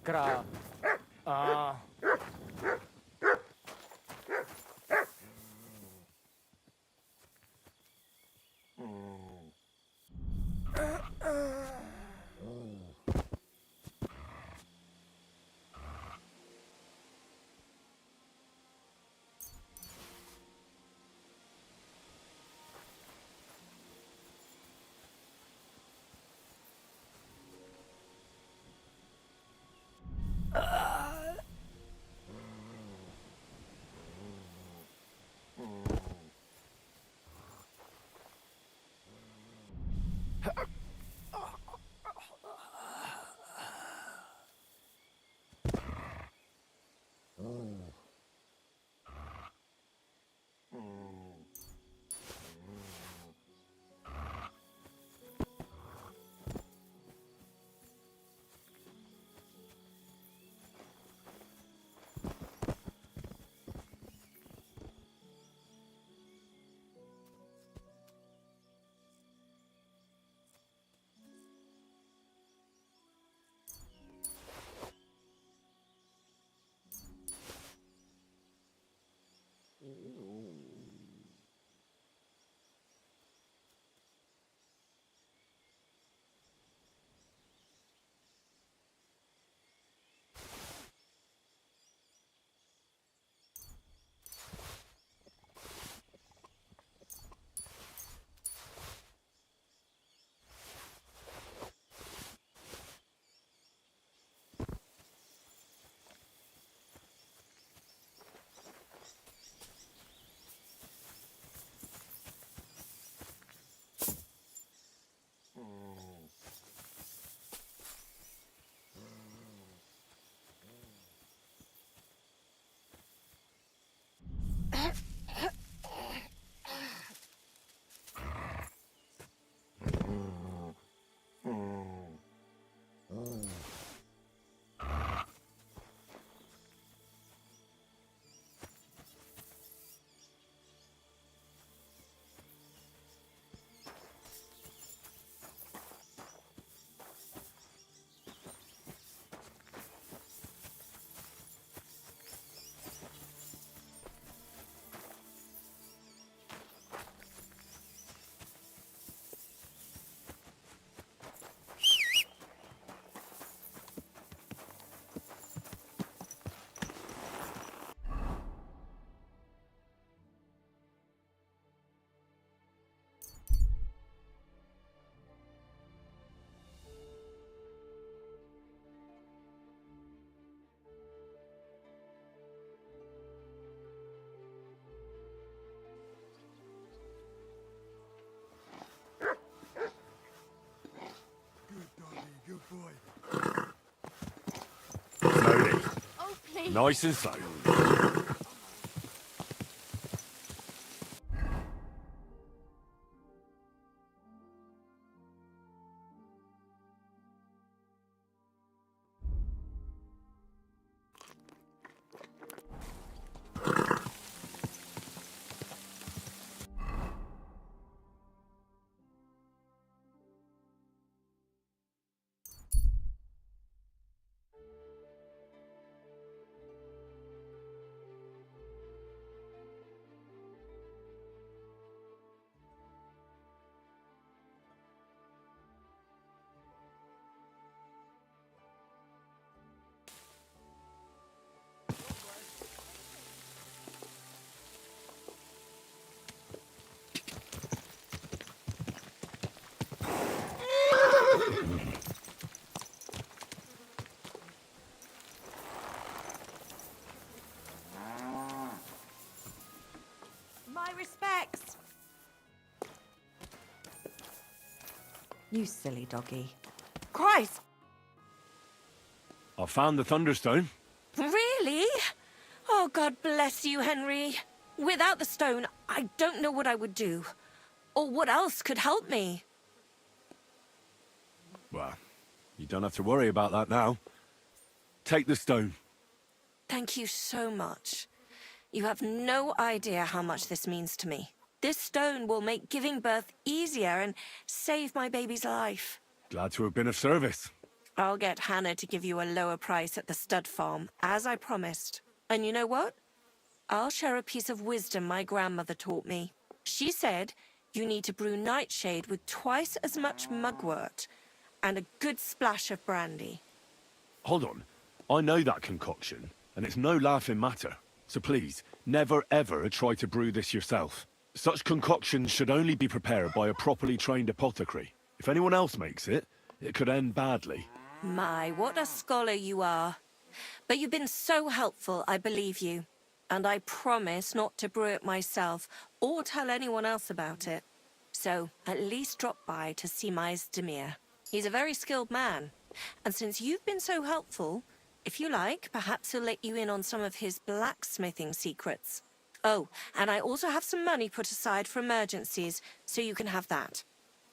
Kra. Slowly. Oh, please. Nice and slow. My respects. You silly doggy. Christ! I found the Thunderstone. Really? Oh, God bless you, Henry. Without the stone, I don't know what I would do. Or what else could help me. Well, you don't have to worry about that now. Take the stone. Thank you so much. You have no idea how much this means to me. This stone will make giving birth easier and save my baby's life. Glad to have been of service. I'll get Hannah to give you a lower price at the stud farm, as I promised. And you know what? I'll share a piece of wisdom my grandmother taught me. She said you need to brew nightshade with twice as much mugwort and a good splash of brandy. Hold on. I know that concoction, and it's no laughing matter. So please, never ever try to brew this yourself. Such concoctions should only be prepared by a properly trained apothecary. If anyone else makes it, it could end badly. My, what a scholar you are. But you've been so helpful, I believe you. And I promise not to brew it myself or tell anyone else about it. So, at least drop by to see my Demir. He's a very skilled man. And since you've been so helpful, if you like, perhaps he'll let you in on some of his blacksmithing secrets. Oh, and I also have some money put aside for emergencies, so you can have that.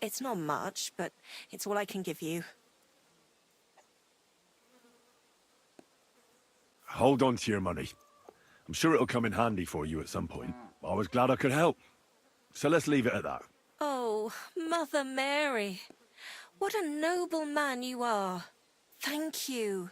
It's not much, but it's all I can give you. Hold on to your money. I'm sure it'll come in handy for you at some point. I was glad I could help. So let's leave it at that. Oh, Mother Mary. What a noble man you are. Thank you.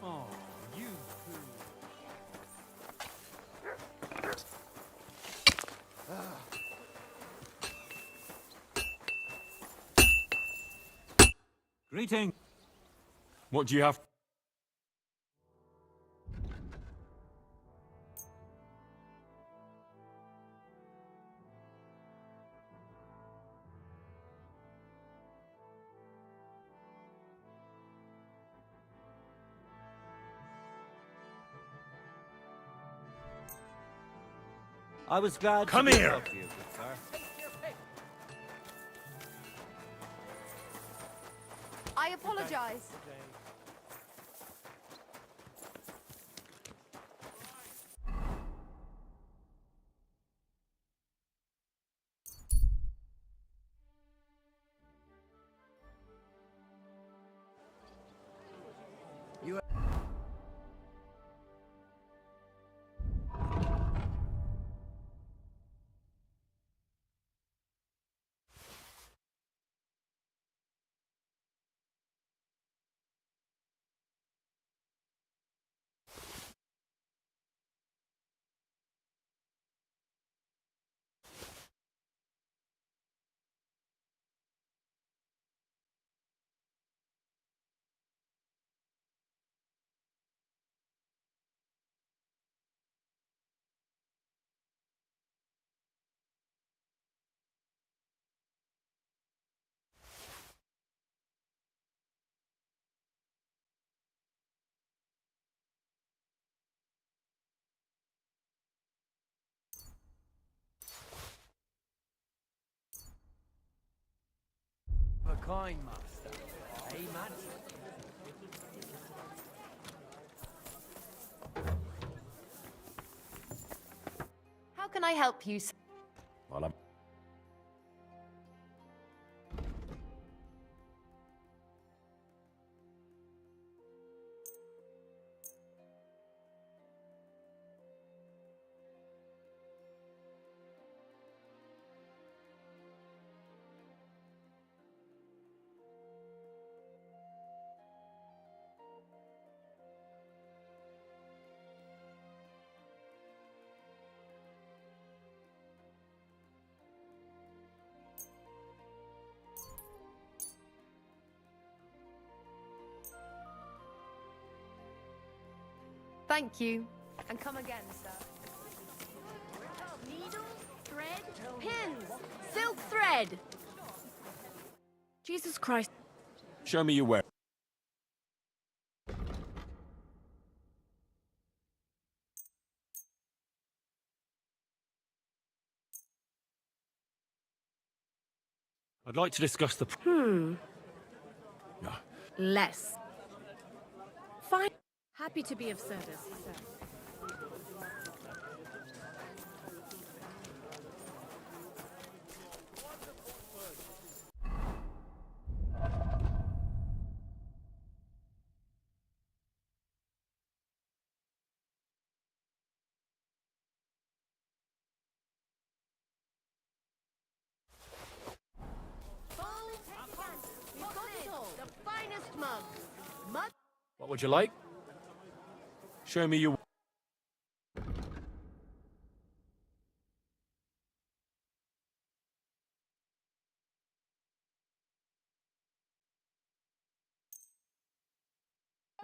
Oh, you Greeting. What do you have? I was glad Come to be here. of you, good sir. I apologize. A kind master. Hey, man. How can I help you? Well, I'm... Thank you. And come again, sir. Needles, thread, pins, silk thread. Jesus Christ. Show me your weapon. I'd like to discuss the... Less. Fine. Happy to be of service, sir. We've got it all. The finest mugs. What would you like? Show me your...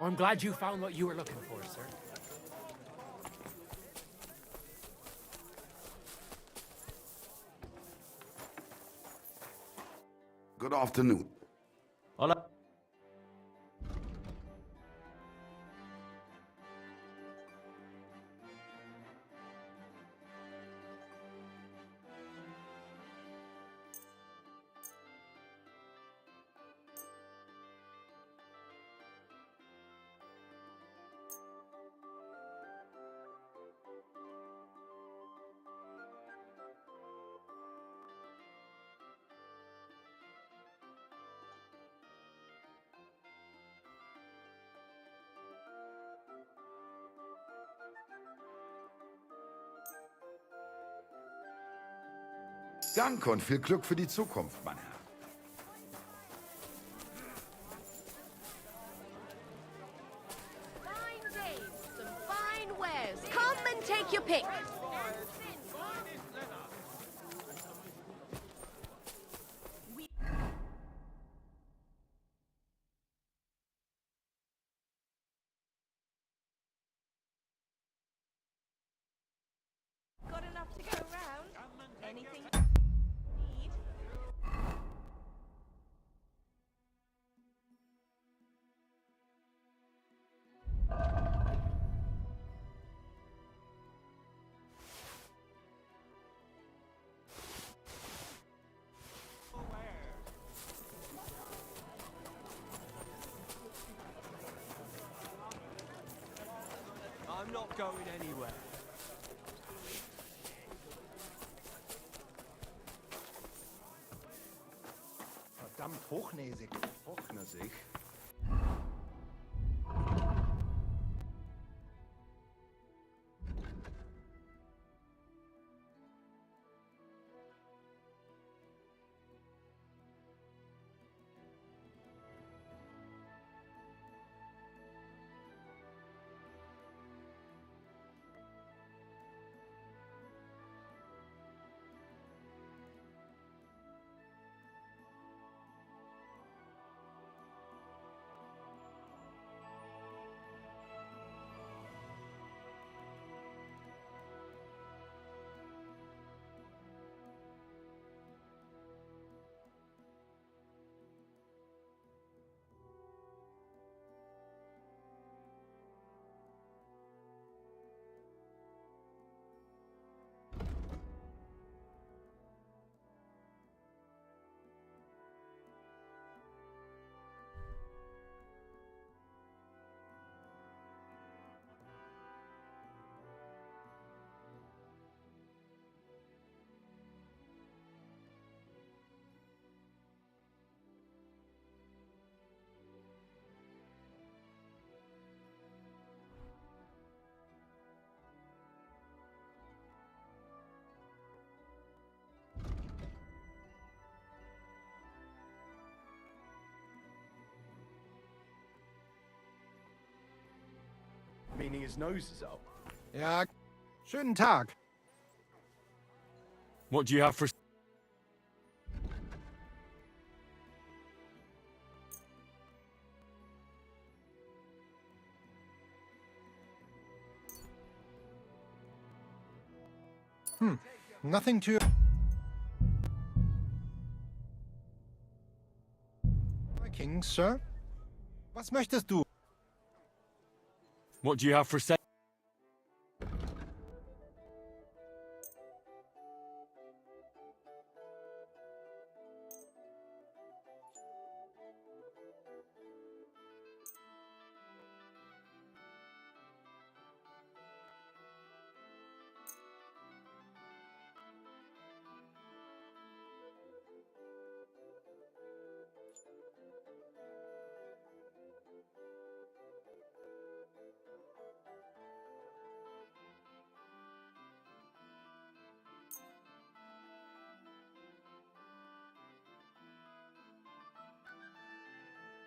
I'm glad you found what you were looking for, sir. Good afternoon. Hola. Danke und viel Glück für die Zukunft, mein Herr. Fine days, some fine wares. Come and take your pick. Got enough to go around? Anything need? I'm not going anywhere. Verdammt hochnäsig. Hochnäsig? Meaning his nose is up. Ja, schönen Tag. What do you have for... Nothing to... King, Sir? Was möchtest du? What do you have for sale?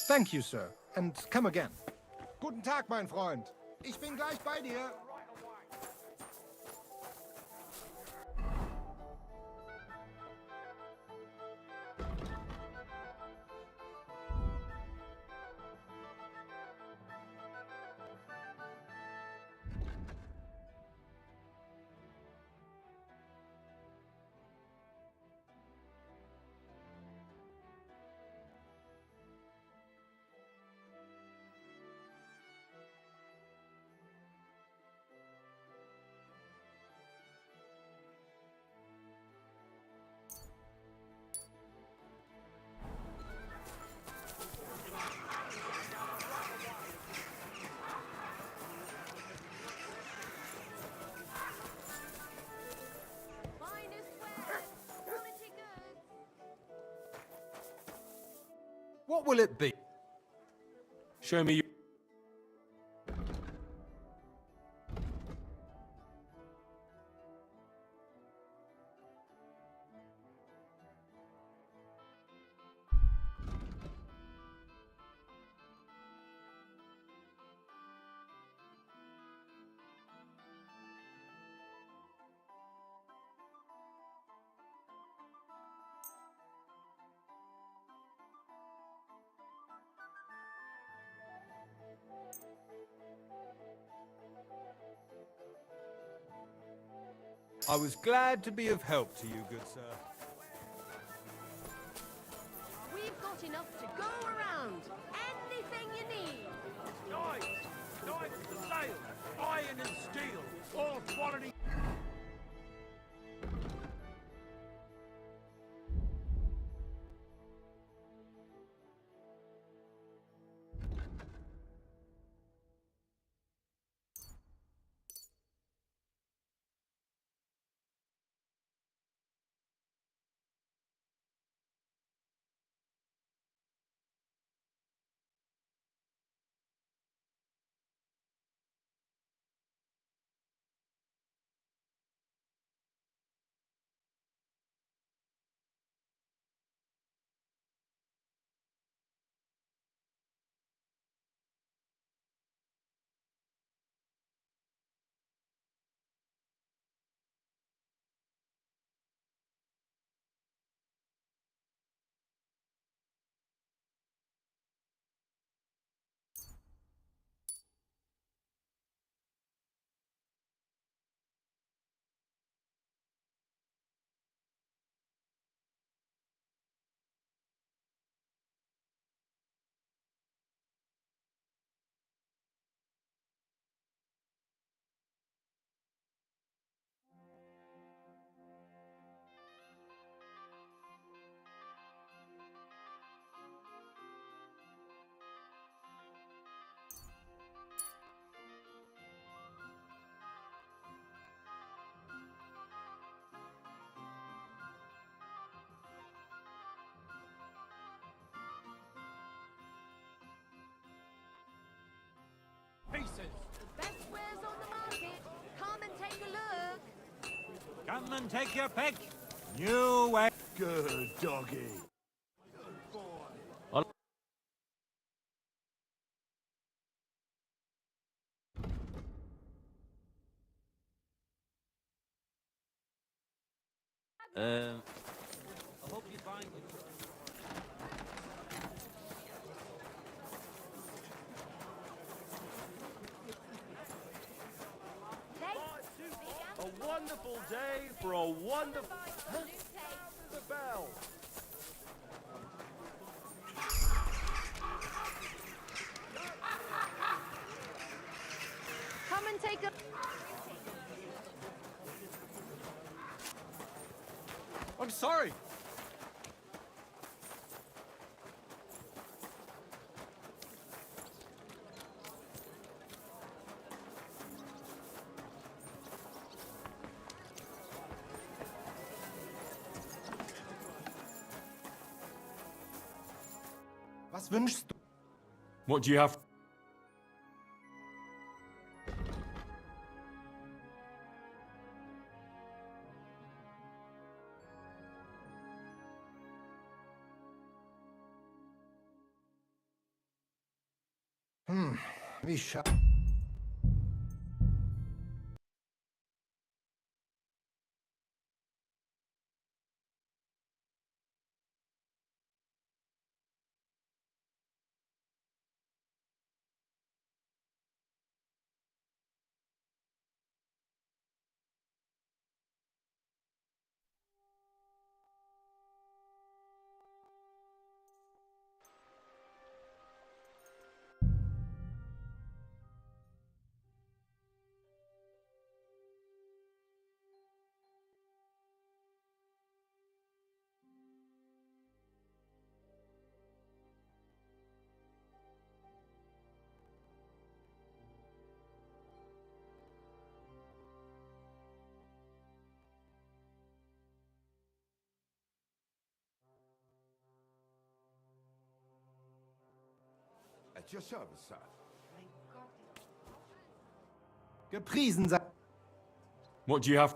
Thank you, sir. And come again. Guten Tag, mein Freund. Ich bin gleich bei dir. What will it be? Show me. I was glad to be of help to you, good sir. We've got enough to go around. Anything you need. Knives for sale. Iron and steel. All quality. The best wares on the market. Come and take a look. Come and take your pick. New way. Good doggy. I hope you find it. A wonderful day for a wonderful... Huh? The bell. Come and take a... I'm sorry. Was wünschst du? What do you have? Wie schade. At your service, sir. Gepriesen sei. What do you have?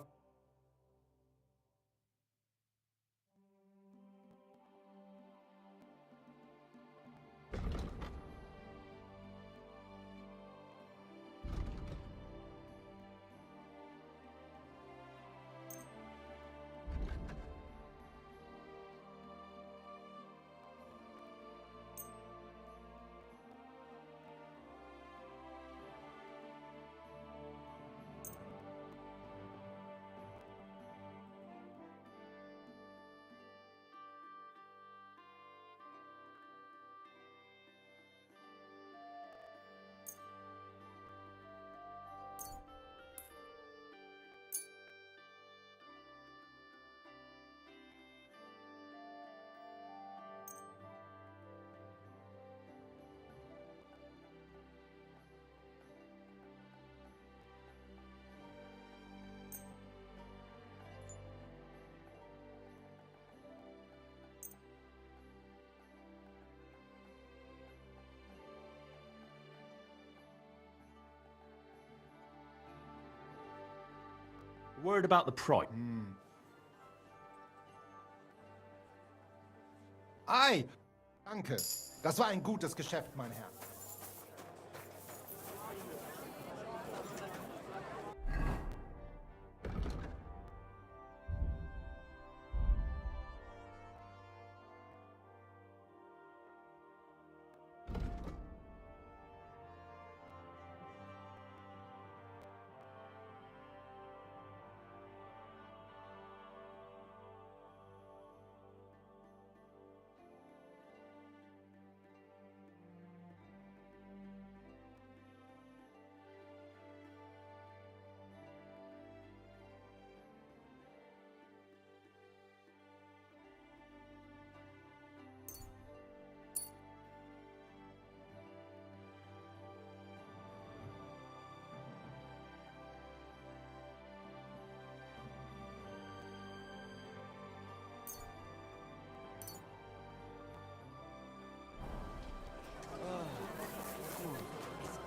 Worried about the price. Ei! Danke. Das war ein gutes Geschäft, mein Herr.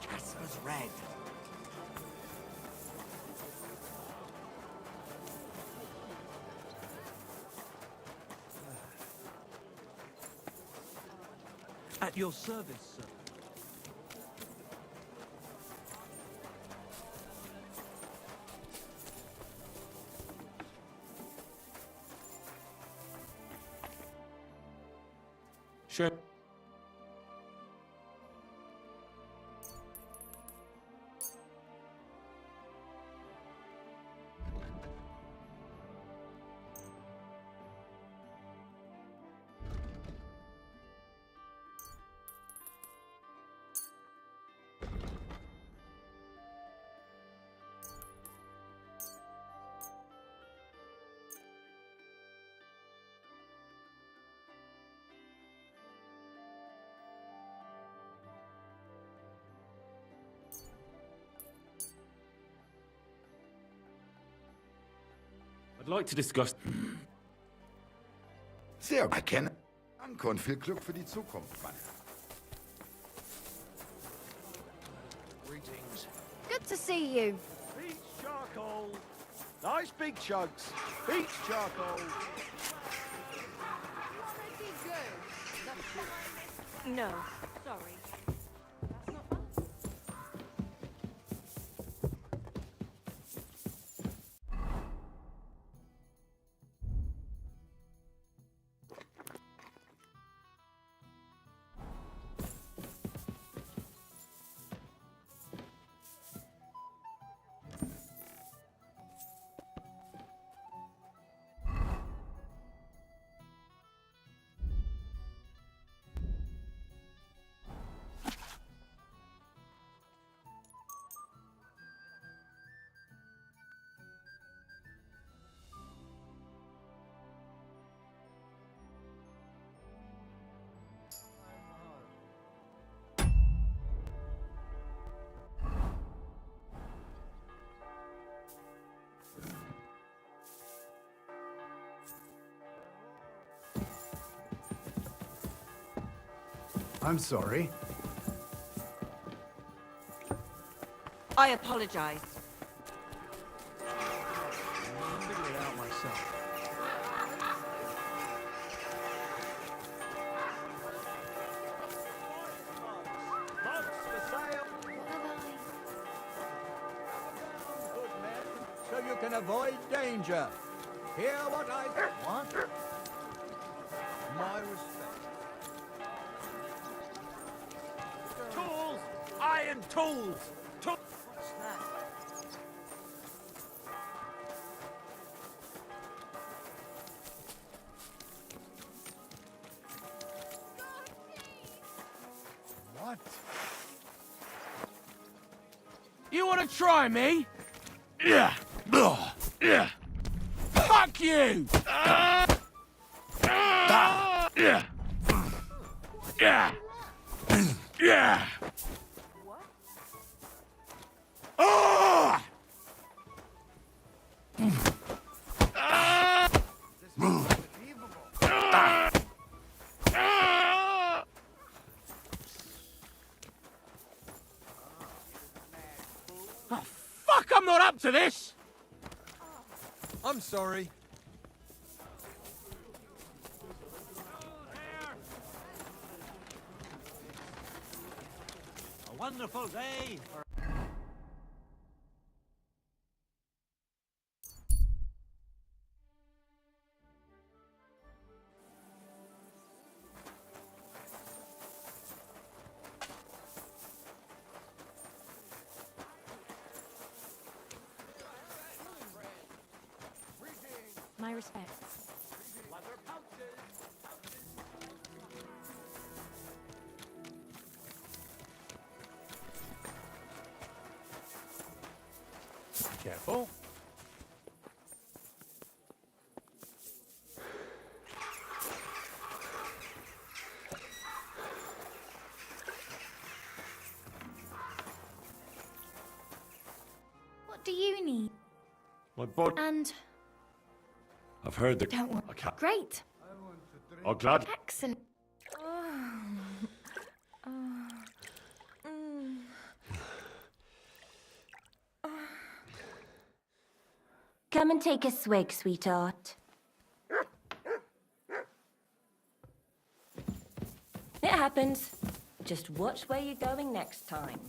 Casper's red. At your service, sir. Sure. I'd like to discuss. Sehr erkennen. Danke und viel Glück für die Zukunft, Mann. Greetings. Good to see you. Beach charcoal. Nice big chunks. Beach charcoal. No, sorry. I'm sorry. I apologize. I'll figure it out myself. So you can avoid danger. Hear what I... What? My respect. Tools! Iron tools! What's that? What? You want to try me? Yeah. Ugh. Yeah. Fuck you! Yeah. Yeah. Yeah. Oh! Oh, fuck, I'm not up to this! I'm sorry. A wonderful day for... My respects. Careful. What do you need? My bod. And I've heard the. don't worry. I can't. Great. I'm glad. Excellent. Come and take a swig, sweetheart. It happens. Just watch where you're going next time.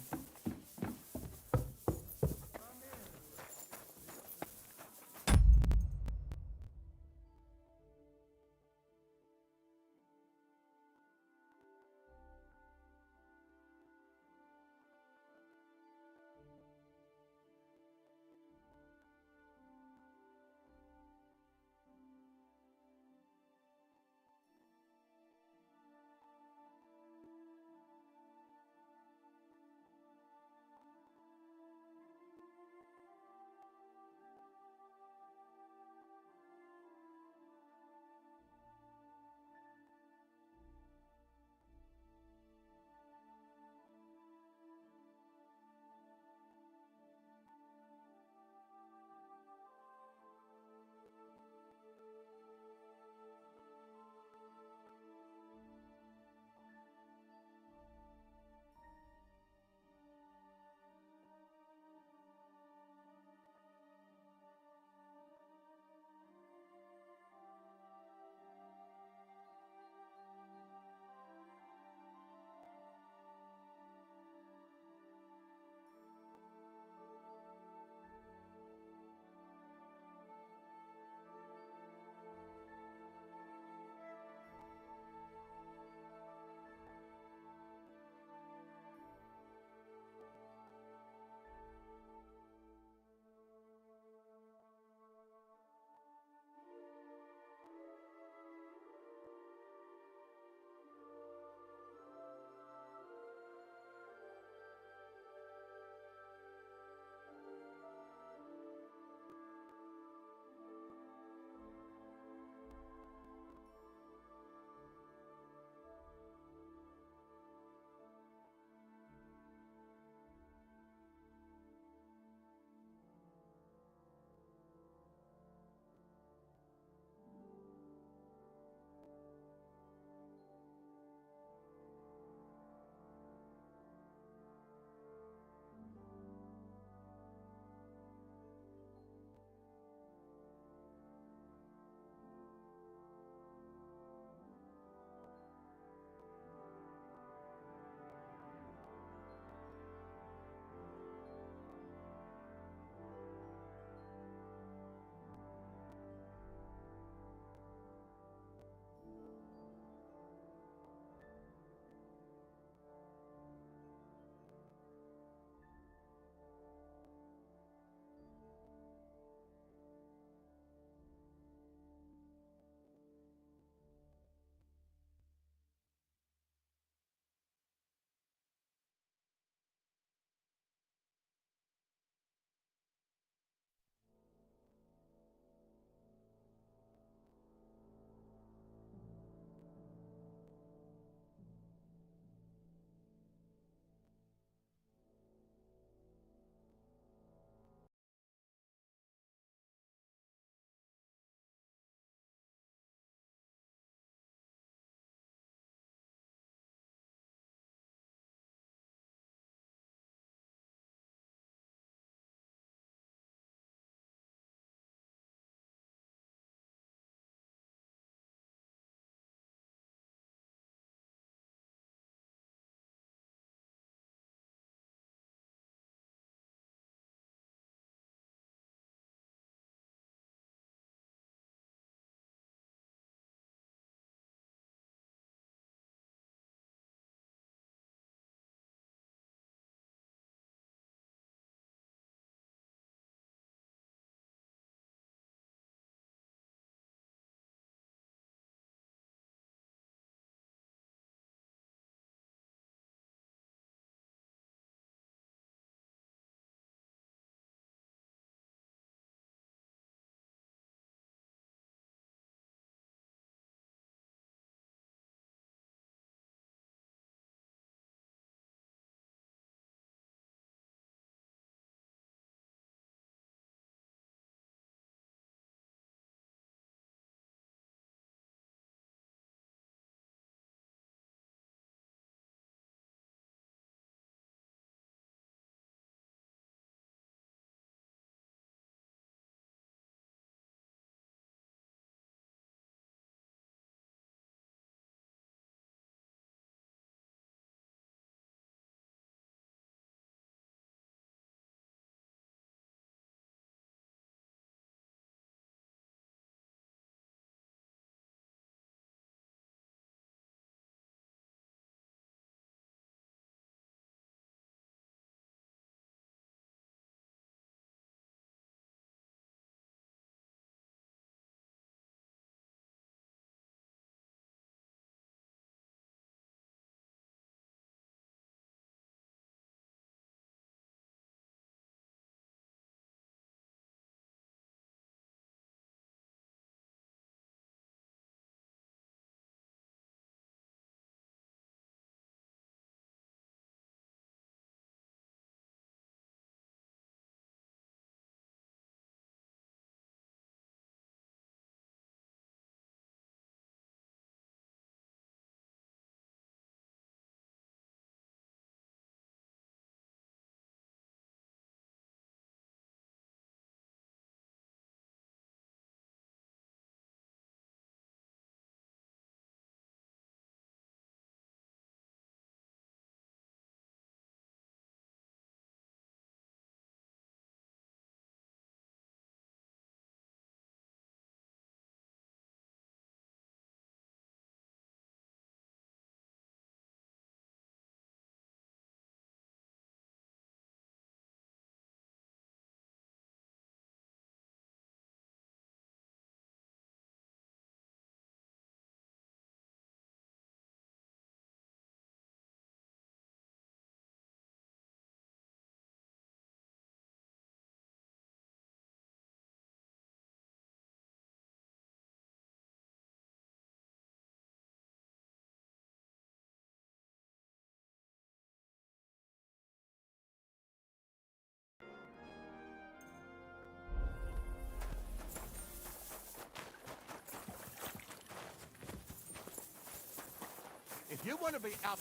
If you want to be up...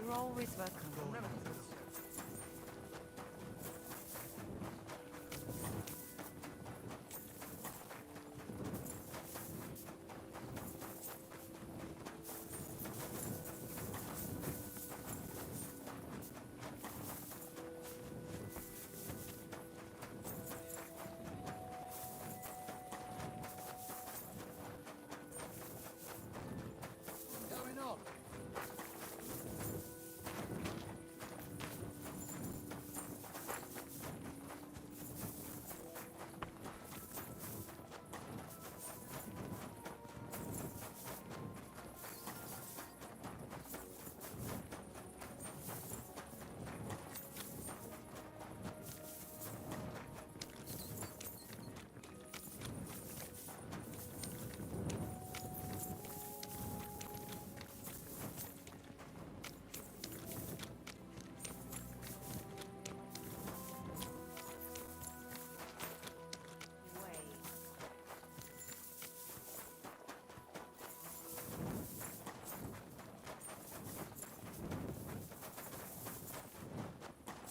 You're always welcome. Going on?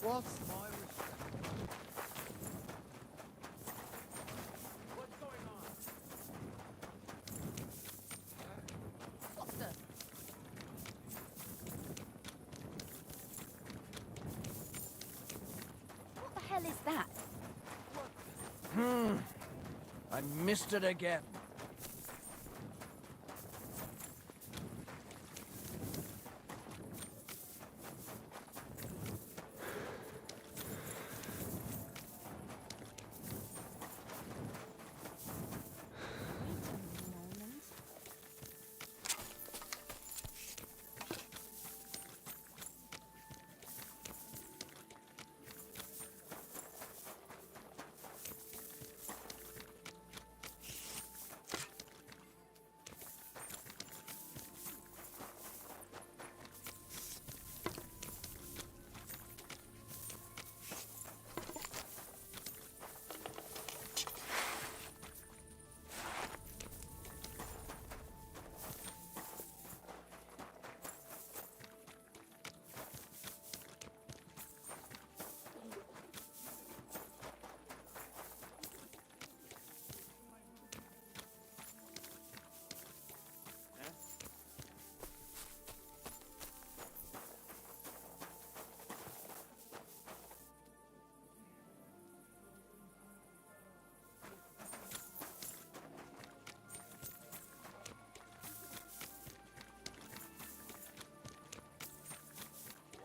What's my What's going on? What the? What the hell is that? I missed it again.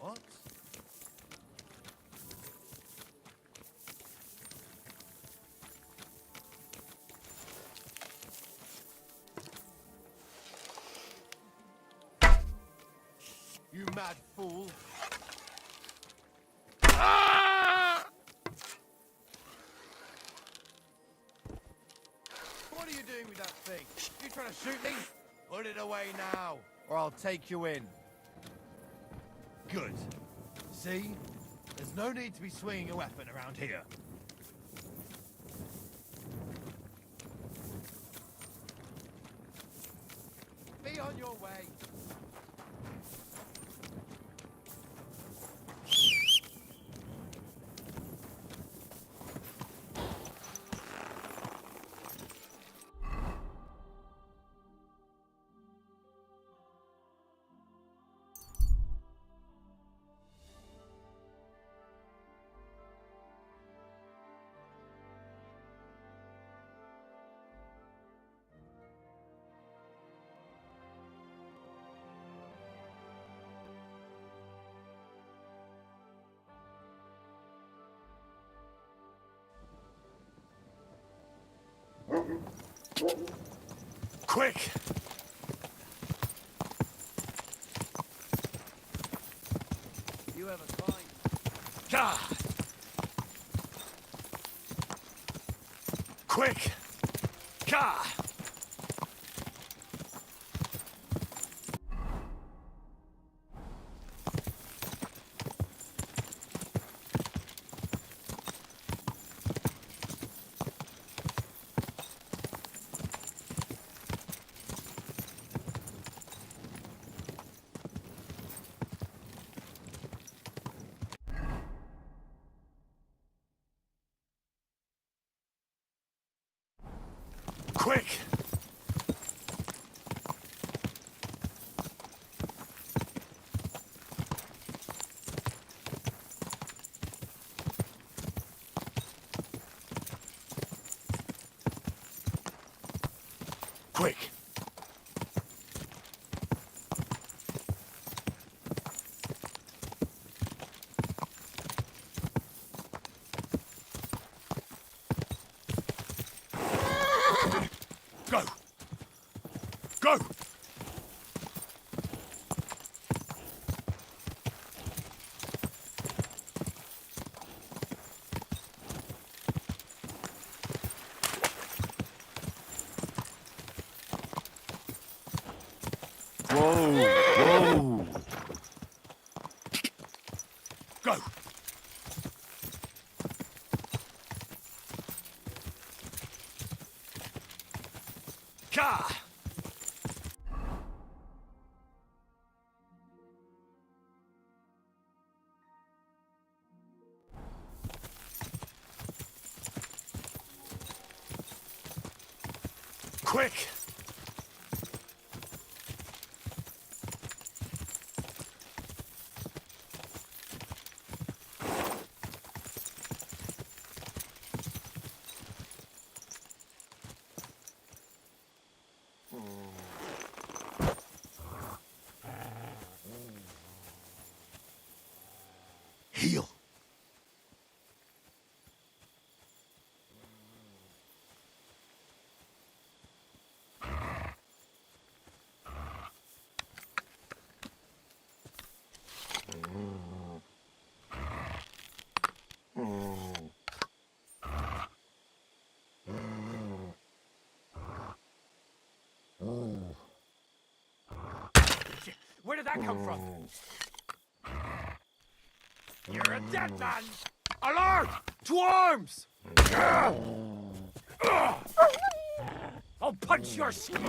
What? You mad fool! What are you doing with that thing? You trying to shoot me? Put it away now, or I'll take you in. Good. See? There's no need to be swinging a weapon around here. Be on your way. Quick! You have a fine. God! Quick! God! Quick! Quick! Go! Go! Whoa! Whoa! Go! Ka! Quick! Heal. Where did that come from? You're a dead man! Alert! To arms! I'll punch your skin!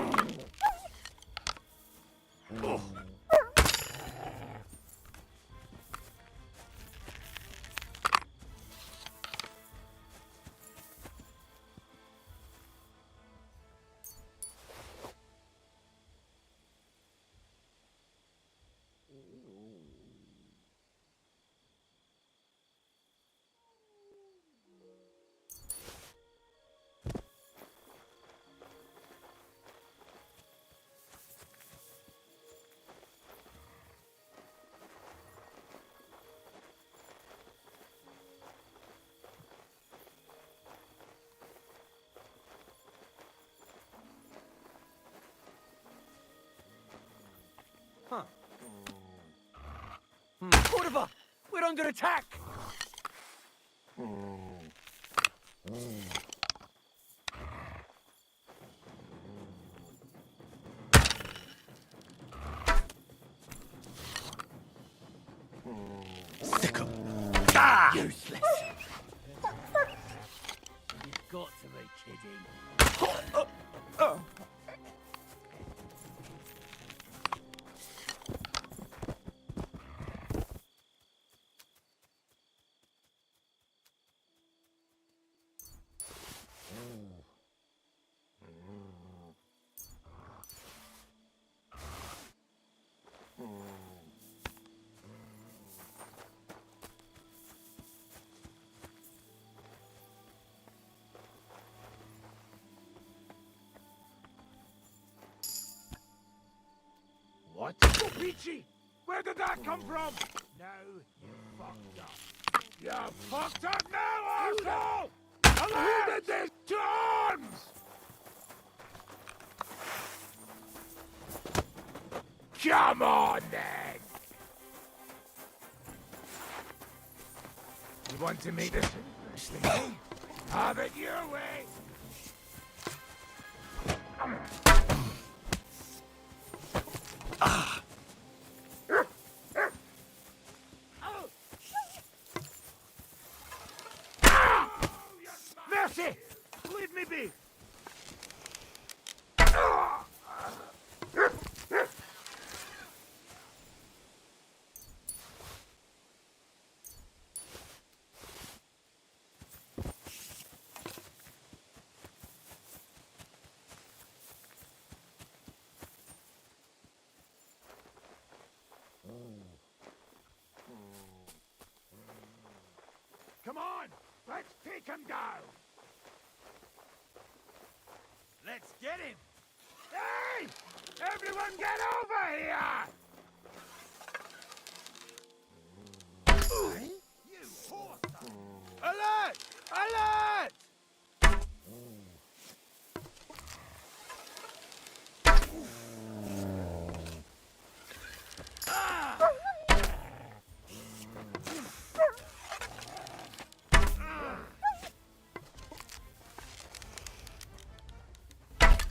Huh. Kurva! We're under attack! Sickle. Ah! Useless. You've got to be kidding. What? Oh, Peachy! Where did that come from? No, you fucked up. You fucked up now, arsehole! Who did this? To arms! Come on, then! You want to make this interesting, eh? Have it your way! Mercy! Leave me be! get over here! You horse! Alert! Alert!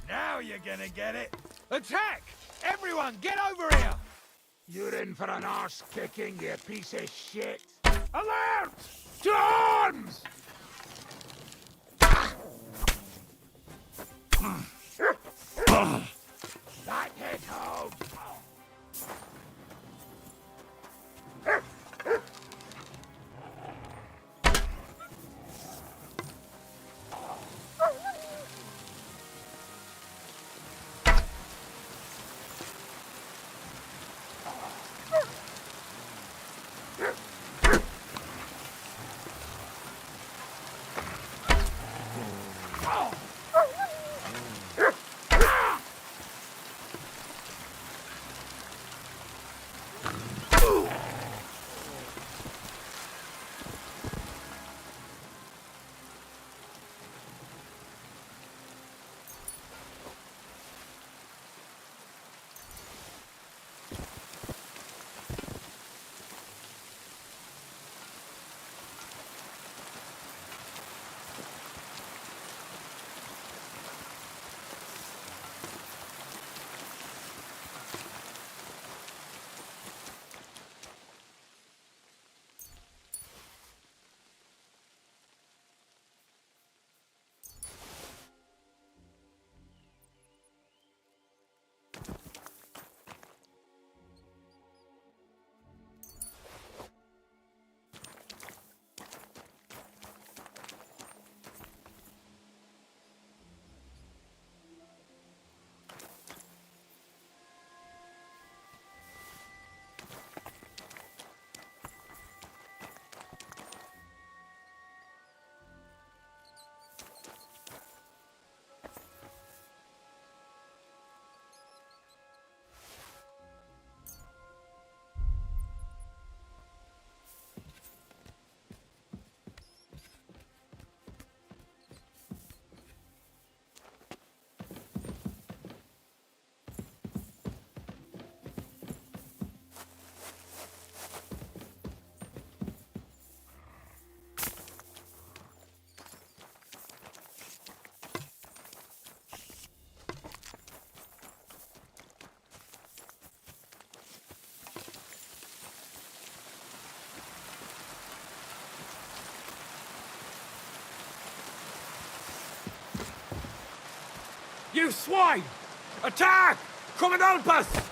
Now you're gonna get it! Attack! Everyone, get over here! You're in for an arse kicking, you piece of shit! Alert! To arms! That hit home! You swine! Attack! Come and help us!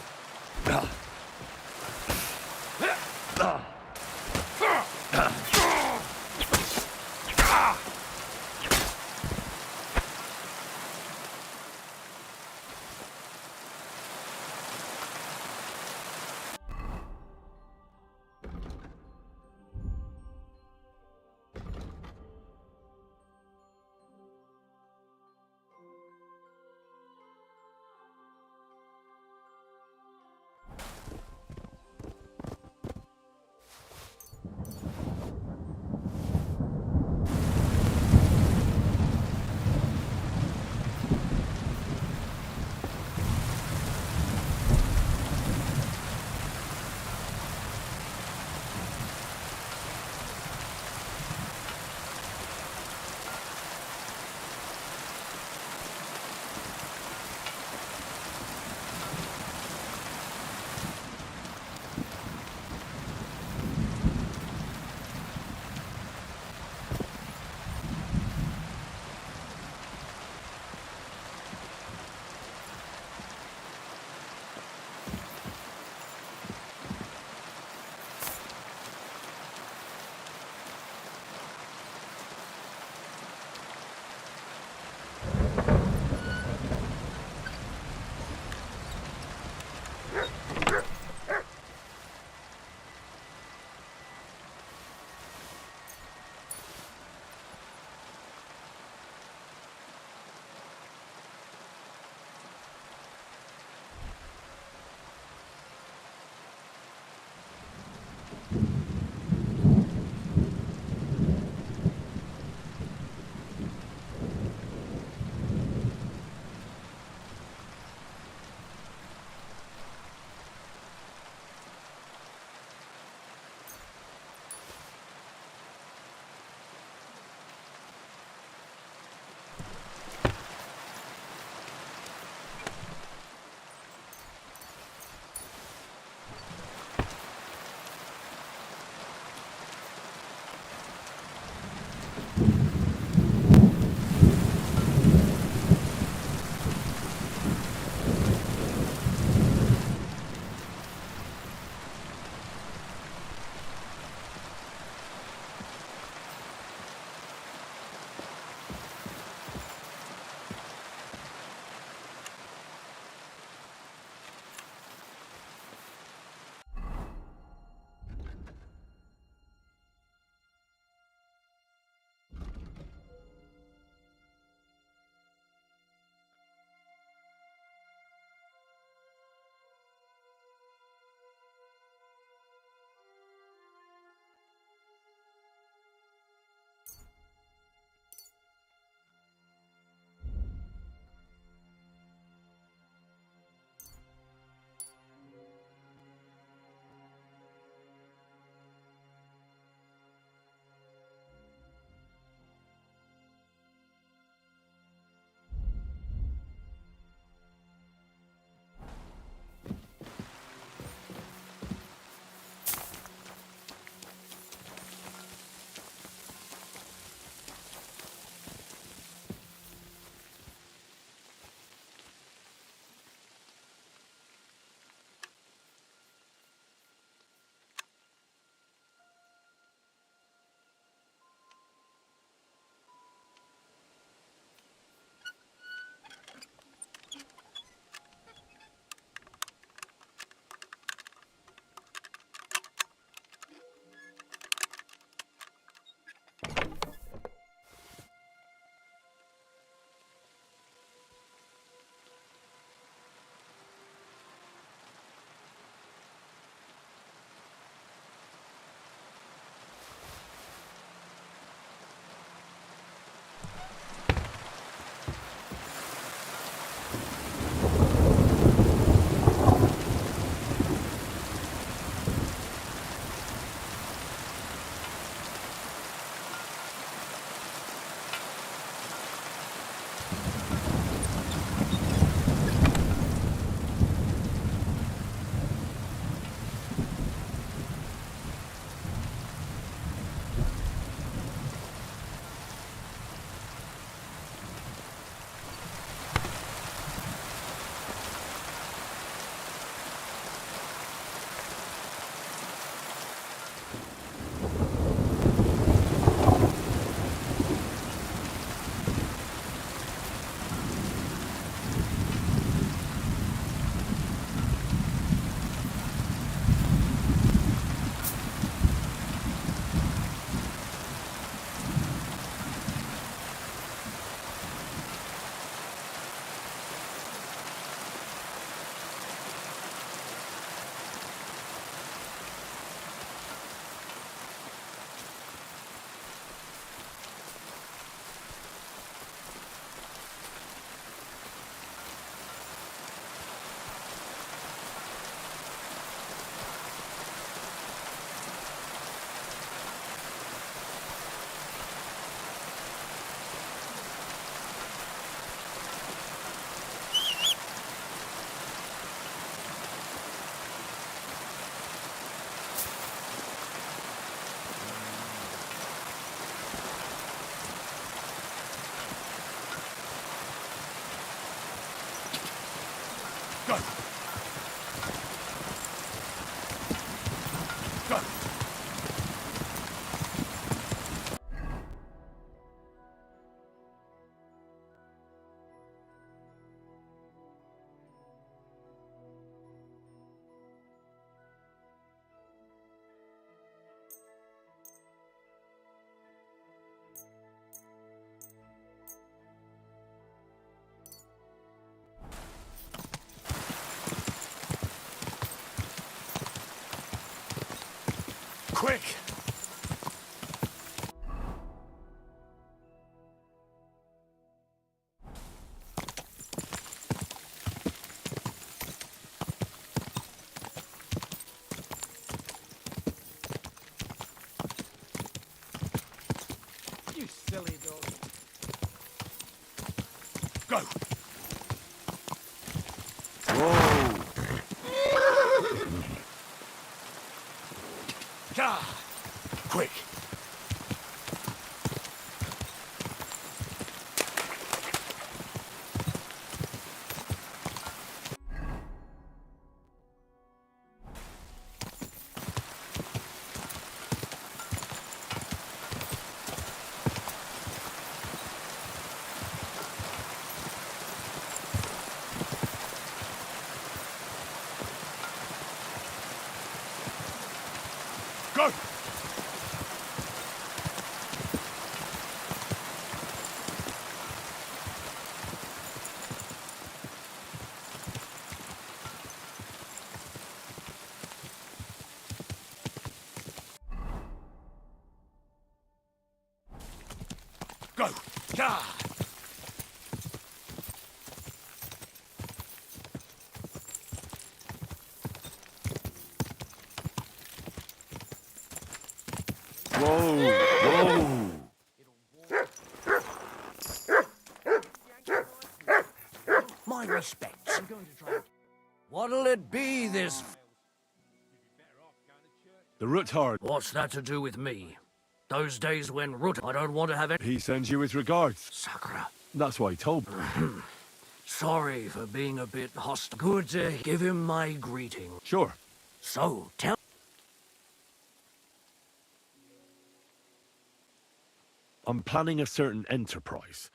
Go! Go! Quick! You silly dog. Go! Whoa! Ah! Quick! Go! Go! Yeah! Whoa! Whoa! My respects. I'm going to try. What'll it be this? The Ruthard. What's that to do with me? Those days when I don't want to have it. He sends you his regards. Sakura. That's why he told me. Sorry for being a bit hostile. Good to give him my greeting. Sure. So, tell... I'm planning a certain enterprise.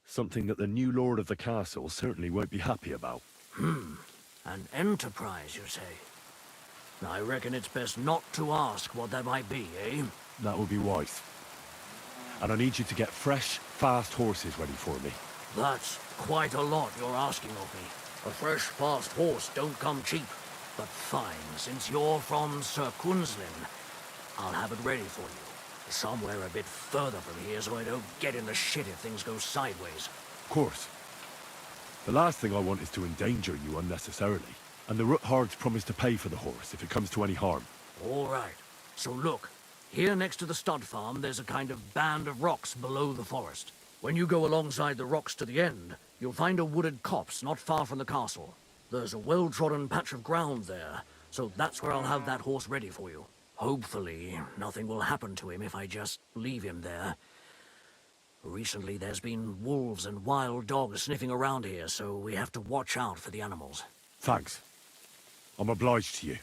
Something that the new lord of the castle certainly won't be happy about. An enterprise, you say? I reckon it's best not to ask what that might be, eh? That would be wise. And I need you to get fresh, fast horses ready for me. That's quite a lot you're asking of me. A fresh, fast horse don't come cheap. But fine, since you're from Sir Quinslin, I'll have it ready for you. Somewhere a bit further from here so I don't get in the shit if things go sideways. Of course. The last thing I want is to endanger you unnecessarily. And the Ruthards promise to pay for the horse if it comes to any harm. All right. So look, here next to the stud farm, there's a kind of band of rocks below the forest. When you go alongside the rocks to the end, you'll find a wooded copse not far from the castle. There's a well-trodden patch of ground there, so that's where I'll have that horse ready for you. Hopefully, nothing will happen to him if I just leave him there. Recently, there's been wolves and wild dogs sniffing around here, so we have to watch out for the animals. Thanks. I'm obliged to you.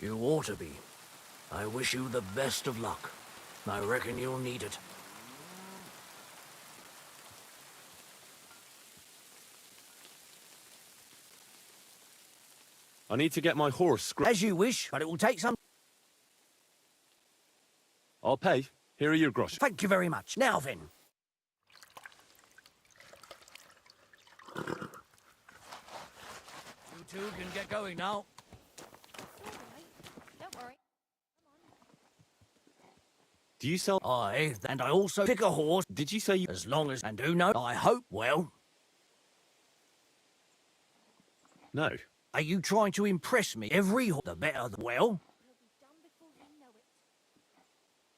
You ought to be. I wish you the best of luck. I reckon you'll need it. I need to get my horse As you wish, but it will take some... I'll pay. Here are your groschen. Thank you very much. Now then. You two can get going now. Don't worry. Do you sell... Aye, and I also pick a horse. Did you say you... As long as... And who knows? I hope, well... No. Are you trying to impress me? Every horse, the better the... Well...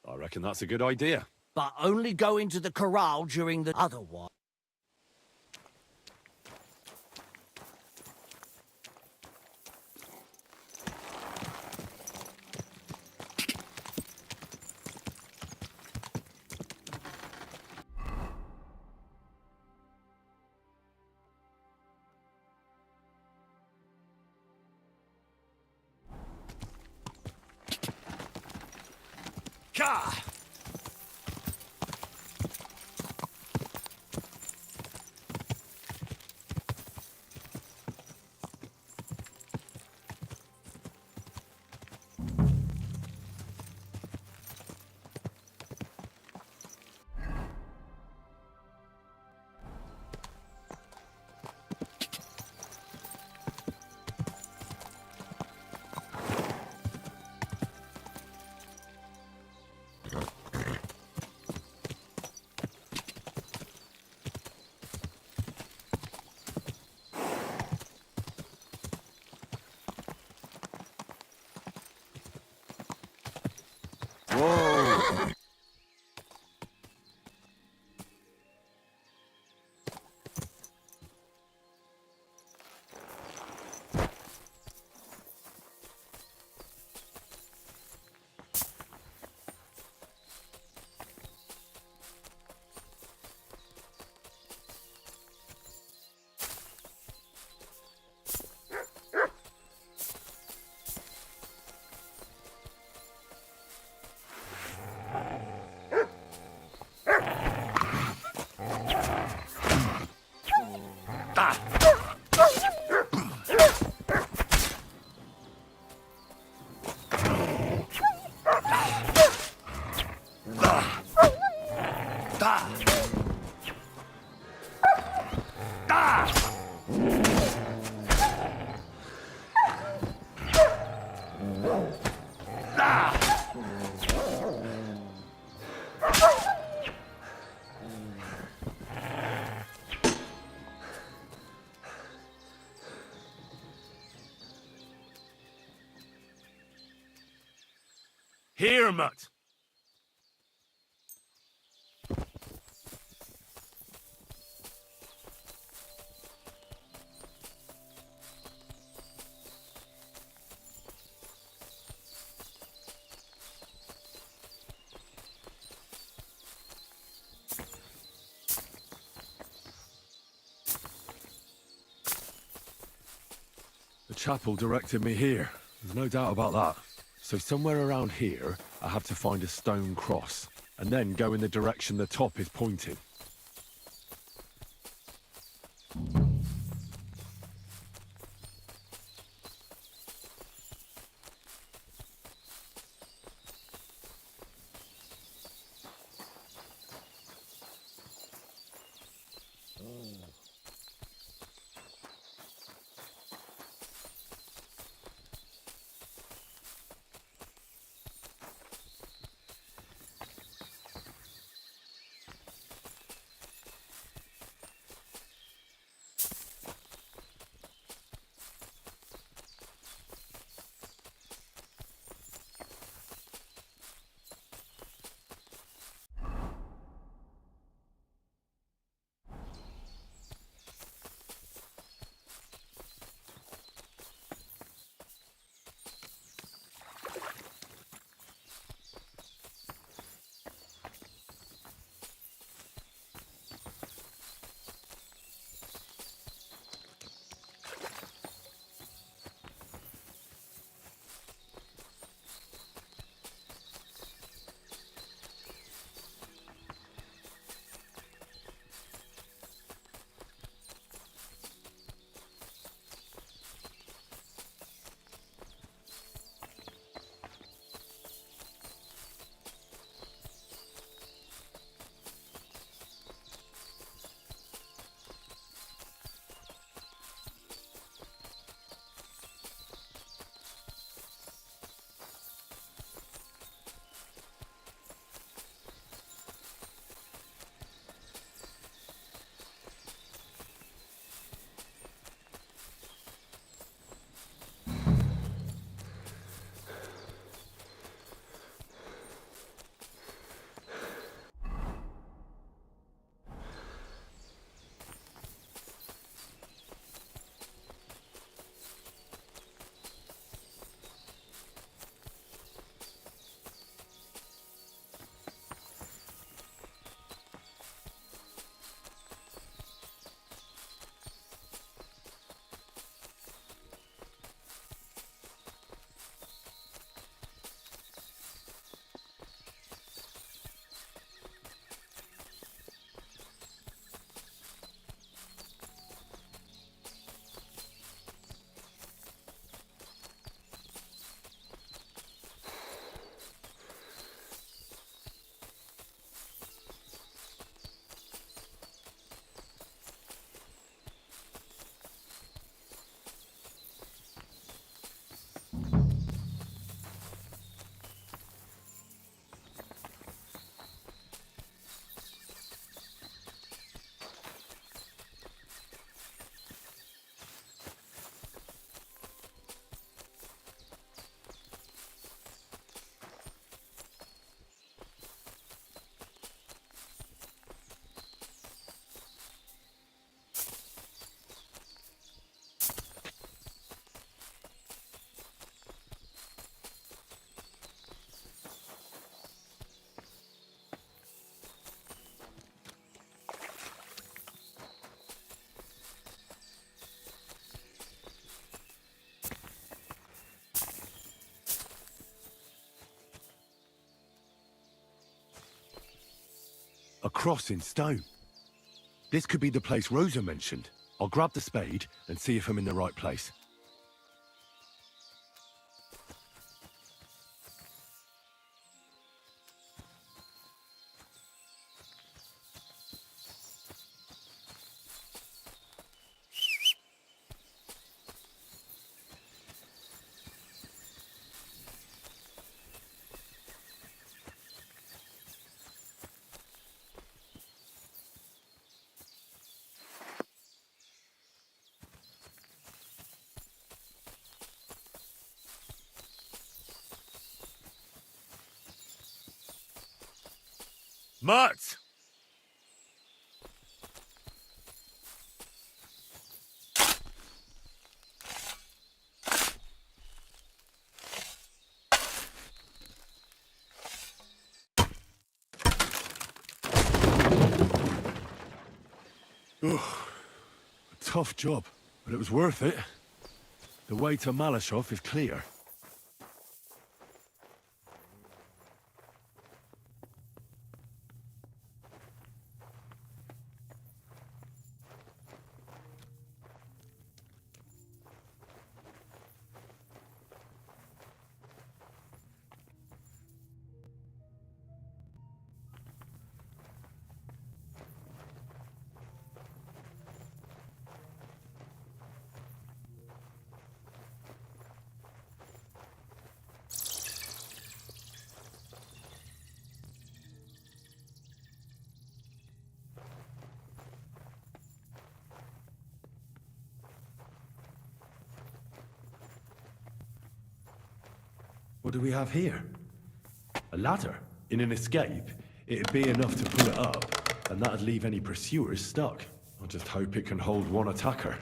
I reckon that's a good idea. But only go into the corral during the... Otherwise... Gah! Whoa! Here, Mutt. The chapel directed me here. There's no doubt about that. So somewhere around here, I have to find a stone cross, and then go in the direction the top is pointing. A cross in stone. This could be the place Rosa mentioned. I'll grab the spade and see if I'm in the right place. Mutt! A tough job, but it was worth it. The way to Malashov is clear. What do we have here? A ladder. In an escape, it'd be enough to pull it up, and that'd leave any pursuers stuck. I just hope it can hold one attacker.